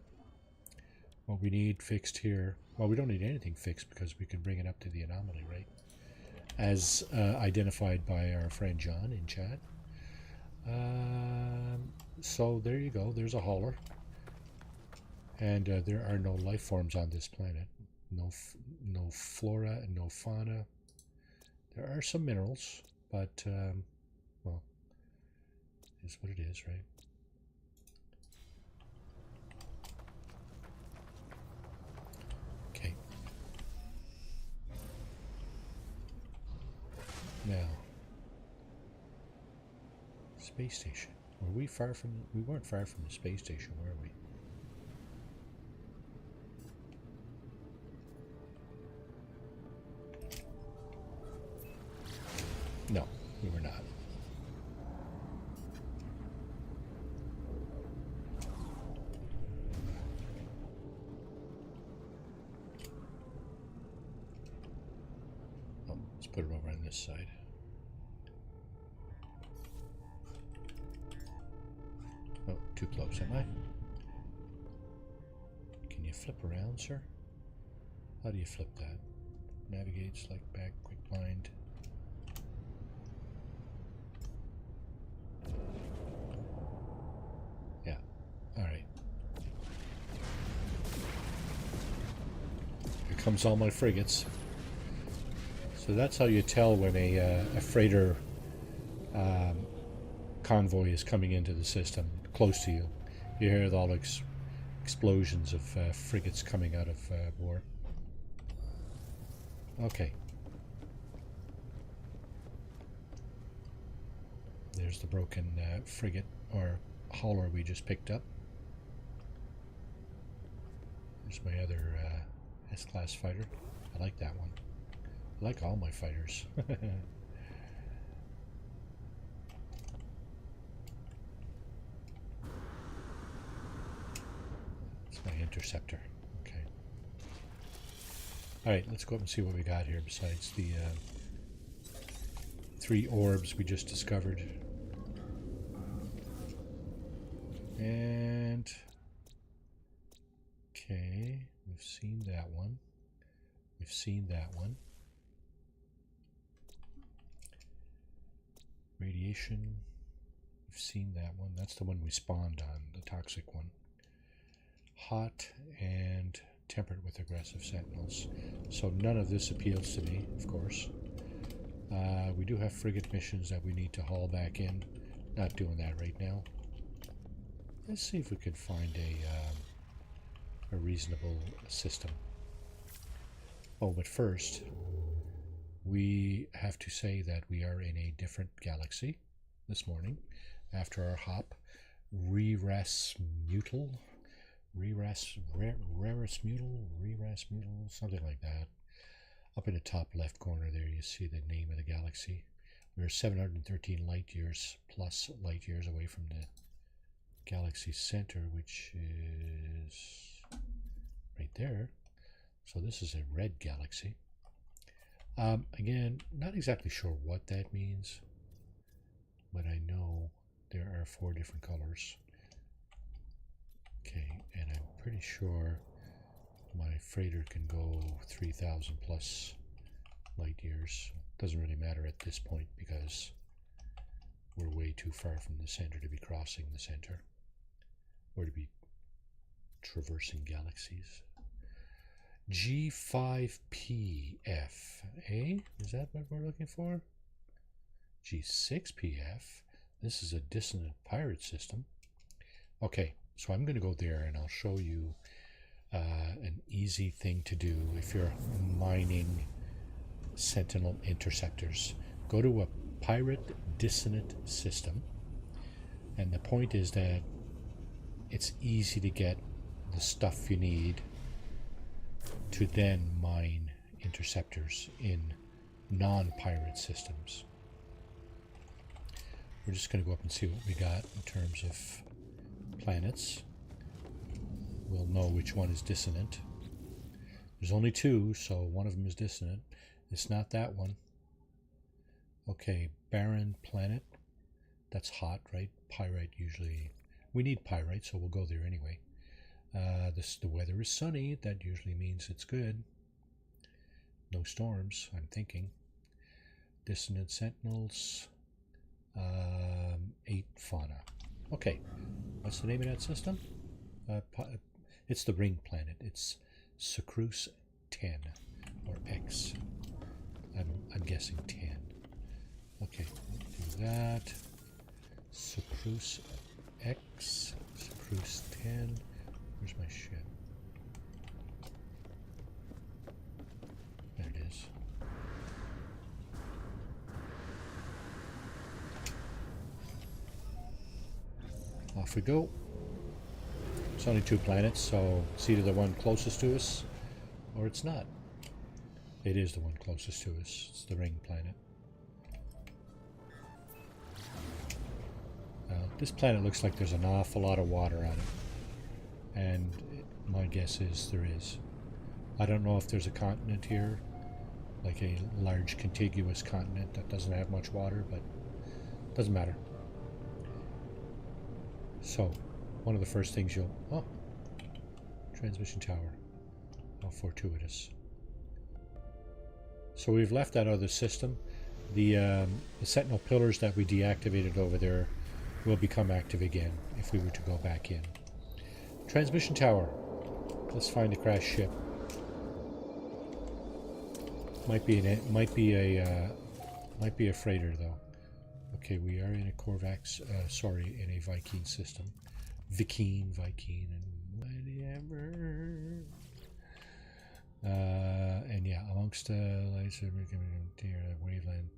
What we need fixed here, well, we don't need anything fixed because we can bring it up to the anomaly, right? As identified by our friend John in chat. So there you go, there's a hauler. And there are no life forms on this planet. No flora and no fauna. There are some minerals, but, well, it is what it is, right? Okay. Now, space station. Were we far from... We weren't far from the space station, were we? No, we were not. Oh, let's put it over on this side. Oh, too close, am I? Can you flip around, sir? How do you flip that? Navigate, select back, quick bind. Yeah, alright. Here comes all my frigates. So that's how you tell when a freighter convoy is coming into the system, close to you. You hear all explosions of frigates coming out of war. Okay. There's the broken frigate or hauler we just picked up. There's my other S-class fighter. I like that one. I like all my fighters. It's my interceptor. Okay. Alright, let's go up and see what we got here besides the 3 orbs we just discovered. And Okay, we've seen that one. We've seen that one. Radiation. We've seen that one. That's the one we spawned on, the toxic one. Hot and tempered with aggressive sentinels. So none of this appeals to me, of course. We do have frigate missions that we need to haul back in. Not doing that right now. Let's see if we could find a reasonable system. Oh, but first, we have to say that we are in a different galaxy this morning after our hop. Rerasmutal, something like that. Up in the top left corner there, you see the name of the galaxy. We're 713 light years plus light years away from the galaxy center, which is right there. So this is a red galaxy. Again, not exactly sure what that means, but I know there are 4 different colors. Okay, and I'm pretty sure my freighter can go 3,000 plus light years. Doesn't really matter at this point because we're way too far from the center to be crossing the center or to be traversing galaxies. G5PF, eh? Is that what we're looking for? G6PF. This is a dissonant pirate system. Okay, so I'm going to go there and I'll show you an easy thing to do if you're mining sentinel interceptors. Go to a pirate dissonant system, and the point is that it's easy to get the stuff you need to then mine interceptors in non-pirate systems. We're just going to go up and see what we got in terms of planets. We'll know which one is dissonant. There's only 2, so one of them is dissonant. It's not that one. Okay, barren planet. That's hot, right? Pyrite usually. We need pyrite, so we'll go there anyway. The weather is sunny. That usually means it's good. No storms, I'm thinking. Dissonant sentinels. 8 fauna. Okay, what's the name of that system? It's the ring planet. It's Sacrus 10 or X. I'm guessing 10. Okay, do that. Sacrus X, Sacrus 10. Where's my ship? There it is. Off we go. It's only 2 planets, so it's either the one closest to us or it's not. It is the one closest to us. It's the ring planet. This planet looks like there's an awful lot of water on it, and my guess is there is. I don't know if there's a continent here, like a large contiguous continent that doesn't have much water, but it doesn't matter. So, one of the first things you'll... Oh! Transmission tower. How fortuitous. So we've left that other system. The sentinel pillars that we deactivated over there will become active again if we were to go back in. Transmission tower. Let's find a crashed ship. Might be a freighter though. Okay, we are in a Corvax. In a Viking system. Viking, and whatever. And yeah, amongst lights wavelength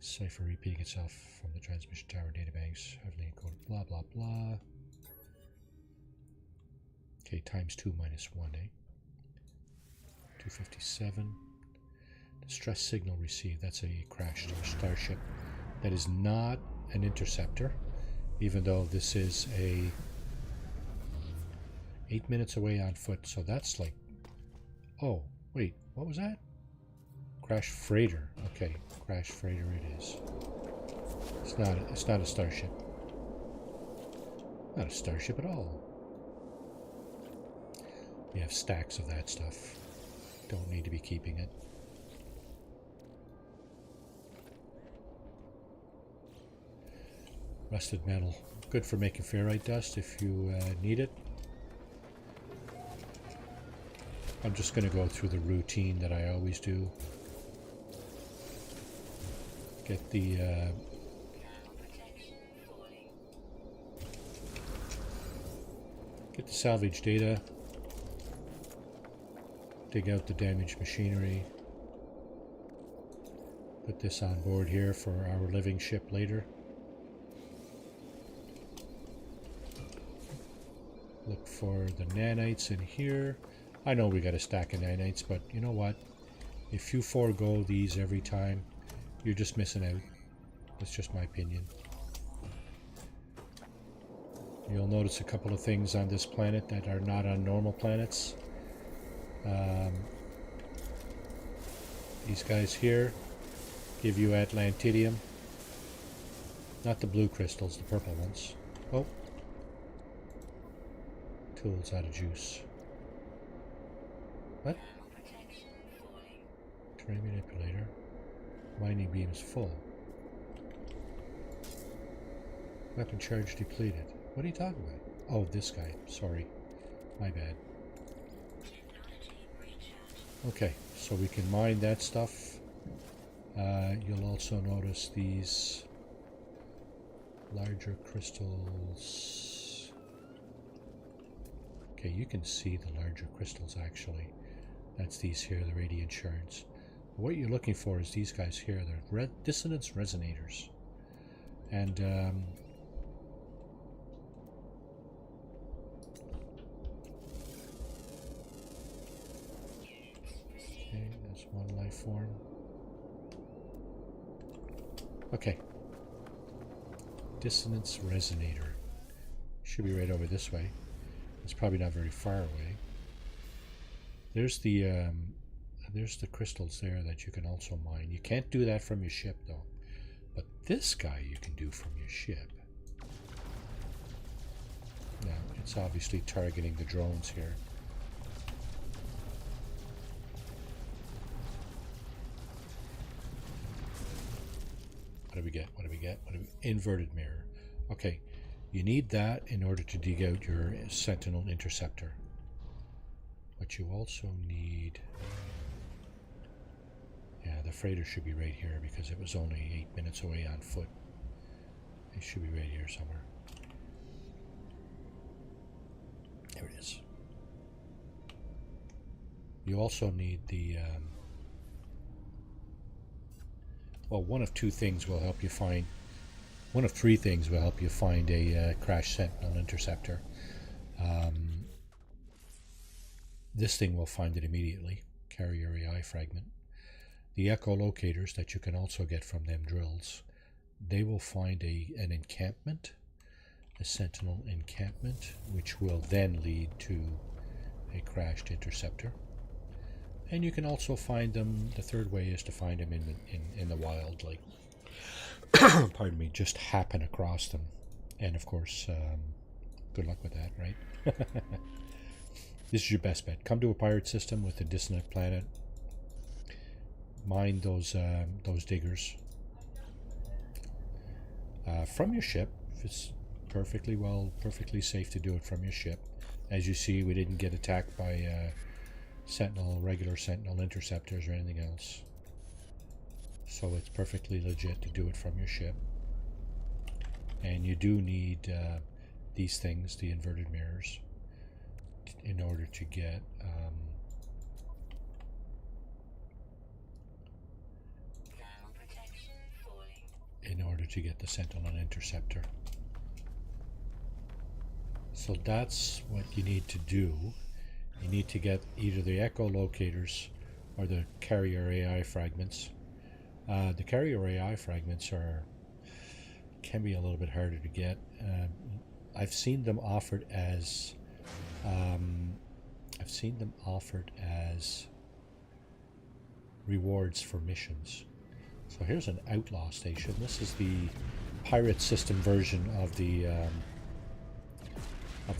cipher repeating itself from the transmission tower databanks, heavily encoded, blah blah blah. Okay, times 2 minus 1, eh? 257. Distress signal received. That's a crashed starship. That is not an interceptor, even though this is a 8 minutes away on foot. So that's like, oh wait, what was that? Crash freighter. Okay, crash freighter it is. It's not a starship. Not a starship at all. We have stacks of that stuff. Don't need to be keeping it. Rusted metal. Good for making ferrite dust if you need it. I'm just going to go through the routine that I always do. Get the salvage data. Dig out the damaged machinery. Put this on board here for our living ship later. Look for the nanites in here. I know we got a stack of nanites, but you know what? If you forego these every time, you're just missing out. That's just my opinion. You'll notice a couple of things on this planet that are not on normal planets. These guys here give you Atlantidium. Not the blue crystals, the purple ones. Oh. Tools out of juice. What? Terrain manipulator. Mining beams full. Weapon charge depleted. What are you talking about? Oh, this guy. Sorry. My bad. Okay, so we can mine that stuff. You'll also notice these larger crystals. Okay, you can see the larger crystals actually. That's these here, the radiant shards. What you're looking for is these guys here. They're dissonance resonators. And okay, that's one life form. Okay. Dissonance resonator. Should be right over this way. It's probably not very far away. There's the crystals there that you can also mine. You can't do that from your ship though. But this guy you can do from your ship. Now, it's obviously targeting the drones here. What do we get? What do we get? Inverted mirror. Okay, you need that in order to dig out your Sentinel interceptor. But you also need... Yeah, the freighter should be right here because it was only 8 minutes away on foot. It should be right here somewhere. There it is. You also need the... well, one of two things will help you find... One of three things will help you find a crashed Sentinel interceptor. This thing will find it immediately. Carrier AI fragment. The echolocators that you can also get from them drills, they will find an encampment, a Sentinel encampment, which will then lead to a crashed interceptor. And you can also find them, the third way is to find them in the wild, like, pardon me, just happen across them. And of course, good luck with that, right? This is your best bet. Come to a pirate system with a dissonant planet. Mine those diggers from your ship. If it's perfectly safe to do it from your ship. As you see, we didn't get attacked by regular Sentinel interceptors or anything else. So it's perfectly legit to do it from your ship. And you do need these things, the inverted mirrors, in order to get the Sentinel interceptor. So that's what you need to do. You need to get either the echolocators or the carrier AI fragments. The carrier AI fragments can be a little bit harder to get. I've seen them offered as rewards for missions. So here's an outlaw station. This is the pirate system version of the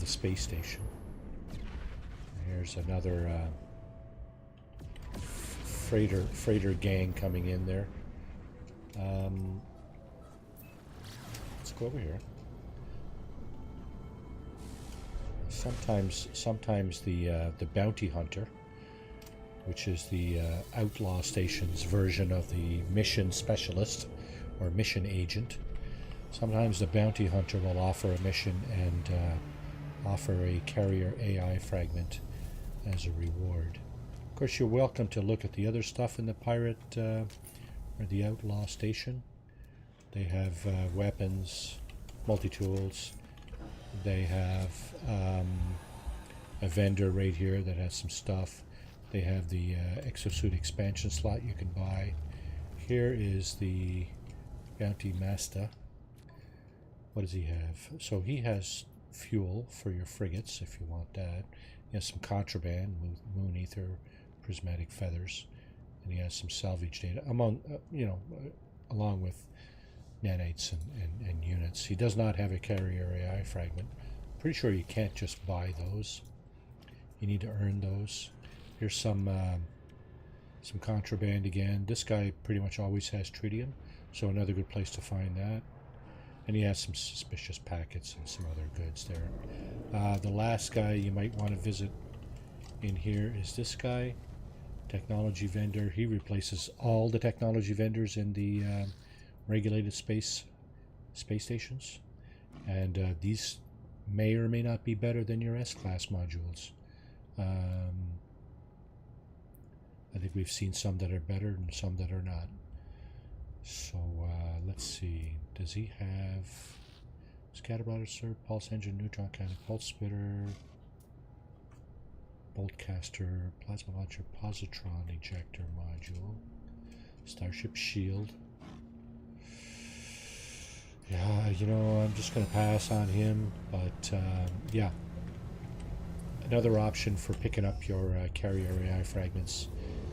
space station. Here's another freighter gang coming in there. Let's go over here. Sometimes the bounty hunter, which is the outlaw station's version of the mission specialist or mission agent. Sometimes the bounty hunter will offer a mission and offer a carrier AI fragment as a reward. Of course, you're welcome to look at the other stuff in the pirate or the outlaw station. They have weapons, multi-tools. They have a vendor right here that has some stuff. They have the exosuit expansion slot you can buy. Here is the bounty master. What does he have? So he has fuel for your frigates if you want that. He has some contraband, moon ether, prismatic feathers, and he has some salvage data among along with nanites and units. He does not have a carrier AI fragment. Pretty sure you can't just buy those. You need to earn those. Here's some contraband again. This guy pretty much always has tritium, so another good place to find that. And he has some suspicious packets and some other goods there. The last guy you might want to visit in here is this guy, technology vendor. He replaces all the technology vendors in the regulated space stations, and these may or may not be better than your S-class modules. I think we've seen some that are better and some that are not. So let's see. Does he have scatter blaster, pulse engine, neutron cannon, pulse splitter, bolt caster, plasma launcher, positron ejector module, starship shield? Yeah, I'm just going to pass on him, but yeah. Another option for picking up your carrier AI fragments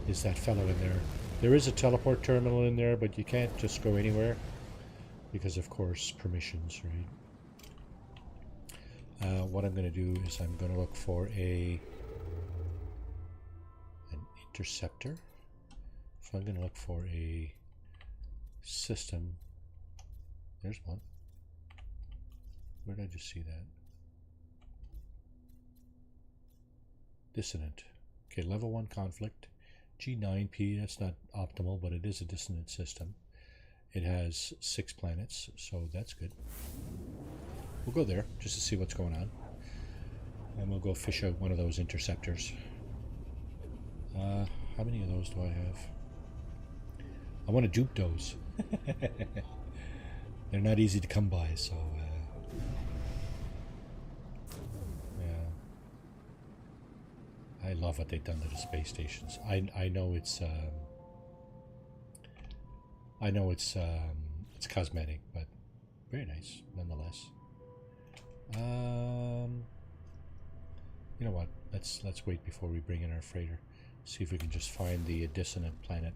is that fellow in there. There is a teleport terminal in there, but you can't just go anywhere because, of course, permissions, right? What I'm going to do is I'm going to look for an interceptor. So I'm going to look for a system. There's one. Where did I just see that? Dissonant. Okay, level 1 conflict. G9P, that's not optimal, but it is a dissonant system. It has 6 planets, so that's good. We'll go there just to see what's going on. And we'll go fish out one of those interceptors. How many of those do I have? I want to dupe those. They're not easy to come by, so yeah. I love what they've done to the space stations. I know it's it's cosmetic, but very nice nonetheless. You know what? Let's wait before we bring in our freighter. See if we can just find the dissonant planet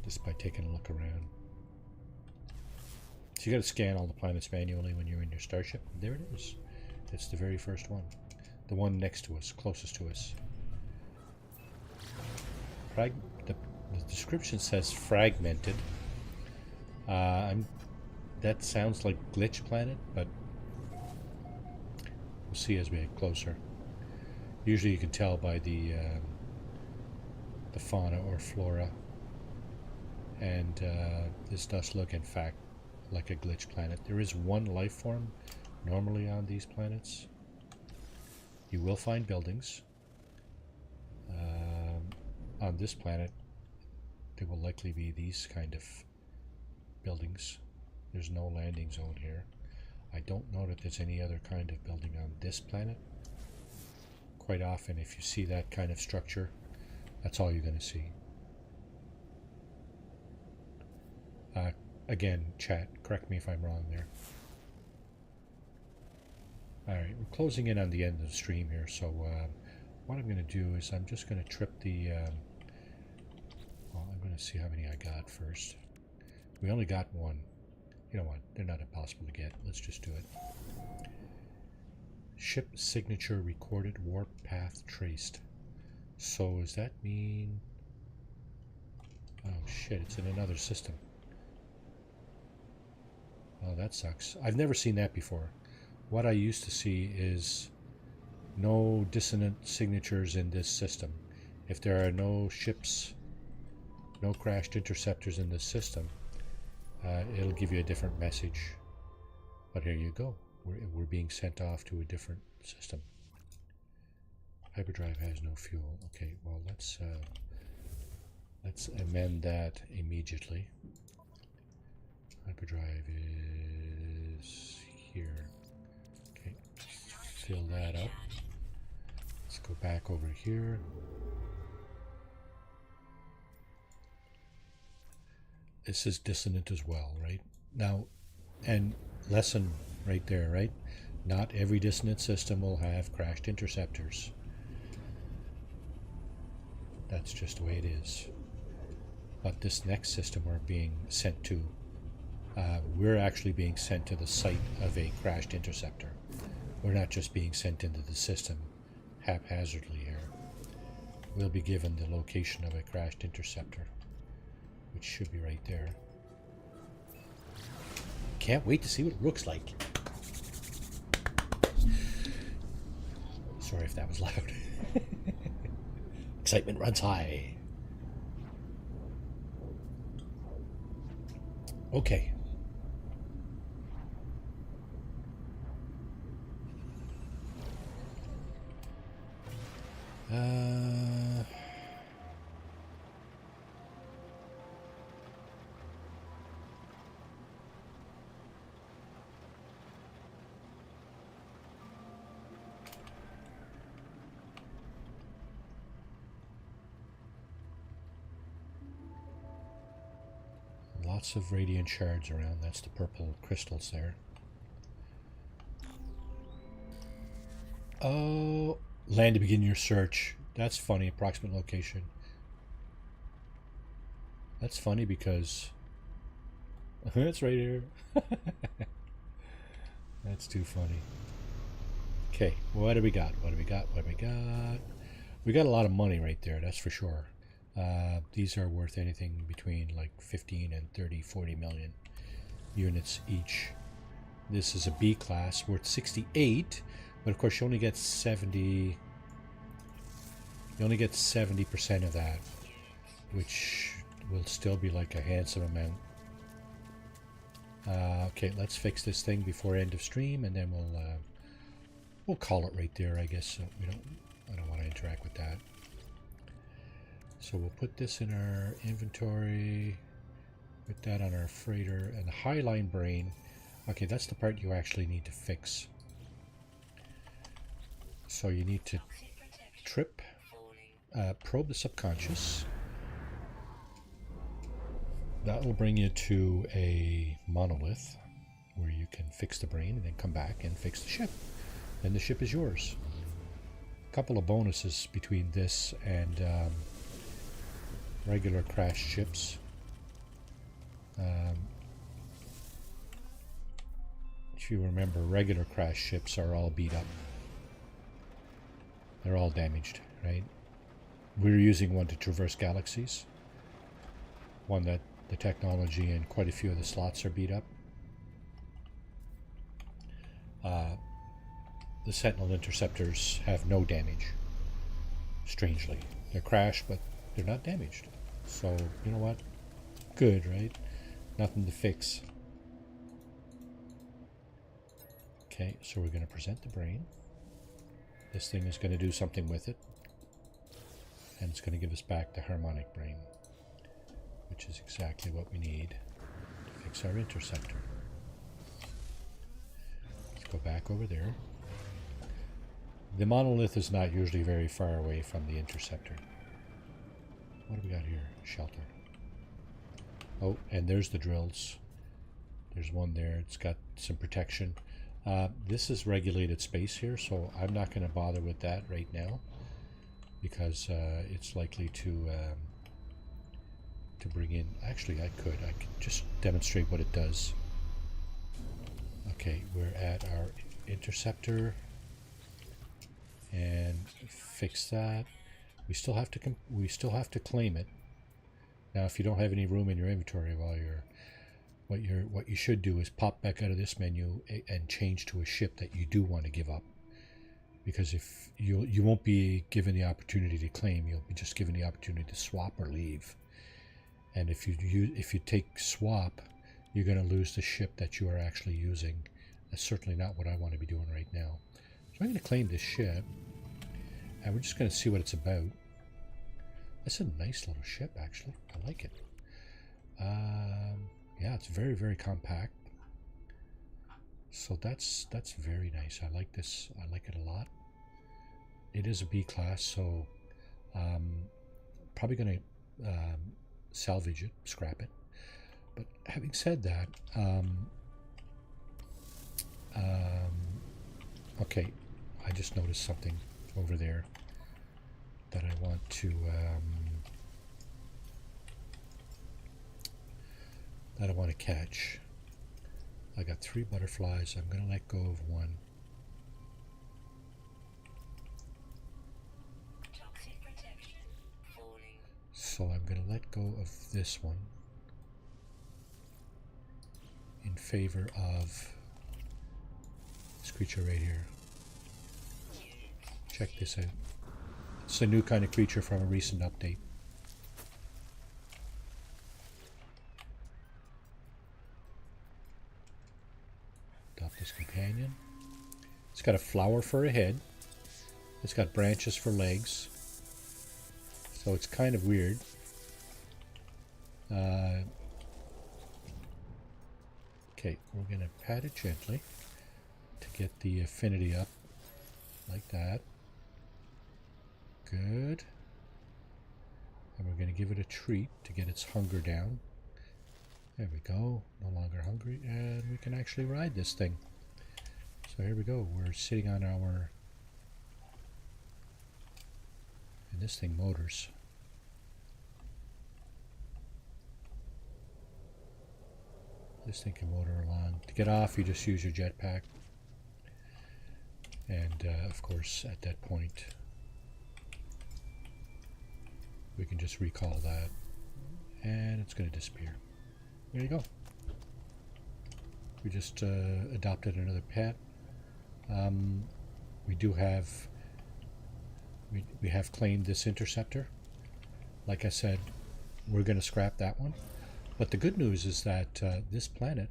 just by taking a look around. So you got to scan all the planets manually when you're in your starship. There it is. It's the very first one. The one next to us, closest to us. The description says fragmented. That sounds like glitch planet, but we'll see as we get closer. Usually you can tell by the fauna or flora. And this does look, in fact, like a glitch planet. There is one life form normally on these planets. You will find buildings. On this planet, there will likely be these kind of buildings. There's no landing zone here. I don't know that there's any other kind of building on this planet. Quite often, if you see that kind of structure, that's all you're going to see. Again, chat, correct me if I'm wrong there. Alright, we're closing in on the end of the stream here, so what I'm going to do is I'm just going to trip the... well, I'm going to see how many I got first. We only got one. You know what? They're not impossible to get. Let's just do it. Ship signature recorded, warp path traced. So does that mean... Oh shit, it's in another system. Oh, that sucks. I've never seen that before. What I used to see is no dissonant signatures in this system. If there are no ships, no crashed interceptors in this system, it'll give you a different message. But here you go. We're being sent off to a different system. Hyperdrive has no fuel. Okay, well let's amend that immediately. Hyperdrive is here. Okay, fill that up. Let's go back over here. This is dissonant as well, right? Now, and lesson right there, right? Not every dissonant system will have crashed interceptors. That's just the way it is. But this next system we're being sent to, we're actually being sent to the site of a crashed interceptor. We're not just being sent into the system haphazardly here. We'll be given the location of a crashed interceptor, which should be right there. Can't wait to see what it looks like. Sorry if that was loud. Excitement runs high. Okay. Lots of radiant shards around. That's the purple crystals there. Oh, land to begin your search. That's funny. Approximate location. That's funny because it's right here. That's too funny. Okay, what do we got? What do we got? What do we got? We got a lot of money right there, that's for sure. These are worth anything between like 15 and 30, 40 million units each. This is a B class worth 68, but of course you only get 70. You only get 70% of that, which will still be like a handsome amount. Okay, let's fix this thing before end of stream, and then we'll call it right there, I guess. So I don't want to interact with that. So we'll put this in our inventory, put that on our freighter, and the highline brain. Okay, that's the part you actually need to fix. So you need to probe the subconscious. That will bring you to a monolith where you can fix the brain and then come back and fix the ship. Then the ship is yours. A couple of bonuses between this and regular crash ships. If you remember, regular crash ships are all beat up. They're all damaged, right? We're using one to traverse galaxies. One that the technology and quite a few of the slots are beat up. The Sentinel interceptors have no damage. Strangely, they're crashed, but they're not damaged. So you know what? Good, right? Nothing to fix. Okay, so we're going to present the brain. This thing is going to do something with it, and it's going to give us back the harmonic brain, which is exactly what we need to fix our interceptor. Let's go back over there. The monolith is not usually very far away from the interceptor. What do we got here? Shelter. Oh, and there's the drills. There's one there. It's got some protection. This is regulated space here, so I'm not going to bother with that right now because it's likely to bring in... Actually, I could just demonstrate what it does. Okay, we're at our interceptor. and fix that. We still have to claim it. Now, if you don't have any room in your inventory while what you should do is pop back out of this menu and change to a ship that you do want to give up. Because if you won't be given the opportunity to claim, you'll be just given the opportunity to swap or leave. And if you take swap, you're going to lose the ship that you are actually using. That's certainly not what I want to be doing right now. So I'm going to claim this ship, and we're just going to see what it's about. That's a nice little ship, actually. I like it. Yeah, it's very, very compact. So that's very nice. I like this. I like it a lot. It is a B class, so probably going to salvage it, scrap it. But having said that, okay, I just noticed something over there that I want to catch. I got 3 butterflies. I'm going to let go of one. So I'm going to let go of this one in favor of this creature right here. Check this out. It's a new kind of creature from a recent update. Adopt this companion. It's got a flower for a head. It's got branches for legs. So it's kind of weird. Okay, we're going to pat it gently to get the affinity up, like that. Good. And we're going to give it a treat to get its hunger down. There we go. No longer hungry. And we can actually ride this thing. So here we go. We're sitting on our... And this thing motors. This thing can motor along. To get off, you just use your jetpack. And, of course, at that point, we can just recall that. And it's going to disappear. There you go. We just adopted another pet. We do have... We have claimed this interceptor. Like I said, we're going to scrap that one. But the good news is that this planet,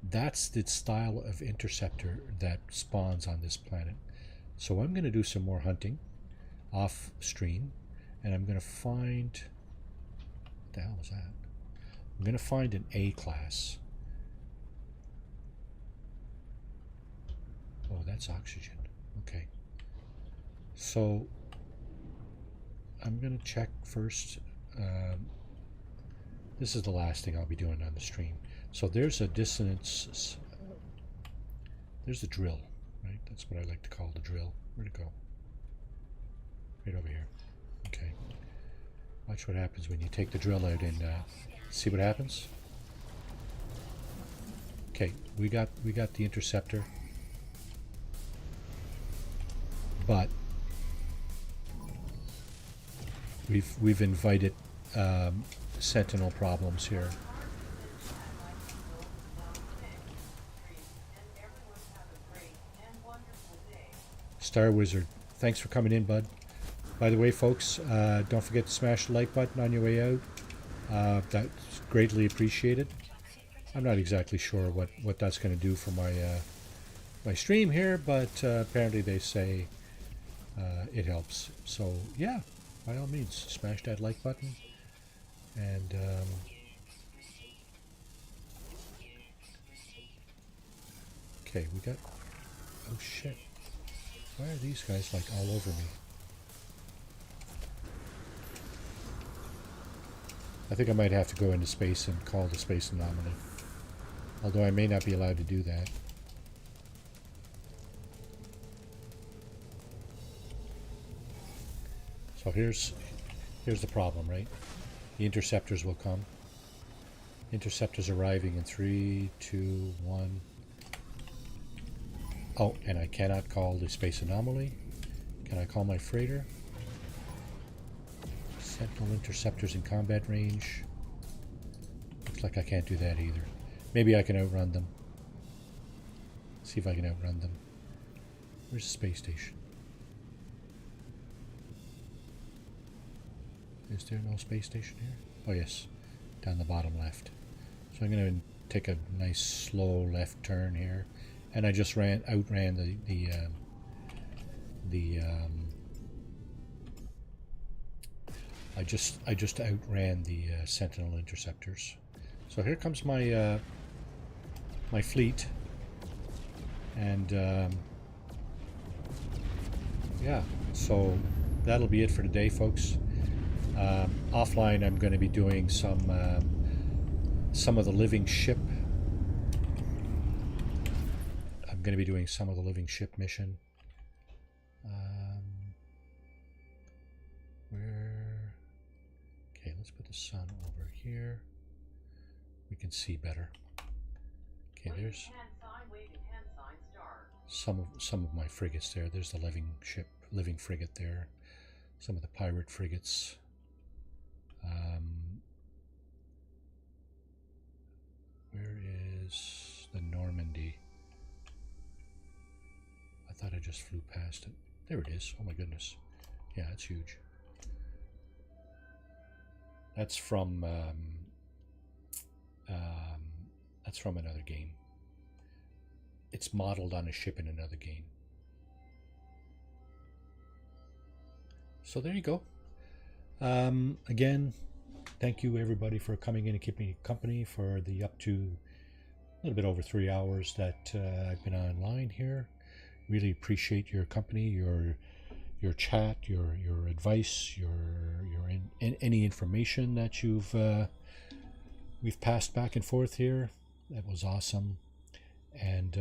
that's the style of interceptor that spawns on this planet. So I'm going to do some more hunting off stream, and I'm going to find... What the hell was that? I'm going to find an A class. Oh, that's oxygen. Okay. So I'm going to check first. This is the last thing I'll be doing on the stream. So there's a dissonance. There's the drill, right? That's what I like to call the drill. Where'd it go? Right over here. Okay. Watch what happens when you take the drill out and see what happens. Okay, we got the interceptor, but we've invited sentinel problems here. Star Wizard, thanks for coming in, bud. By the way, folks, don't forget to smash the like button on your way out. That's greatly appreciated. I'm not exactly sure what that's going to do for my stream here, but apparently they say it helps. So yeah, by all means, smash that like button. And okay, we got... Oh shit. Why are these guys like all over me? I think I might have to go into space and call the space anomaly. Although I may not be allowed to do that. So here's the problem, right? The interceptors will come. Interceptors arriving in 3, 2, 1. Oh, and I cannot call the space anomaly. Can I call my freighter? Sentinel interceptors in combat range. Looks like I can't do that either. Maybe I can outrun them. See if I can outrun them. Where's the space station? Is there no space station here? Oh yes, down the bottom left. So I'm going to take a nice slow left turn here, and I just outran I just outran the Sentinel interceptors. So here comes my my fleet, and yeah, so that'll be it for today, folks. Offline, I'm going to be doing some of the living ship. I'm going to be doing some of the living ship mission. Where? Okay, let's put the sun over here. We can see better. Okay, there's some of my frigates there. There's the living frigate there. Some of the pirate frigates. Where is the Normandy? I thought I just flew past it. There it is. Oh my goodness. Yeah, it's huge. That's from another game. It's modeled on a ship in another game. So there you go. Again, thank you everybody for coming in and keeping me company for the up to a little bit over 3 hours that I've been online here. Really appreciate your company, your chat, your advice, any information that we've passed back and forth here. That was awesome. And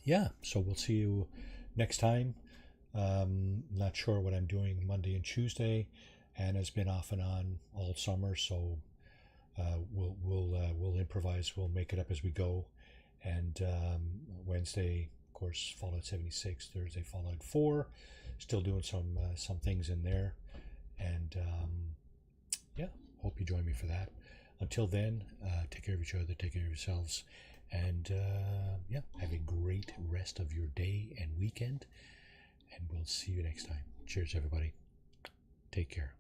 yeah, so we'll see you next time. Not sure what I'm doing Monday and Tuesday. Anna's been off and on all summer, so we'll improvise. We'll make it up as we go. And Wednesday, of course, Fallout 76. Thursday, Fallout 4. Still doing some things in there. And yeah, hope you join me for that. Until then, take care of each other, take care of yourselves, and yeah, have a great rest of your day and weekend. And we'll see you next time. Cheers, everybody. Take care.